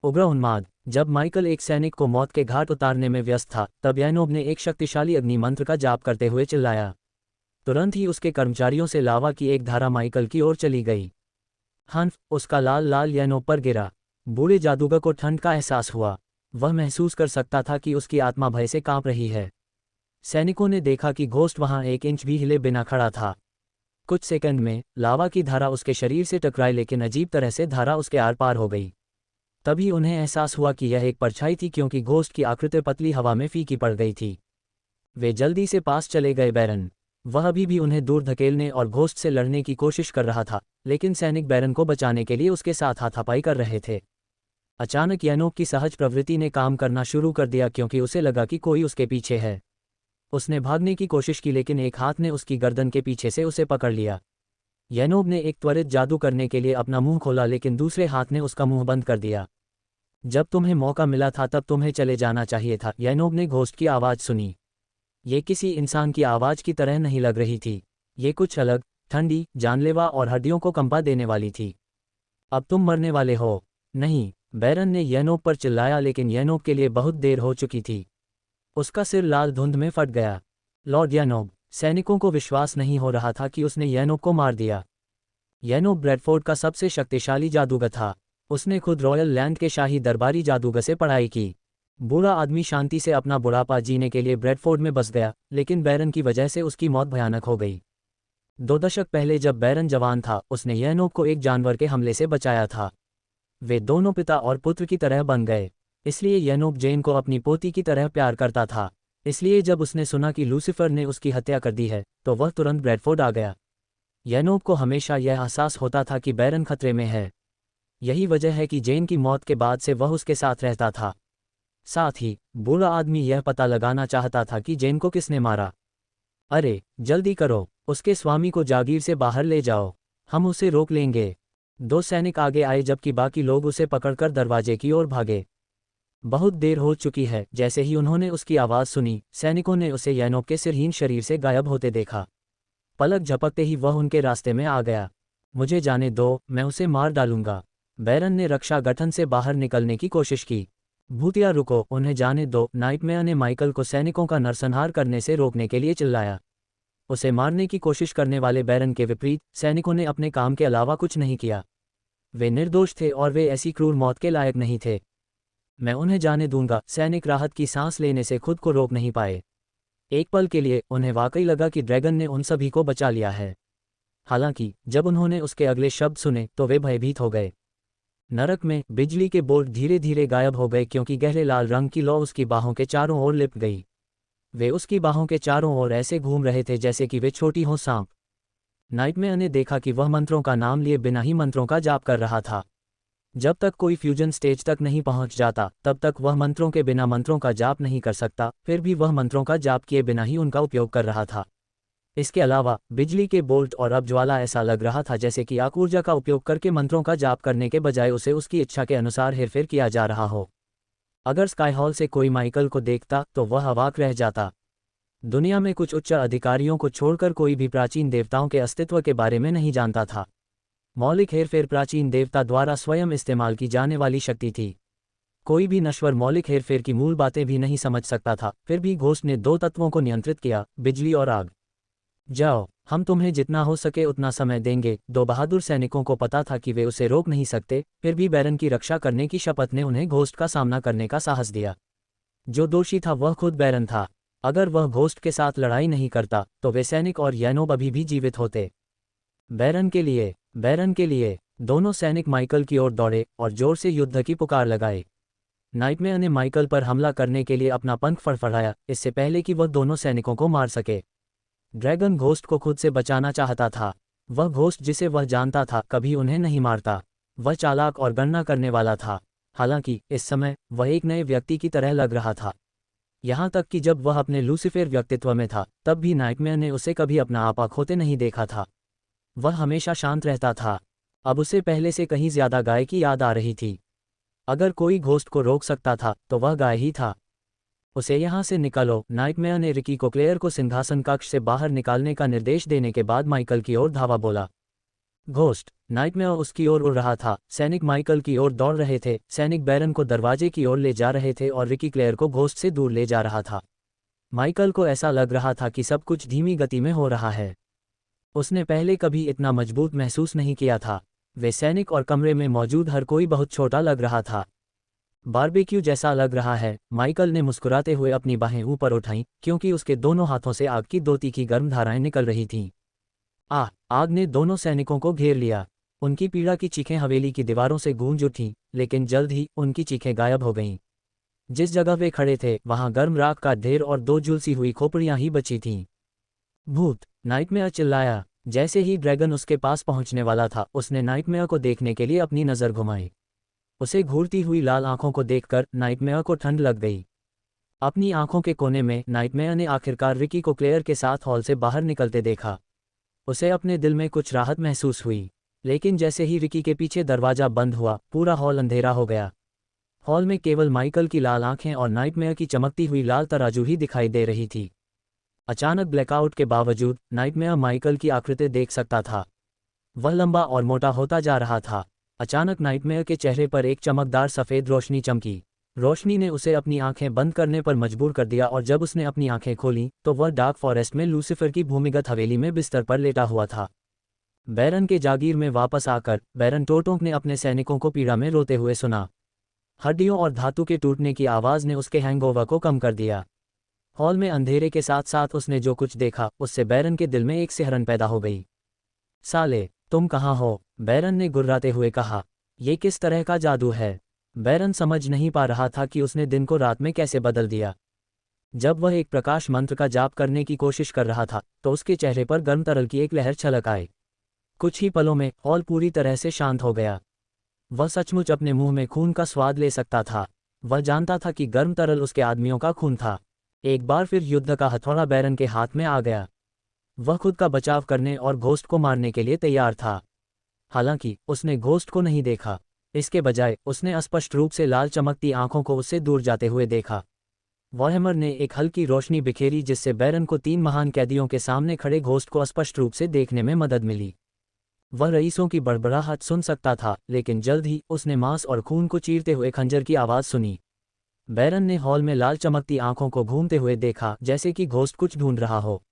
उग्र उन्माद। जब माइकल एक सैनिक को मौत के घाट उतारने में व्यस्त था, तब यानोब ने एक शक्तिशाली अग्नि मंत्र का जाप करते हुए चिल्लाया। तुरंत ही उसके कर्मचारियों से लावा की एक धारा माइकल की ओर चली गई। हंफ उसका लाल लाल यानोब पर गिरा। बूढ़े जादूगर को ठंड का एहसास हुआ। वह महसूस कर सकता था कि उसकी आत्मा भय से कांप रही है। सैनिकों ने देखा कि घोस्ट वहां 1 इंच भी हिले बिना खड़ा था। कुछ सेकंड में लावा की धारा उसके शरीर से टकराई, लेकिन अजीब तरह से धारा उसके आर पार हो गई। तभी उन्हें एहसास हुआ कि यह एक परछाई थी, क्योंकि घोस्ट की आकृति पतली हवा में फीकी पड़ गई थी। वे जल्दी से पास चले गए। बैरन वह अभी भी उन्हें दूर धकेलने और घोस्ट से लड़ने की कोशिश कर रहा था, लेकिन सैनिक बैरन को बचाने के लिए उसके साथ हाथापाई कर रहे थे। अचानक यानोब की सहज प्रवृत्ति ने काम करना शुरू कर दिया, क्योंकि उसे लगा कि कोई उसके पीछे है। उसने भागने की कोशिश की, लेकिन एक हाथ ने उसकी गर्दन के पीछे से उसे पकड़ लिया। यानोब ने एक त्वरित जादू करने के लिए अपना मुंह खोला, लेकिन दूसरे हाथ ने उसका मुंह बंद कर दिया। जब तुम्हें मौका मिला था तब तुम्हें चले जाना चाहिए था। यानोब ने घोस्ट की आवाज़ सुनी। ये किसी इंसान की आवाज़ की तरह नहीं लग रही थी। ये कुछ अलग, ठंडी, जानलेवा और हड्डियों को कंपा देने वाली थी। अब तुम मरने वाले हो। नहीं, बैरन ने यानोब पर चिल्लाया, लेकिन यानोब के लिए बहुत देर हो चुकी थी। उसका सिर लाल धुंध में फट गया। लॉर्ड यानोब। सैनिकों को विश्वास नहीं हो रहा था कि उसने यानोब को मार दिया। यानोब ब्रैडफोर्ड का सबसे शक्तिशाली जादूगर था। उसने खुद रॉयल लैंड के शाही दरबारी जादूगर से पढ़ाई की। बूढ़ा आदमी शांति से अपना बुढ़ापा जीने के लिए ब्रैडफोर्ड में बस गया, लेकिन बैरन की वजह से उसकी मौत भयानक हो गई। 2 दशक पहले जब बैरन जवान था, उसने यानोब को एक जानवर के हमले से बचाया था। वे दोनों पिता और पुत्र की तरह बन गए। इसलिए यानोब जेन को अपनी पोती की तरह प्यार करता था। इसलिए जब उसने सुना कि लूसीफर ने उसकी हत्या कर दी है, तो वह तुरंत ब्रैडफोर्ड आ गया। यानोब को हमेशा यह एहसास होता था कि बैरन खतरे में है। यही वजह है कि जेन की मौत के बाद से वह उसके साथ रहता था। साथ ही बूढ़ा आदमी यह पता लगाना चाहता था कि जेन को किसने मारा। अरे जल्दी करो, उसके स्वामी को जागीर से बाहर ले जाओ, हम उसे रोक लेंगे। 2 सैनिक आगे आए, जबकि बाकी लोग उसे पकड़कर दरवाजे की ओर भागे। बहुत देर हो चुकी है। जैसे ही उन्होंने उसकी आवाज़ सुनी, सैनिकों ने उसे यानोब के सिरहीन शरीर से गायब होते देखा। पलक झपकते ही वह उनके रास्ते में आ गया। मुझे जाने दो, मैं उसे मार डालूंगा। बैरन ने रक्षा गठन से बाहर निकलने की कोशिश की। भूतिया रुको, उन्हें जाने दो। नाइटमेयर ने माइकल को सैनिकों का नरसंहार करने से रोकने के लिए चिल्लाया। उसे मारने की कोशिश करने वाले बैरन के विपरीत, सैनिकों ने अपने काम के अलावा कुछ नहीं किया। वे निर्दोष थे और वे ऐसी क्रूर मौत के लायक नहीं थे। मैं उन्हें जाने दूंगा। सैनिक राहत की सांस लेने से खुद को रोक नहीं पाए। एक पल के लिए उन्हें वाकई लगा कि ड्रैगन ने उन सभी को बचा लिया है। हालांकि जब उन्होंने उसके अगले शब्द सुने तो वे भयभीत हो गए। नरक में बिजली के बोल्ट धीरे धीरे गायब हो गए, क्योंकि गहरे लाल रंग की लौ उसकी बाहों के चारों ओर लिपट गई। वे उसकी बाहों के चारों ओर ऐसे घूम रहे थे जैसे कि वे छोटी हों सांप। नाइटमेयर ने देखा कि वह मंत्रों का नाम लिए बिना ही मंत्रों का जाप कर रहा था। जब तक कोई फ्यूजन स्टेज तक नहीं पहुंच जाता, तब तक वह मंत्रों के बिना मंत्रों का जाप नहीं कर सकता। फिर भी वह मंत्रों का जाप किए बिना ही उनका उपयोग कर रहा था। इसके अलावा बिजली के बोल्ट और अब ज्वाला ऐसा लग रहा था जैसे कि आग ऊर्जा का उपयोग करके मंत्रों का जाप करने के बजाय उसे उसकी इच्छा के अनुसार हेरफेर किया जा रहा हो। अगर स्काई हॉल से कोई माइकल को देखता तो वह अवाक रह जाता। दुनिया में कुछ उच्च अधिकारियों को छोड़कर कोई भी प्राचीन देवताओं के अस्तित्व के बारे में नहीं जानता था। मौलिक हेरफेर प्राचीन देवता द्वारा स्वयं इस्तेमाल की जाने वाली शक्ति थी। कोई भी नश्वर मौलिक हेरफेर की मूल बातें भी नहीं समझ सकता था। फिर भी घोस्ट ने 2 तत्वों को नियंत्रित किया, बिजली और आग। जाओ, हम तुम्हें जितना हो सके उतना समय देंगे। 2 बहादुर सैनिकों को पता था कि वे उसे रोक नहीं सकते। फिर भी बैरन की रक्षा करने की शपथ ने उन्हें घोस्ट का सामना करने का साहस दिया। जो दोषी था वह खुद बैरन था। अगर वह घोस्ट के साथ लड़ाई नहीं करता तो वे सैनिक और यानोब अभी भी जीवित होते। बैरन के लिए, बैरन के लिए। दोनों सैनिक माइकल की ओर दौड़े और जोर से युद्ध की पुकार लगाई। नाइटमेयर ने माइकल पर हमला करने के लिए अपना पंख फड़फड़ाया, इससे पहले कि वह दोनों सैनिकों को मार सके। ड्रैगन घोस्ट को खुद से बचाना चाहता था। वह घोस्ट जिसे वह जानता था कभी उन्हें नहीं मारता। वह चालाक और गणना करने वाला था। हालांकि इस समय वह एक नए व्यक्ति की तरह लग रहा था। यहाँ तक कि जब वह अपने लूसीफर व्यक्तित्व में था, तब भी नाइटमेयर ने उसे कभी अपना आपा खोते नहीं देखा था। वह हमेशा शांत रहता था। अब उसे पहले से कहीं ज्यादा गाय की याद आ रही थी। अगर कोई घोस्ट को रोक सकता था तो वह गाय ही था। उसे यहाँ से निकालो। नाइटमेयर ने रिकी को क्लेयर को सिंहासन कक्ष से बाहर निकालने का निर्देश देने के बाद माइकल की ओर धावा बोला। घोस्ट नाइटमेयर उसकी ओर उड़ रहा था। सैनिक माइकल की ओर दौड़ रहे थे। सैनिक बैरन को दरवाजे की ओर ले जा रहे थे और रिकी क्लेयर को घोस्ट से दूर ले जा रहा था। माइकल को ऐसा लग रहा था कि सब कुछ धीमी गति में हो रहा है। उसने पहले कभी इतना मजबूत महसूस नहीं किया था। वे सैनिक और कमरे में मौजूद हर कोई बहुत छोटा लग रहा था। बारबेक्यू जैसा लग रहा है। माइकल ने मुस्कुराते हुए अपनी बाहें ऊपर उठाईं, क्योंकि उसके दोनों हाथों से आग की दो तीखी गर्म धाराएं निकल रही थीं। आग ने दोनों सैनिकों को घेर लिया। उनकी पीड़ा की चीखें हवेली की दीवारों से गूंज उठीं, लेकिन जल्द ही उनकी चीखें गायब हो गईं। जिस जगह वे खड़े थे वहां गर्म राख का ढेर और दो झुलसी हुई खोपड़ियां ही बची थीं। भूत, नाइटमेयर चिल्लाया। जैसे ही ड्रैगन उसके पास पहुंचने वाला था, उसने नाइटमेयर को देखने के लिए अपनी नज़र घुमाई। उसे घूरती हुई लाल आंखों को देखकर नाइटमेयर को ठंड लग गई। अपनी आंखों के कोने में नाइटमेयर ने आखिरकार रिकी को क्लेयर के साथ हॉल से बाहर निकलते देखा। उसे अपने दिल में कुछ राहत महसूस हुई, लेकिन जैसे ही रिकी के पीछे दरवाजा बंद हुआ, पूरा हॉल अंधेरा हो गया। हॉल में केवल माइकल की लाल आंखें और नाइटमेयर की चमकती हुई लाल तराजू ही दिखाई दे रही थी। अचानक ब्लैकआउट के बावजूद नाइटमेयर माइकल की आकृति देख सकता था। वह लंबा और मोटा होता जा रहा था। अचानक नाइटमेयर के चेहरे पर एक चमकदार सफ़ेद रोशनी चमकी। रोशनी ने उसे अपनी आंखें बंद करने पर मजबूर कर दिया और जब उसने अपनी आंखें खोलीं तो वह डार्क फॉरेस्ट में लूसीफर की भूमिगत हवेली में बिस्तर पर लेटा हुआ था। बैरन के जागीर में वापस आकर बैरन टोटोंक ने अपने सैनिकों को पीड़ा में रोते हुए सुना। हड्डियों और धातु के टूटने की आवाज़ ने उसके हैंगओवर को कम कर दिया। हॉल में अंधेरे के साथ साथ उसने जो कुछ देखा उससे बैरन के दिल में एक सिहरन पैदा हो गई। साले, तुम कहाँ हो? बैरन ने गुर्राते हुए कहा। ये किस तरह का जादू है? बैरन समझ नहीं पा रहा था कि उसने दिन को रात में कैसे बदल दिया। जब वह एक प्रकाश मंत्र का जाप करने की कोशिश कर रहा था तो उसके चेहरे पर गर्म तरल की एक लहर छलक आई। कुछ ही पलों में हॉल पूरी तरह से शांत हो गया। वह सचमुच अपने मुंह में खून का स्वाद ले सकता था। वह जानता था कि गर्म तरल उसके आदमियों का खून था। एक बार फिर युद्ध का हथौड़ा बैरन के हाथ में आ गया। वह खुद का बचाव करने और घोस्ट को मारने के लिए तैयार था। हालांकि उसने घोस्ट को नहीं देखा। इसके बजाय उसने स्पष्ट रूप से लाल चमकती आंखों को उससे दूर जाते हुए देखा। वॉरहेमर ने एक हल्की रोशनी बिखेरी जिससे बैरन को 3 महान कैदियों के सामने खड़े घोस्ट को स्पष्ट रूप से देखने में मदद मिली। वह रईसों की बड़बड़ाहट सुन सकता था, लेकिन जल्द ही उसने मांस और खून को चीरते हुए खंजर की आवाज़ सुनी। बैरन ने हॉल में लाल चमकती आंखों को घूमते हुए देखा, जैसे कि घोस्ट कुछ ढूंढ रहा हो।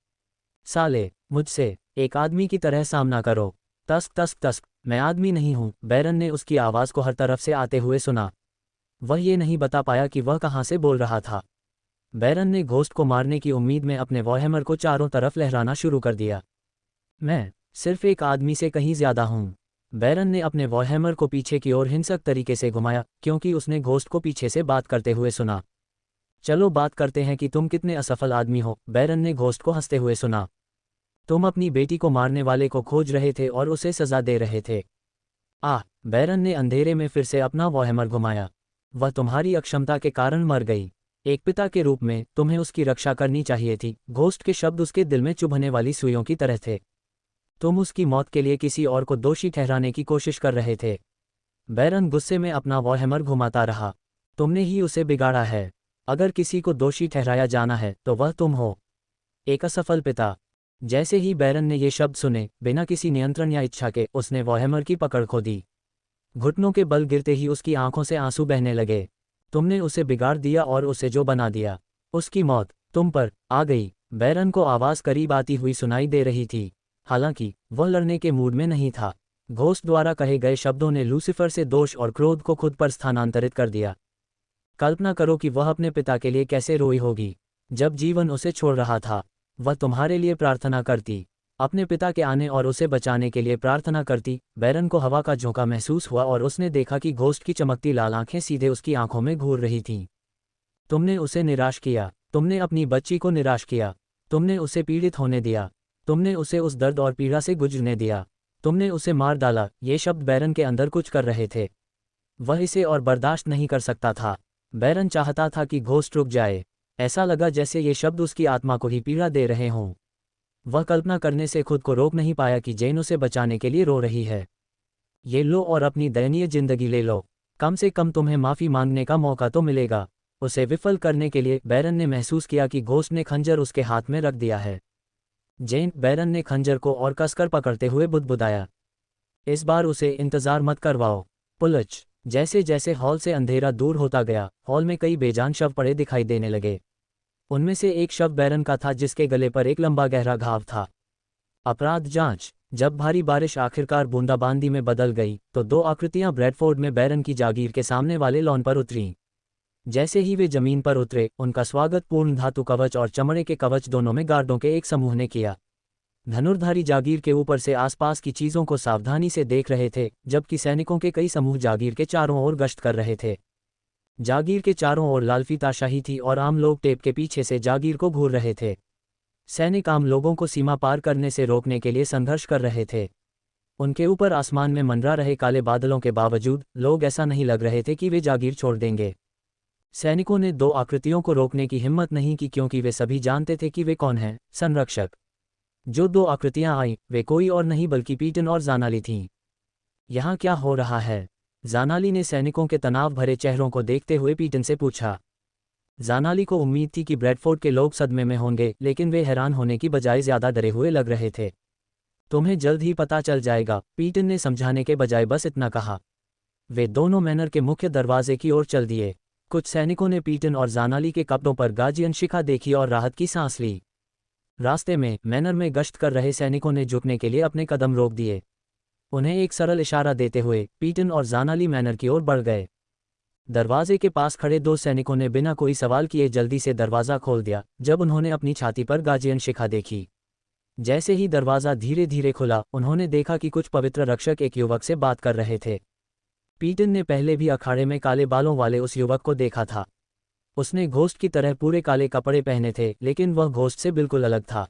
साले, मुझसे एक आदमी की तरह सामना करो। तस्क तस्क तस्क, मैं आदमी नहीं हूँ। बैरन ने उसकी आवाज़ को हर तरफ से आते हुए सुना। वह ये नहीं बता पाया कि वह कहाँ से बोल रहा था। बैरन ने घोस्ट को मारने की उम्मीद में अपने वॉरहेमर को चारों तरफ लहराना शुरू कर दिया। मैं सिर्फ एक आदमी से कहीं ज्यादा हूँ। बैरन ने अपने वॉरहेमर को पीछे की ओर हिंसक तरीके से घुमाया, क्योंकि उसने घोस्ट को पीछे से बात करते हुए सुना। चलो बात करते हैं कि तुम कितने असफल आदमी हो। बैरन ने घोस्ट को हंसते हुए सुना। तुम अपनी बेटी को मारने वाले को खोज रहे थे और उसे सजा दे रहे थे। बैरन ने अंधेरे में फिर से अपना वॉरहेमर घुमाया। वह तुम्हारी अक्षमता के कारण मर गई। एक पिता के रूप में तुम्हें उसकी रक्षा करनी चाहिए थी। घोस्ट के शब्द उसके दिल में चुभने वाली सुइयों की तरह थे। तुम उसकी मौत के लिए किसी और को दोषी ठहराने की कोशिश कर रहे थे। बैरन गुस्से में अपना वॉरहेमर घुमाता रहा। तुमने ही उसे बिगाड़ा है। अगर किसी को दोषी ठहराया जाना है तो वह तुम हो, एक असफल पिता। जैसे ही बैरन ने ये शब्द सुने, बिना किसी नियंत्रण या इच्छा के उसने वॉरहेमर की पकड़ खो दी। घुटनों के बल गिरते ही उसकी आंखों से आंसू बहने लगे। तुमने उसे बिगाड़ दिया और उसे जो बना दिया, उसकी मौत तुम पर आ गई। बैरन को आवाज़ करीब आती हुई सुनाई दे रही थी, हालांकि वह लड़ने के मूड में नहीं था। घोस्ट द्वारा कहे गए शब्दों ने लूसीफर से दोष और क्रोध को खुद पर स्थानांतरित कर दिया। कल्पना करो कि वह अपने पिता के लिए कैसे रोई होगी। जब जीवन उसे छोड़ रहा था, वह तुम्हारे लिए प्रार्थना करती, अपने पिता के आने और उसे बचाने के लिए प्रार्थना करती। बैरन को हवा का झोंका महसूस हुआ और उसने देखा कि घोस्ट की चमकती लाल आंखें सीधे उसकी आंखों में घूर रही थीं। तुमने उसे निराश किया। तुमने अपनी बच्ची को निराश किया। तुमने उसे पीड़ित होने दिया। तुमने उसे उस दर्द और पीड़ा से गुजरने दिया। तुमने उसे मार डाला। ये शब्द बैरन के अंदर कुछ कर रहे थे। वह इसे और बर्दाश्त नहीं कर सकता था। बैरन चाहता था कि घोस्ट रुक जाए। ऐसा लगा जैसे ये शब्द उसकी आत्मा को ही पीड़ा दे रहे हों। वह कल्पना करने से खुद को रोक नहीं पाया कि जेन उसे बचाने के लिए रो रही है। ये लो और अपनी दयनीय जिंदगी ले लो। कम से कम तुम्हें माफ़ी मांगने का मौका तो मिलेगा। उसे विफल करने के लिए बैरन ने महसूस किया कि घोस्ट ने खंजर उसके हाथ में रख दिया है। जेन, बैरन ने खंजर को और कसकर पकड़ते हुए बुदबुदाया। इस बार उसे इंतजार मत करवाओ। पुलच। जैसे जैसे हॉल से अंधेरा दूर होता गया, हॉल में कई बेजान शव पड़े दिखाई देने लगे। उनमें से एक शव बैरन का था, जिसके गले पर एक लंबा गहरा घाव था। अपराध जांच। जब भारी बारिश आखिरकार बूंदाबांदी में बदल गई, तो दो आकृतियां ब्रैडफोर्ड में बैरन की जागीर के सामने वाले लॉन पर उतरीं। जैसे ही वे जमीन पर उतरे, उनका स्वागत पूर्ण धातु कवच और चमड़े के कवच दोनों में गार्डों के एक समूह ने किया। धनुर्धारी जागीर के ऊपर से आसपास की चीजों को सावधानी से देख रहे थे, जबकि सैनिकों के कई समूह जागीर के चारों ओर गश्त कर रहे थे। जागीर के चारों ओर लालफी ताशाही थी और आम लोग टेप के पीछे से जागीर को घूर रहे थे। सैनिक आम लोगों को सीमा पार करने से रोकने के लिए संघर्ष कर रहे थे। उनके ऊपर आसमान में मंडरा रहे काले बादलों के बावजूद लोग ऐसा नहीं लग रहे थे कि वे जागीर छोड़ देंगे। सैनिकों ने दो आकृतियों को रोकने की हिम्मत नहीं की, क्योंकि वे सभी जानते थे कि वे कौन हैं, संरक्षक। जो दो आकृतियां आईं, वे कोई और नहीं बल्कि पीटन और जानाली थीं। यहाँ क्या हो रहा है? जानाली ने सैनिकों के तनाव भरे चेहरों को देखते हुए पीटन से पूछा। जानाली को उम्मीद थी कि ब्रैडफोर्ड के लोग सदमे में होंगे, लेकिन वे हैरान होने की बजाय ज्यादा डरे हुए लग रहे थे। तुम्हें जल्द ही पता चल जाएगा, पीटन ने समझाने के बजाय बस इतना कहा। वे दोनों मैनर के मुख्य दरवाजे की ओर चल दिए। कुछ सैनिकों ने पीटन और जानाली के कपड़ों पर गाजियन शिखा देखी और राहत की सांस ली। रास्ते में मैनर में गश्त कर रहे सैनिकों ने झुकने के लिए अपने कदम रोक दिए। उन्हें एक सरल इशारा देते हुए पीटन और जानाली मैनर की ओर बढ़ गए। दरवाजे के पास खड़े दो सैनिकों ने बिना कोई सवाल किए जल्दी से दरवाज़ा खोल दिया। जब उन्होंने अपनी छाती पर गाजियन शिखा देखी, जैसे ही दरवाज़ा धीरे धीरे खुला, उन्होंने देखा कि कुछ पवित्र रक्षक एक युवक से बात कर रहे थे। पीटन ने पहले भी अखाड़े में काले बालों वाले उस युवक को देखा था। उसने घोस्ट की तरह पूरे काले कपड़े पहने थे, लेकिन वह घोस्ट से बिल्कुल अलग था।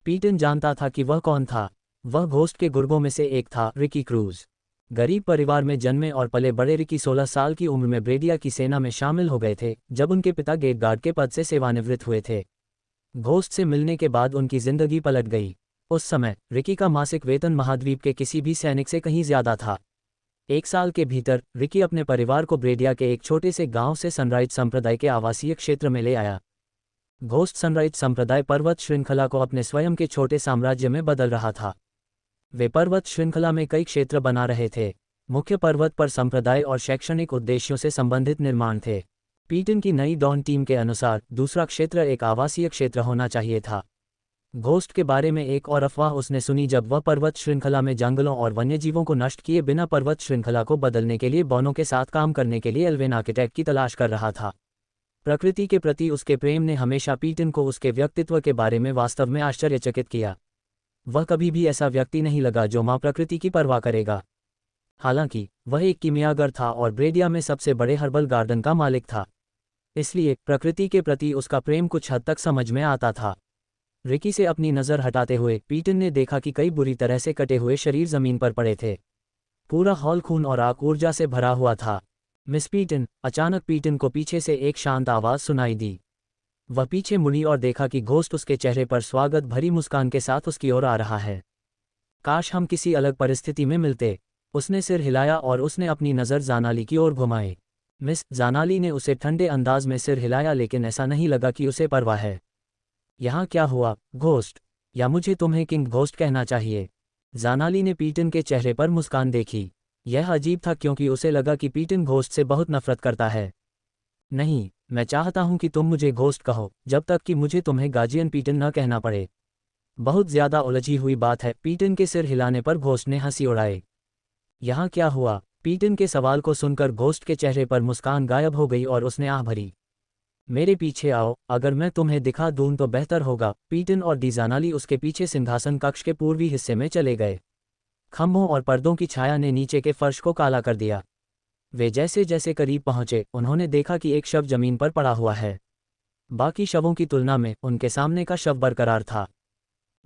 पीटन जानता था कि वह कौन था। वह घोस्ट के गुर्गों में से एक था, रिकी क्रूज। गरीब परिवार में जन्मे और पले बड़े रिकी 16 साल की उम्र में ब्रेडिया की सेना में शामिल हो गए थे, जब उनके पिता गेट गार्ड के पद से सेवानिवृत्त हुए थे। घोस्ट से मिलने के बाद उनकी जिंदगी पलट गई। उस समय रिकी का मासिक वेतन महाद्वीप के किसी भी सैनिक से कहीं ज्यादा था। 1 साल के भीतर रिकी अपने परिवार को ब्रेडिया के एक छोटे से गांव से सनराइज संप्रदाय के आवासीय क्षेत्र में ले आया। घोस्ट सनराइज संप्रदाय पर्वत श्रृंखला को अपने स्वयं के छोटे साम्राज्य में बदल रहा था। वे पर्वत श्रृंखला में कई क्षेत्र बना रहे थे। मुख्य पर्वत पर संप्रदाय और शैक्षणिक उद्देश्यों से संबंधित निर्माण थे। पीटन की नई डॉन टीम के अनुसार दूसरा क्षेत्र एक आवासीय क्षेत्र होना चाहिए था। घोस्ट के बारे में एक और अफवाह उसने सुनी जब वह पर्वत श्रृंखला में जंगलों और वन्यजीवों को नष्ट किए बिना पर्वत श्रृंखला को बदलने के लिए बौनों के साथ काम करने के लिए एल्वेन आर्किटेक्ट की तलाश कर रहा था। प्रकृति के प्रति उसके प्रेम ने हमेशा पीटन को उसके व्यक्तित्व के बारे में वास्तव में आश्चर्यचकित किया। वह कभी भी ऐसा व्यक्ति नहीं लगा जो माँ प्रकृति की परवाह करेगा। हालांकि वह एक कीमियागर था और ब्रेडिया में सबसे बड़े हर्बल गार्डन का मालिक था, इसलिए प्रकृति के प्रति उसका प्रेम कुछ हद तक समझ में आता था। रिकी से अपनी नज़र हटाते हुए पीटन ने देखा कि कई बुरी तरह से कटे हुए शरीर जमीन पर पड़े थे। पूरा हॉल खून और आग ऊर्जा से भरा हुआ था। मिस पीटन, अचानक पीटन को पीछे से एक शांत आवाज़ सुनाई दी। वह पीछे मुड़ी और देखा कि घोस्ट उसके चेहरे पर स्वागत भरी मुस्कान के साथ उसकी ओर आ रहा है। काश हम किसी अलग परिस्थिति में मिलते। उसने सिर हिलाया और उसने अपनी नज़र जानाली की ओर घुमाई। मिस जानाली ने उसे ठंडे अंदाज में सिर हिलाया, लेकिन ऐसा नहीं लगा कि उसे परवाह है। यहाँ क्या हुआ, घोस्ट? या मुझे तुम्हें किंग घोस्ट कहना चाहिए? जानाली ने पीटन के चेहरे पर मुस्कान देखी। यह अजीब था क्योंकि उसे लगा कि पीटन घोस्ट से बहुत नफरत करता है। नहीं, मैं चाहता हूं कि तुम मुझे घोस्ट कहो, जब तक कि मुझे तुम्हें गाजियन पीटन न कहना पड़े। बहुत ज्यादा उलझी हुई बात है। पीटन के सिर हिलाने पर घोस्ट ने हंसी उड़ाई। यहाँ क्या हुआ? पीटन के सवाल को सुनकर घोस्ट के चेहरे पर मुस्कान गायब हो गई और उसने आह भरी। मेरे पीछे आओ, अगर मैं तुम्हें दिखा दूं तो बेहतर होगा। पीटन और जानाली उसके पीछे सिंहासन कक्ष के पूर्वी हिस्से में चले गए। खंभों और पर्दों की छाया ने नीचे के फर्श को काला कर दिया। वे जैसे जैसे करीब पहुंचे, उन्होंने देखा कि एक शव जमीन पर पड़ा हुआ है। बाकी शवों की तुलना में उनके सामने का शव बरकरार था।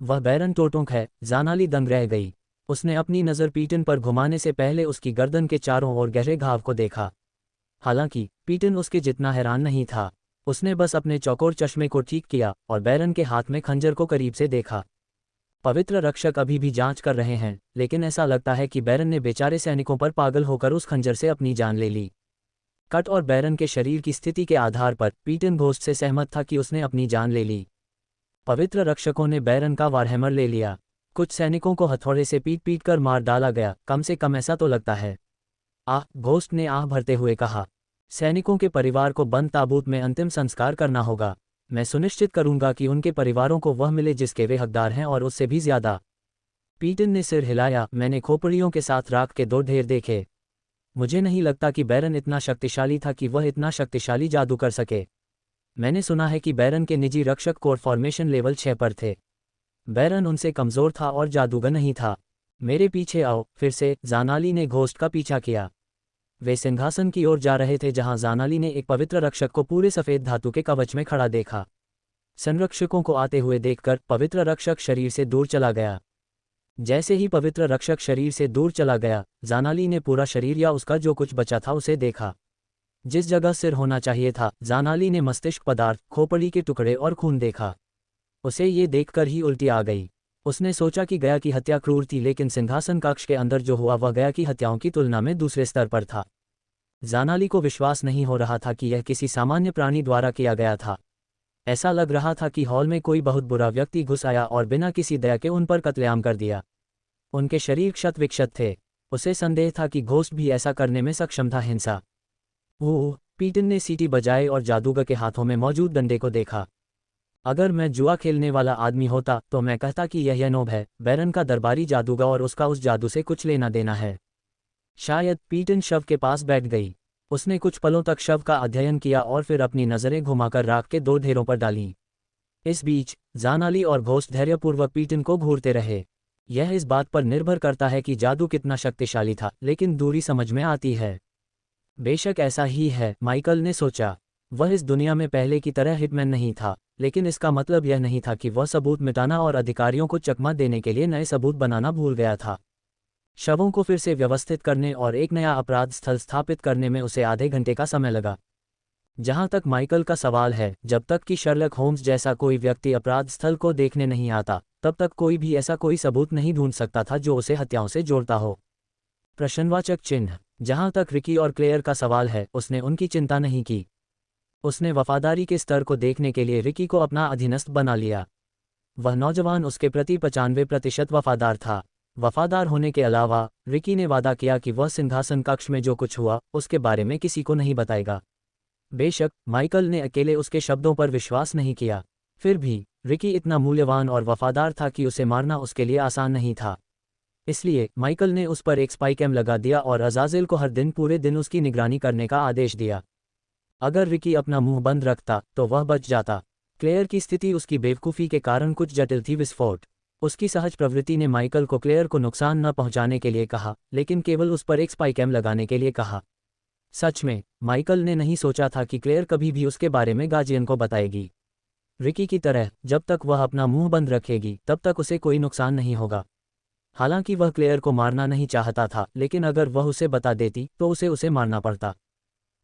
वह बैरन टोटोंक है। जानाली दंग रह गई। उसने अपनी नज़र पीटन पर घुमाने से पहले उसकी गर्दन के चारों ओर गहरे घाव को देखा। हालांकि पीटन उसके जितना हैरान नहीं था। उसने बस अपने चौकोर चश्मे को ठीक किया और बैरन के हाथ में खंजर को करीब से देखा। पवित्र रक्षक अभी भी जांच कर रहे हैं, लेकिन ऐसा लगता है कि बैरन ने बेचारे सैनिकों पर पागल होकर उस खंजर से अपनी जान ले ली। कट और बैरन के शरीर की स्थिति के आधार पर पीटन घोस्ट से सहमत था कि उसने अपनी जान ले ली। पवित्र रक्षकों ने बैरन का वारहैमर ले लिया। कुछ सैनिकों को हथौड़े से पीट पीट कर मार डाला गया, कम से कम ऐसा तो लगता है। घोस्ट ने आह भरते हुए कहा। सैनिकों के परिवार को बंद ताबूत में अंतिम संस्कार करना होगा। मैं सुनिश्चित करूंगा कि उनके परिवारों को वह मिले जिसके वे हकदार हैं और उससे भी ज्यादा। पीटन ने सिर हिलाया। मैंने खोपड़ियों के साथ राख के 2 ढेर देखे। मुझे नहीं लगता कि बैरन इतना शक्तिशाली था कि वह इतना शक्तिशाली जादू कर सके। मैंने सुना है कि बैरन के निजी रक्षक कोर फॉर्मेशन लेवल 6 पर थे। बैरन उनसे कमज़ोर था और जादूगर नहीं था। मेरे पीछे आओ। फिर से जानाली ने घोस्ट का पीछा किया। वे सिंहासन की ओर जा रहे थे जहां जानाली ने एक पवित्र रक्षक को पूरे सफ़ेद धातु के कवच में खड़ा देखा। संरक्षकों को आते हुए देखकर पवित्र रक्षक शरीर से दूर चला गया। जैसे ही पवित्र रक्षक शरीर से दूर चला गया, जानाली ने पूरा शरीर या उसका जो कुछ बचा था उसे देखा। जिस जगह सिर होना चाहिए था, जानाली ने मस्तिष्क पदार्थ, खोपड़ी के टुकड़े और खून देखा। उसे ये देखकर ही उल्टी आ गई। उसने सोचा कि गया की हत्या क्रूर थी, लेकिन सिंहासन कक्ष के अंदर जो हुआ वह गया की हत्याओं की तुलना में दूसरे स्तर पर था। जानाली को विश्वास नहीं हो रहा था कि यह किसी सामान्य प्राणी द्वारा किया गया था। ऐसा लग रहा था कि हॉल में कोई बहुत बुरा व्यक्ति घुस आया और बिना किसी दया के उन पर कत्लेआम कर दिया। उनके शरीर क्षत विक्षत थे। उसे संदेह था कि घोस्ट भी ऐसा करने में सक्षम था। हिंसा। पीटन ने सीटी बजाए और जादूगर के हाथों में मौजूद डंडे को देखा। अगर मैं जुआ खेलने वाला आदमी होता तो मैं कहता कि यह यनोब है, बैरन का दरबारी जादूगर, और उसका उस जादू से कुछ लेना देना है। शायद। पीटन शव के पास बैठ गई। उसने कुछ पलों तक शव का अध्ययन किया और फिर अपनी नज़रें घुमाकर राख के 2 ढेरों पर डालीं। इस बीच जानाली और घोस्ट धैर्यपूर्वक पीटन को घूरते रहे। यह इस बात पर निर्भर करता है कि जादू कितना शक्तिशाली था, लेकिन दूरी समझ में आती है। बेशक ऐसा ही है, माइकल ने सोचा। वह इस दुनिया में पहले की तरह हिटमैन नहीं था, लेकिन इसका मतलब यह नहीं था कि वह सबूत मिटाना और अधिकारियों को चकमा देने के लिए नए सबूत बनाना भूल गया था। शवों को फिर से व्यवस्थित करने और एक नया अपराध स्थल स्थापित करने में उसे आधे घंटे का समय लगा। जहां तक माइकल का सवाल है, जब तक कि शर्लक होम्स जैसा कोई व्यक्ति अपराध स्थल को देखने नहीं आता, तब तक कोई भी ऐसा कोई सबूत नहीं ढूंढ सकता था जो उसे हत्याओं से जोड़ता हो। प्रश्नवाचक चिन्ह। जहां तक रिकी और क्लेयर का सवाल है, उसने उनकी चिंता नहीं की। उसने वफादारी के स्तर को देखने के लिए रिकी को अपना अधीनस्थ बना लिया। वह नौजवान उसके प्रति 95% वफादार था। वफादार होने के अलावा, रिकी ने वादा किया कि वह सिंहासन कक्ष में जो कुछ हुआ उसके बारे में किसी को नहीं बताएगा। बेशक माइकल ने अकेले उसके शब्दों पर विश्वास नहीं किया, फिर भी रिकी इतना मूल्यवान और वफादार था कि उसे मारना उसके लिए आसान नहीं था। इसलिए माइकल ने उस पर एक स्पाईकैम लगा दिया और अज़ाज़ेल को हर दिन पूरे दिन उसकी निगरानी करने का आदेश दिया। अगर रिकी अपना मुंह बंद रखता तो वह बच जाता। क्लेयर की स्थिति उसकी बेवकूफ़ी के कारण कुछ जटिल थी। विस्फोट। उसकी सहज प्रवृत्ति ने माइकल को क्लेयर को नुकसान न पहुंचाने के लिए कहा, लेकिन केवल उस पर एक स्पाईकैम लगाने के लिए कहा। सच में, माइकल ने नहीं सोचा था कि क्लेयर कभी भी उसके बारे में गार्जियन को बताएगी। रिकी की तरह, जब तक वह अपना मुंह बंद रखेगी तब तक उसे कोई नुकसान नहीं होगा। हालांकि वह क्लेयर को मारना नहीं चाहता था, लेकिन अगर वह उसे बता देती तो उसे मारना पड़ता।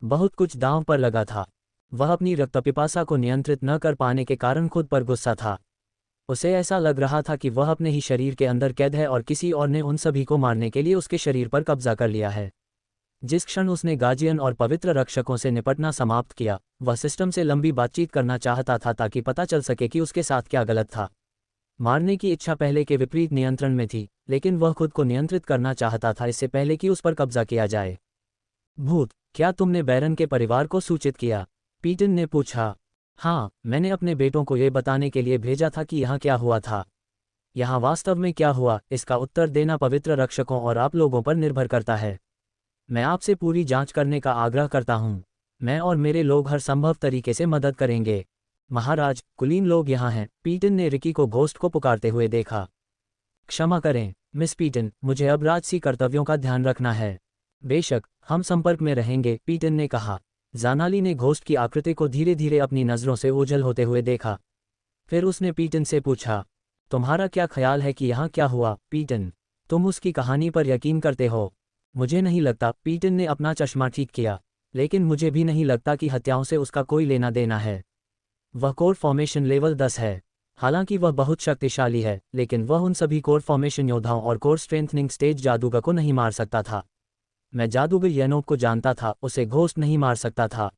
बहुत कुछ दांव पर लगा था। वह अपनी रक्तपिपासा को नियंत्रित न कर पाने के कारण खुद पर गुस्सा था। उसे ऐसा लग रहा था कि वह अपने ही शरीर के अंदर कैद है और किसी और ने उन सभी को मारने के लिए उसके शरीर पर कब्जा कर लिया है। जिस क्षण उसने गार्जियन और पवित्र रक्षकों से निपटना समाप्त किया, वह सिस्टम से लंबी बातचीत करना चाहता था ताकि पता चल सके कि उसके साथ क्या गलत था। मारने की इच्छा पहले के विपरीत नियंत्रण में थी, लेकिन वह खुद को नियंत्रित करना चाहता था इससे पहले कि उस पर कब्जा किया जाए। भूत, क्या तुमने बैरन के परिवार को सूचित किया? पीटन ने पूछा। हाँ, मैंने अपने बेटों को यह बताने के लिए भेजा था कि यहाँ क्या हुआ था। यहाँ वास्तव में क्या हुआ, इसका उत्तर देना पवित्र रक्षकों और आप लोगों पर निर्भर करता है। मैं आपसे पूरी जांच करने का आग्रह करता हूँ। मैं और मेरे लोग हर संभव तरीके से मदद करेंगे। महाराज, कुलीन लोग यहाँ हैं। पीटन ने रिकी को घोस्ट को पुकारते हुए देखा। क्षमा करें मिस पीटन, मुझे अब राजसी कर्तव्यों का ध्यान रखना है। बेशक, हम संपर्क में रहेंगे, पीटन ने कहा। जानाली ने घोस्ट की आकृति को धीरे धीरे अपनी नज़रों से ओझल होते हुए देखा। फिर उसने पीटन से पूछा, तुम्हारा क्या ख्याल है कि यहाँ क्या हुआ? पीटन, तुम उसकी कहानी पर यकीन करते हो? मुझे नहीं लगता। पीटन ने अपना चश्मा ठीक किया। लेकिन मुझे भी नहीं लगता कि हत्याओं से उसका कोई लेना देना है। वह कोर फॉर्मेशन लेवल 10 है। हालांकि वह बहुत शक्तिशाली है, लेकिन वह उन सभी कोर फॉर्मेशन योद्धाओं और कोर स्ट्रेंथनिंग स्टेज जादूगर को नहीं मार सकता था। मैं जादूगर येनोब को जानता था, उसे घोस्ट नहीं मार सकता था।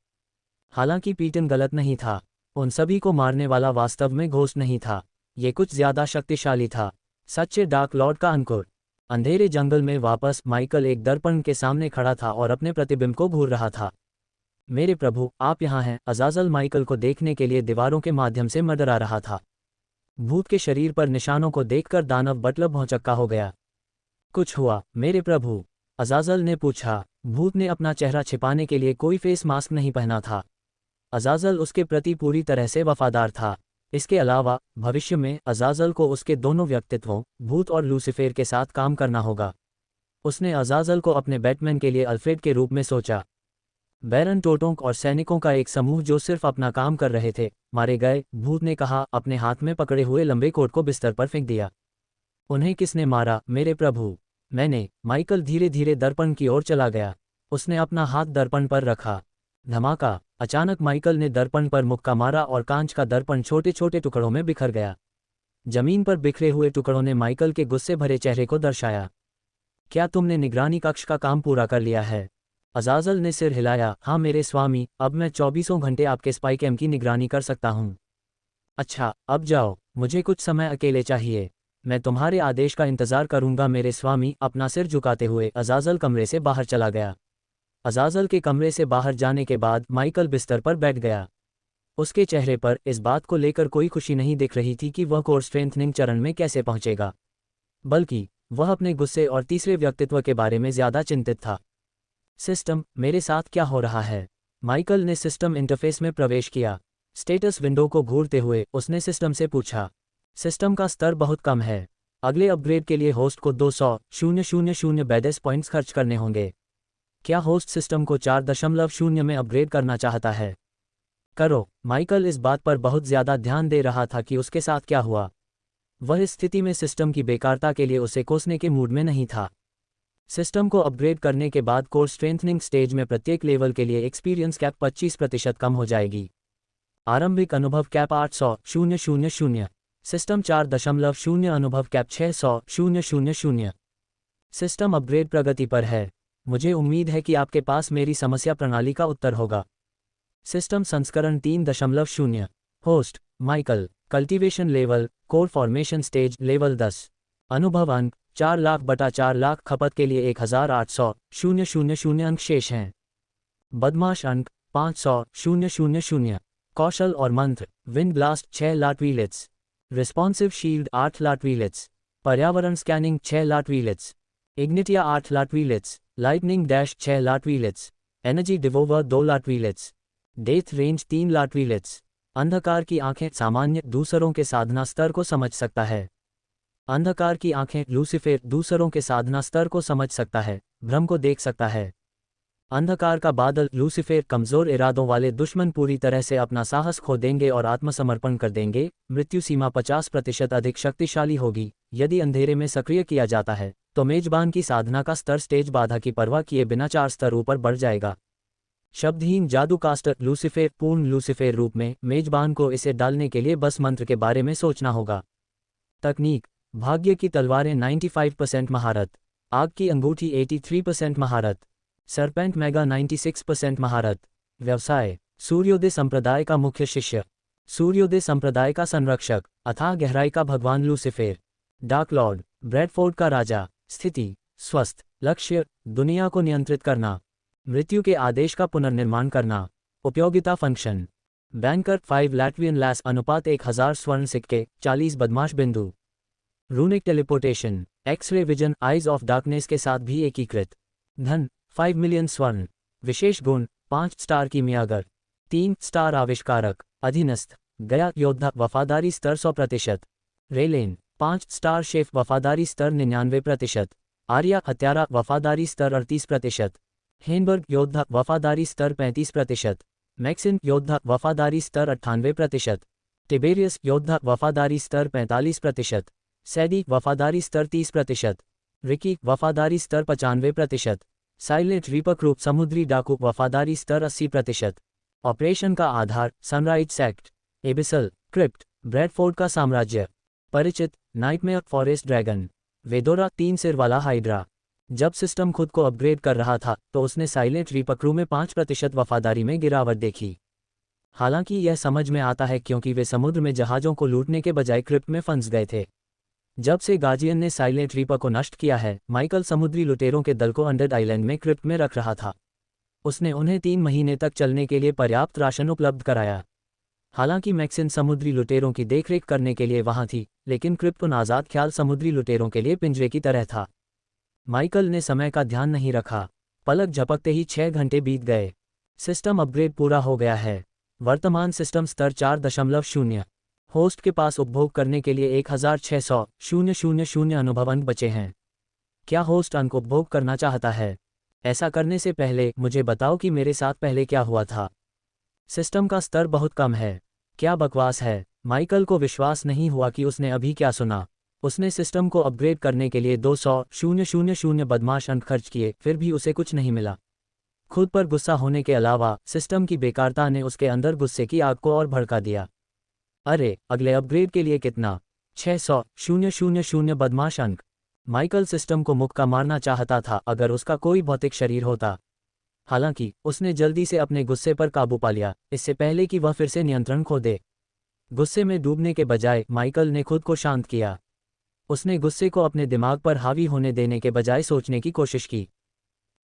हालांकि पीटन गलत नहीं था। उन सभी को मारने वाला वास्तव में घोस्ट नहीं था, ये कुछ ज्यादा शक्तिशाली था। सच्चे डार्क लॉर्ड का अंकुर। अंधेरे जंगल में वापस माइकल एक दर्पण के सामने खड़ा था और अपने प्रतिबिंब को घूर रहा था। मेरे प्रभु, आप यहाँ हैं। अजाजल माइकल को देखने के लिए दीवारों के माध्यम से मंडरा रहा था। भूत के शरीर पर निशानों को देखकर दानव बटलब भौचक्का हो गया। कुछ हुआ मेरे प्रभु? अजाजल ने पूछा। भूत ने अपना चेहरा छिपाने के लिए कोई फेस मास्क नहीं पहना था। अजाजल उसके प्रति पूरी तरह से वफादार था। इसके अलावा भविष्य में अजाजल को उसके दोनों व्यक्तित्वों, भूत और लूसीफेर के साथ काम करना होगा। उसने अजाजल को अपने बैटमैन के लिए अल्फ्रेड के रूप में सोचा। बैरन टोटोंक और सैनिकों का एक समूह जो सिर्फ अपना काम कर रहे थे, मारे गए। भूत ने कहा, अपने हाथ में पकड़े हुए लंबे कोट को बिस्तर पर फेंक दिया। उन्हें किसने मारा मेरे प्रभु? मैंने। माइकल धीरे धीरे दर्पण की ओर चला गया। उसने अपना हाथ दर्पण पर रखा। धमाका! अचानक माइकल ने दर्पण पर मुक्का मारा और कांच का दर्पण छोटे छोटे टुकड़ों में बिखर गया। जमीन पर बिखरे हुए टुकड़ों ने माइकल के गुस्से भरे चेहरे को दर्शाया। क्या तुमने निगरानी कक्ष का काम पूरा कर लिया है? अजाजल ने सिर हिलाया। हाँ मेरे स्वामी, अब मैं 24 घंटे आपके स्पाई कैम की निगरानी कर सकता हूँ। अच्छा, अब जाओ, मुझे कुछ समय अकेले चाहिए। मैं तुम्हारे आदेश का इंतजार करूंगा मेरे स्वामी। अपना सिर झुकाते हुए अजाजल कमरे से बाहर चला गया। अजाजल के कमरे से बाहर जाने के बाद माइकल बिस्तर पर बैठ गया। उसके चेहरे पर इस बात को लेकर कोई खुशी नहीं दिख रही थी कि वह कोर स्ट्रेंथनिंग चरण में कैसे पहुंचेगा, बल्कि वह अपने गुस्से और तीसरे व्यक्तित्व के बारे में ज्यादा चिंतित था। सिस्टम, मेरे साथ क्या हो रहा है? माइकल ने सिस्टम इंटरफेस में प्रवेश किया। स्टेटस विंडो को घूरते हुए उसने सिस्टम से पूछा। सिस्टम का स्तर बहुत कम है। अगले अपग्रेड के लिए होस्ट को 200,000 बैडेस पॉइंट्स खर्च करने होंगे। क्या होस्ट सिस्टम को 4.0 में अपग्रेड करना चाहता है? करो। माइकल इस बात पर बहुत ज्यादा ध्यान दे रहा था कि उसके साथ क्या हुआ। वह इस स्थिति में सिस्टम की बेकारता के लिए उसे कोसने के मूड में नहीं था। सिस्टम को अपग्रेड करने के बाद कोर स्ट्रेंथनिंग स्टेज में प्रत्येक लेवल के लिए एक्सपीरियंस कैप 25% कम हो जाएगी। आरंभिक अनुभव कैप 800,000। सिस्टम 4.0 अनुभव कैप 600,000। सिस्टम अपग्रेड प्रगति पर है। मुझे उम्मीद है कि आपके पास मेरी समस्या प्रणाली का उत्तर होगा। सिस्टम संस्करण 3.0। Host Michael. Cultivation level core formation stage level 10। अनुभव अंक 4 लाख बटा 4 लाख। खपत के लिए 1800,000 अंक शेष हैं। बदमाश अंक 500,000। कौशल और मंत्र विंड ब्लास्ट 6 लाटवीलेट्स। रिस्पॉन्सिव शील्ड 8 लाटवीलेट्स। पर्यावरण स्कैनिंग 6 लाटवीलेट्स। इग्निटिया 8 लाटवीलेट्स। लाइटनिंग डैश 6 लाटवीलेट्स। एनर्जी डिवोवर 2 लाटवीलेट्स। डेथ रेंज 3 लाटवीलेट्स। अंधकार की आंखें सामान्य दूसरों के साधना स्तर को समझ सकता है। अंधकार की आंखें लूसीफेर दूसरों के साधना स्तर को समझ सकता है, भ्रम को देख सकता है। अंधकार का बादल लूसीफेर कमजोर इरादों वाले दुश्मन पूरी तरह से अपना साहस खो देंगे और आत्मसमर्पण कर देंगे। मृत्यु सीमा 50% अधिक शक्तिशाली होगी। यदि अंधेरे में सक्रिय किया जाता है तो मेजबान की साधना का स्तर स्टेज बाधा की परवाह किए बिना 4 स्तर ऊपर बढ़ जाएगा। शब्दहीन जादू कास्टर लूसीफेर पूर्ण लूसीफेर रूप में मेजबान को इसे डालने के लिए बस मंत्र के बारे में सोचना होगा। तकनीक भाग्य की तलवारें 95% महारत। आग की अंगूठी 83% महारत। सरपेंट मेगा 96% महारत। व्यवसाय सूर्योदय संप्रदाय का मुख्य शिष्य। सूर्योदय संप्रदाय का संरक्षक। अथाह गहराई का भगवान लूसीफेर। डार्क लॉर्ड ब्रैडफोर्ड का राजा। स्थिति स्वस्थ। लक्ष्य दुनिया को नियंत्रित करना। मृत्यु के आदेश का पुनर्निर्माण करना। उपयोगिता फंक्शन बैंकर 5 लैट्वियन लैस अनुपात 1000 स्वर्ण सिक्के 40 बदमाश बिंदु। Runic teleportation x-ray vision eyes of darkness के साथ भी एकीकृत। धन 5 मिलियन स्वर्ण। विशेष गुण 5 स्टार कीमियागर। 3 स्टार आविष्कारक। अधीनस्थ गया योद्धा वफादारी स्तर 100%। रेलेन 5 स्टार शेफ वफादारी स्तर 99%। आर्या हत्यारा वफादारी स्तर 38%। हेनबर्ग योद्धा वफादारी स्तर 35%। मैक्सिन योद्धा वफादारी स्तर 98%। टिबेरियस योद्धा वफादारी स्तर 45%। सैडी वफादारी स्तर 30%। रिकी वफादारी स्तर 95%। साइलेंट रीपर रूप समुद्री डाकू वफादारी स्तर 80%। ऑपरेशन का आधार sunrise sect. Abyssal crypt Bradford का साम्राज्य। परिचित नाइटमेयर फॉरेस्ट ड्रैगन। वेदोरा 3 सिर वाला हाइड्रा। जब सिस्टम खुद को अपग्रेड कर रहा था तो उसने साइलेंट रीपर क्रू में 5% वफादारी में गिरावट देखी। हालांकि यह समझ में आता है क्योंकि वे समुद्र में जहाज़ों को लूटने के बजाय क्रिप्ट में फंस गए थे। जब से गार्जियन ने साइलेंट रीपर को नष्ट किया है, माइकल समुद्री लुटेरों के दल को अंडर आइलैंड में क्रिप्ट में रख रहा था। उसने उन्हें 3 महीने तक चलने के लिए पर्याप्त राशन उपलब्ध कराया। हालांकि मैक्सिन समुद्री लुटेरों की देखरेख करने के लिए वहां थी, लेकिन क्रिप्ट उन आज़ाद ख्याल समुद्री लुटेरों के लिए पिंजरे की तरह था। माइकल ने समय का ध्यान नहीं रखा। पलक झपकते ही 6 घंटे बीत गए। सिस्टम अपग्रेड पूरा हो गया है। वर्तमान सिस्टम स्तर 4.0। होस्ट के पास उपभोग करने के लिए 1600,000 अनुभव अंक बचे हैं। क्या होस्ट अंक उपभोग करना चाहता है? ऐसा करने से पहले मुझे बताओ कि मेरे साथ पहले क्या हुआ था। सिस्टम का स्तर बहुत कम है। क्या बकवास है। माइकल को विश्वास नहीं हुआ कि उसने अभी क्या सुना। उसने सिस्टम को अपग्रेड करने के लिए 200,000 बदमाश अंक खर्च किए, फिर भी उसे कुछ नहीं मिला। खुद पर गुस्सा होने के अलावा सिस्टम की बेकारता ने उसके अंदर गुस्से की आग को और भड़का दिया। अरे, अगले अपग्रेड के लिए कितना? 600,000 बदमाश अंक। माइकल सिस्टम को मुक्का मारना चाहता था अगर उसका कोई भौतिक शरीर होता। हालांकि उसने जल्दी से अपने गुस्से पर काबू पा लिया, इससे पहले कि वह फिर से नियंत्रण खो दे। गुस्से में डूबने के बजाय माइकल ने खुद को शांत किया। उसने गुस्से को अपने दिमाग पर हावी होने देने के बजाय सोचने की कोशिश की।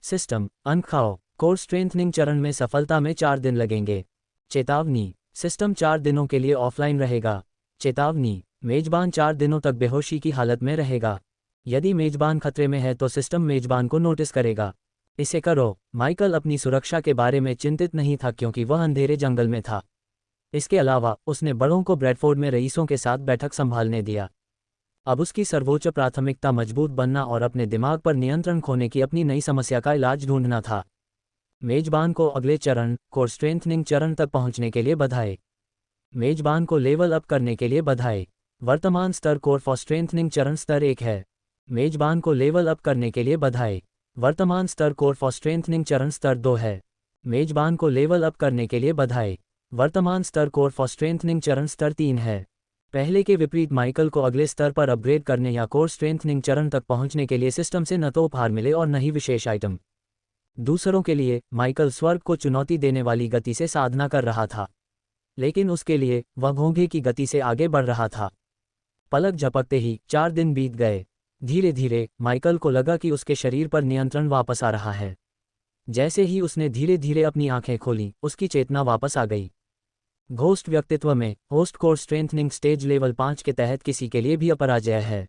सिस्टम, अंक खाओ। कोर स्ट्रेंथनिंग चरण में सफलता में 4 दिन लगेंगे। चेतावनी, सिस्टम 4 दिनों के लिए ऑफलाइन रहेगा। चेतावनी, मेजबान 4 दिनों तक बेहोशी की हालत में रहेगा। यदि मेजबान खतरे में है तो सिस्टम मेजबान को नोटिस करेगा। इसे करो। माइकल अपनी सुरक्षा के बारे में चिंतित नहीं था क्योंकि वह अंधेरे जंगल में था। इसके अलावा उसने बड़ों को ब्रैडफोर्ड में रईसों के साथ बैठक संभालने दिया। अब उसकी सर्वोच्च प्राथमिकता मजबूत बनना और अपने दिमाग पर नियंत्रण खोने की अपनी नई समस्या का इलाज ढूंढना था। मेजबान को अगले चरण, कोर स्ट्रेंथनिंग चरण तक पहुंचने के लिए बधाई। मेजबान को लेवल अप करने के लिए बधाई। वर्तमान स्तर कोर फॉर स्ट्रेंथनिंग चरण स्तर 1 है। मेजबान को लेवल अप करने के लिए बधाई। वर्तमान स्तर कोर फॉर स्ट्रेंथनिंग चरण स्तर 2 है। मेजबान को लेवल अप करने के लिए बधाई। वर्तमान स्तर कोर फॉर स्ट्रेंथनिंग चरण स्तर 3 है। पहले के विपरीत माइकल को अगले स्तर पर अपग्रेड करने या कोर स्ट्रेंथनिंग चरण तक पहुंचने के लिए सिस्टम से न तो उपहार मिले और न ही विशेष आइटम। दूसरों के लिए माइकल स्वर्ग को चुनौती देने वाली गति से साधना कर रहा था, लेकिन उसके लिए वह घोंघे की गति से आगे बढ़ रहा था। पलक झपकते ही 4 दिन बीत गए। धीरे धीरे माइकल को लगा कि उसके शरीर पर नियंत्रण वापस आ रहा है। जैसे ही उसने धीरे धीरे अपनी आंखें खोलीं, उसकी चेतना वापस आ गई। घोस्ट व्यक्तित्व में host core strengthening stage level 5 के तहत किसी के लिए भी अपराजय है।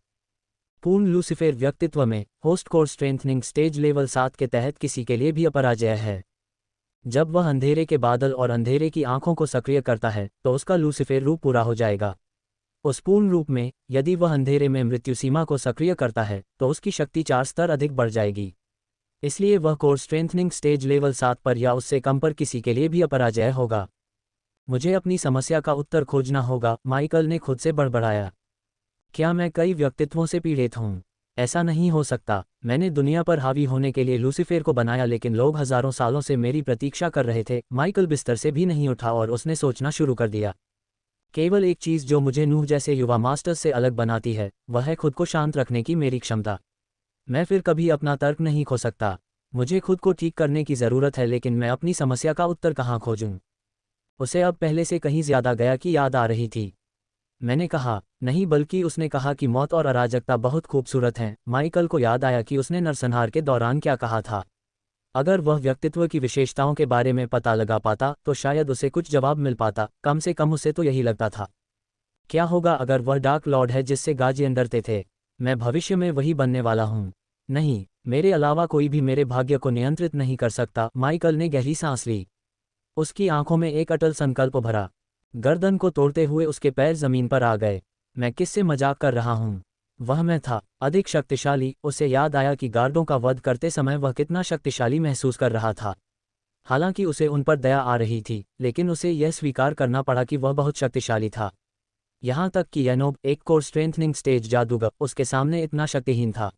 पूर्ण लूसीफर व्यक्तित्व में host core strengthening stage level 7 के तहत किसी के लिए भी अपराजय है। जब वह अंधेरे के बादल और अंधेरे की आंखों को सक्रिय करता है तो उसका लूसीफर रूप पूरा हो जाएगा। उस पूर्ण रूप में यदि वह अंधेरे में मृत्यु सीमा को सक्रिय करता है तो उसकी शक्ति 4 स्तर अधिक बढ़ जाएगी। इसलिए वह कोर स्ट्रेंथनिंग स्टेज लेवल 7 पर या उससे कम पर किसी के लिए भी अपराजय होगा। मुझे अपनी समस्या का उत्तर खोजना होगा, माइकल ने खुद से बड़बड़ाया। क्या मैं कई व्यक्तित्वों से पीड़ित हूँ? ऐसा नहीं हो सकता। मैंने दुनिया पर हावी होने के लिए लूसीफर को बनाया, लेकिन लोग हजारों सालों से मेरी प्रतीक्षा कर रहे थे। माइकल बिस्तर से भी नहीं उठा और उसने सोचना शुरू कर दिया। केवल एक चीज़ जो मुझे नूह जैसे युवा मास्टर्स से अलग बनाती है वह है खुद को शांत रखने की मेरी क्षमता। मैं फिर कभी अपना तर्क नहीं खो सकता। मुझे खुद को ठीक करने की ज़रूरत है, लेकिन मैं अपनी समस्या का उत्तर कहाँ खोजूं? उसे अब पहले से कहीं ज़्यादा गया की याद आ रही थी। मैंने कहा, नहीं, बल्कि उसने कहा कि मौत और अराजकता बहुत खूबसूरत हैं। माइकल को याद आया कि उसने नरसंहार के दौरान क्या कहा था। अगर वह व्यक्तित्व की विशेषताओं के बारे में पता लगा पाता तो शायद उसे कुछ जवाब मिल पाता। कम से कम उसे तो यही लगता था। क्या होगा अगर वह डार्क लॉर्ड है जिससे गार्जियन डरते थे? मैं भविष्य में वही बनने वाला हूँ। नहीं, मेरे अलावा कोई भी मेरे भाग्य को नियंत्रित नहीं कर सकता। माइकल ने गहरी सांस ली। उसकी आंखों में एक अटल संकल्प भरा। गर्दन को तोड़ते हुए उसके पैर जमीन पर आ गए। मैं किससे मजाक कर रहा हूँ? वह मैं था, अधिक शक्तिशाली। उसे याद आया कि गार्डों का वध करते समय वह कितना शक्तिशाली महसूस कर रहा था। हालांकि उसे उन पर दया आ रही थी, लेकिन उसे यह स्वीकार करना पड़ा कि वह बहुत शक्तिशाली था। यहाँ तक कि यनोब, एक कोर स्ट्रेंथनिंग स्टेज जादूगर, उसके सामने इतना शक्तिहीन था।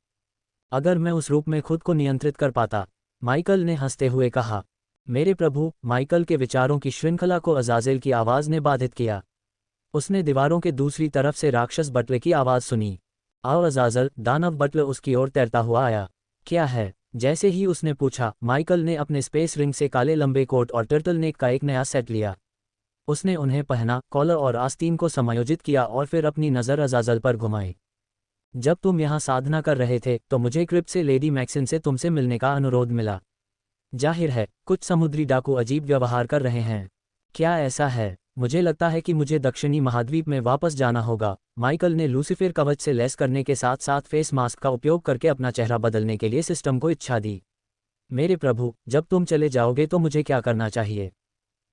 अगर मैं उस रूप में खुद को नियंत्रित कर पाता, माइकल ने हंसते हुए कहा। मेरे प्रभु, माइकल के विचारों की श्रृंखला को अजाजेल की आवाज़ ने बाधित किया। उसने दीवारों के दूसरी तरफ से राक्षस बटले की आवाज़ सुनी। आओ अजाजल, दानव बटले उसकी ओर तैरता हुआ आया। क्या है? जैसे ही उसने पूछा, माइकल ने अपने स्पेस रिंग से काले लंबे कोट और टर्टल नेक का एक नया सेट लिया। उसने उन्हें पहना, कॉलर और आस्तीन को समायोजित किया और फिर अपनी नज़र अजाजल पर घुमाई। जब तुम यहाँ साधना कर रहे थे तो मुझे क्रिप्ट से लेडी मैक्सिन से तुमसे मिलने का अनुरोध मिला। जाहिर है कुछ समुद्री डाकू अजीब व्यवहार कर रहे हैं। क्या ऐसा है? मुझे लगता है कि मुझे दक्षिणी महाद्वीप में वापस जाना होगा। माइकल ने लूसीफर कवच से लैस करने के साथ साथ फेस मास्क का उपयोग करके अपना चेहरा बदलने के लिए सिस्टम को इच्छा दी। मेरे प्रभु, जब तुम चले जाओगे तो मुझे क्या करना चाहिए?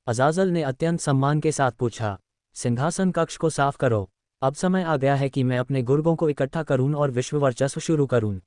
अजाजल ने अत्यंत सम्मान के साथ पूछा। सिंहासन कक्ष को साफ करो। अब समय आ गया है कि मैं अपने गुर्गों को इकट्ठा करूं और विश्व वर्चस्व शुरू करूं।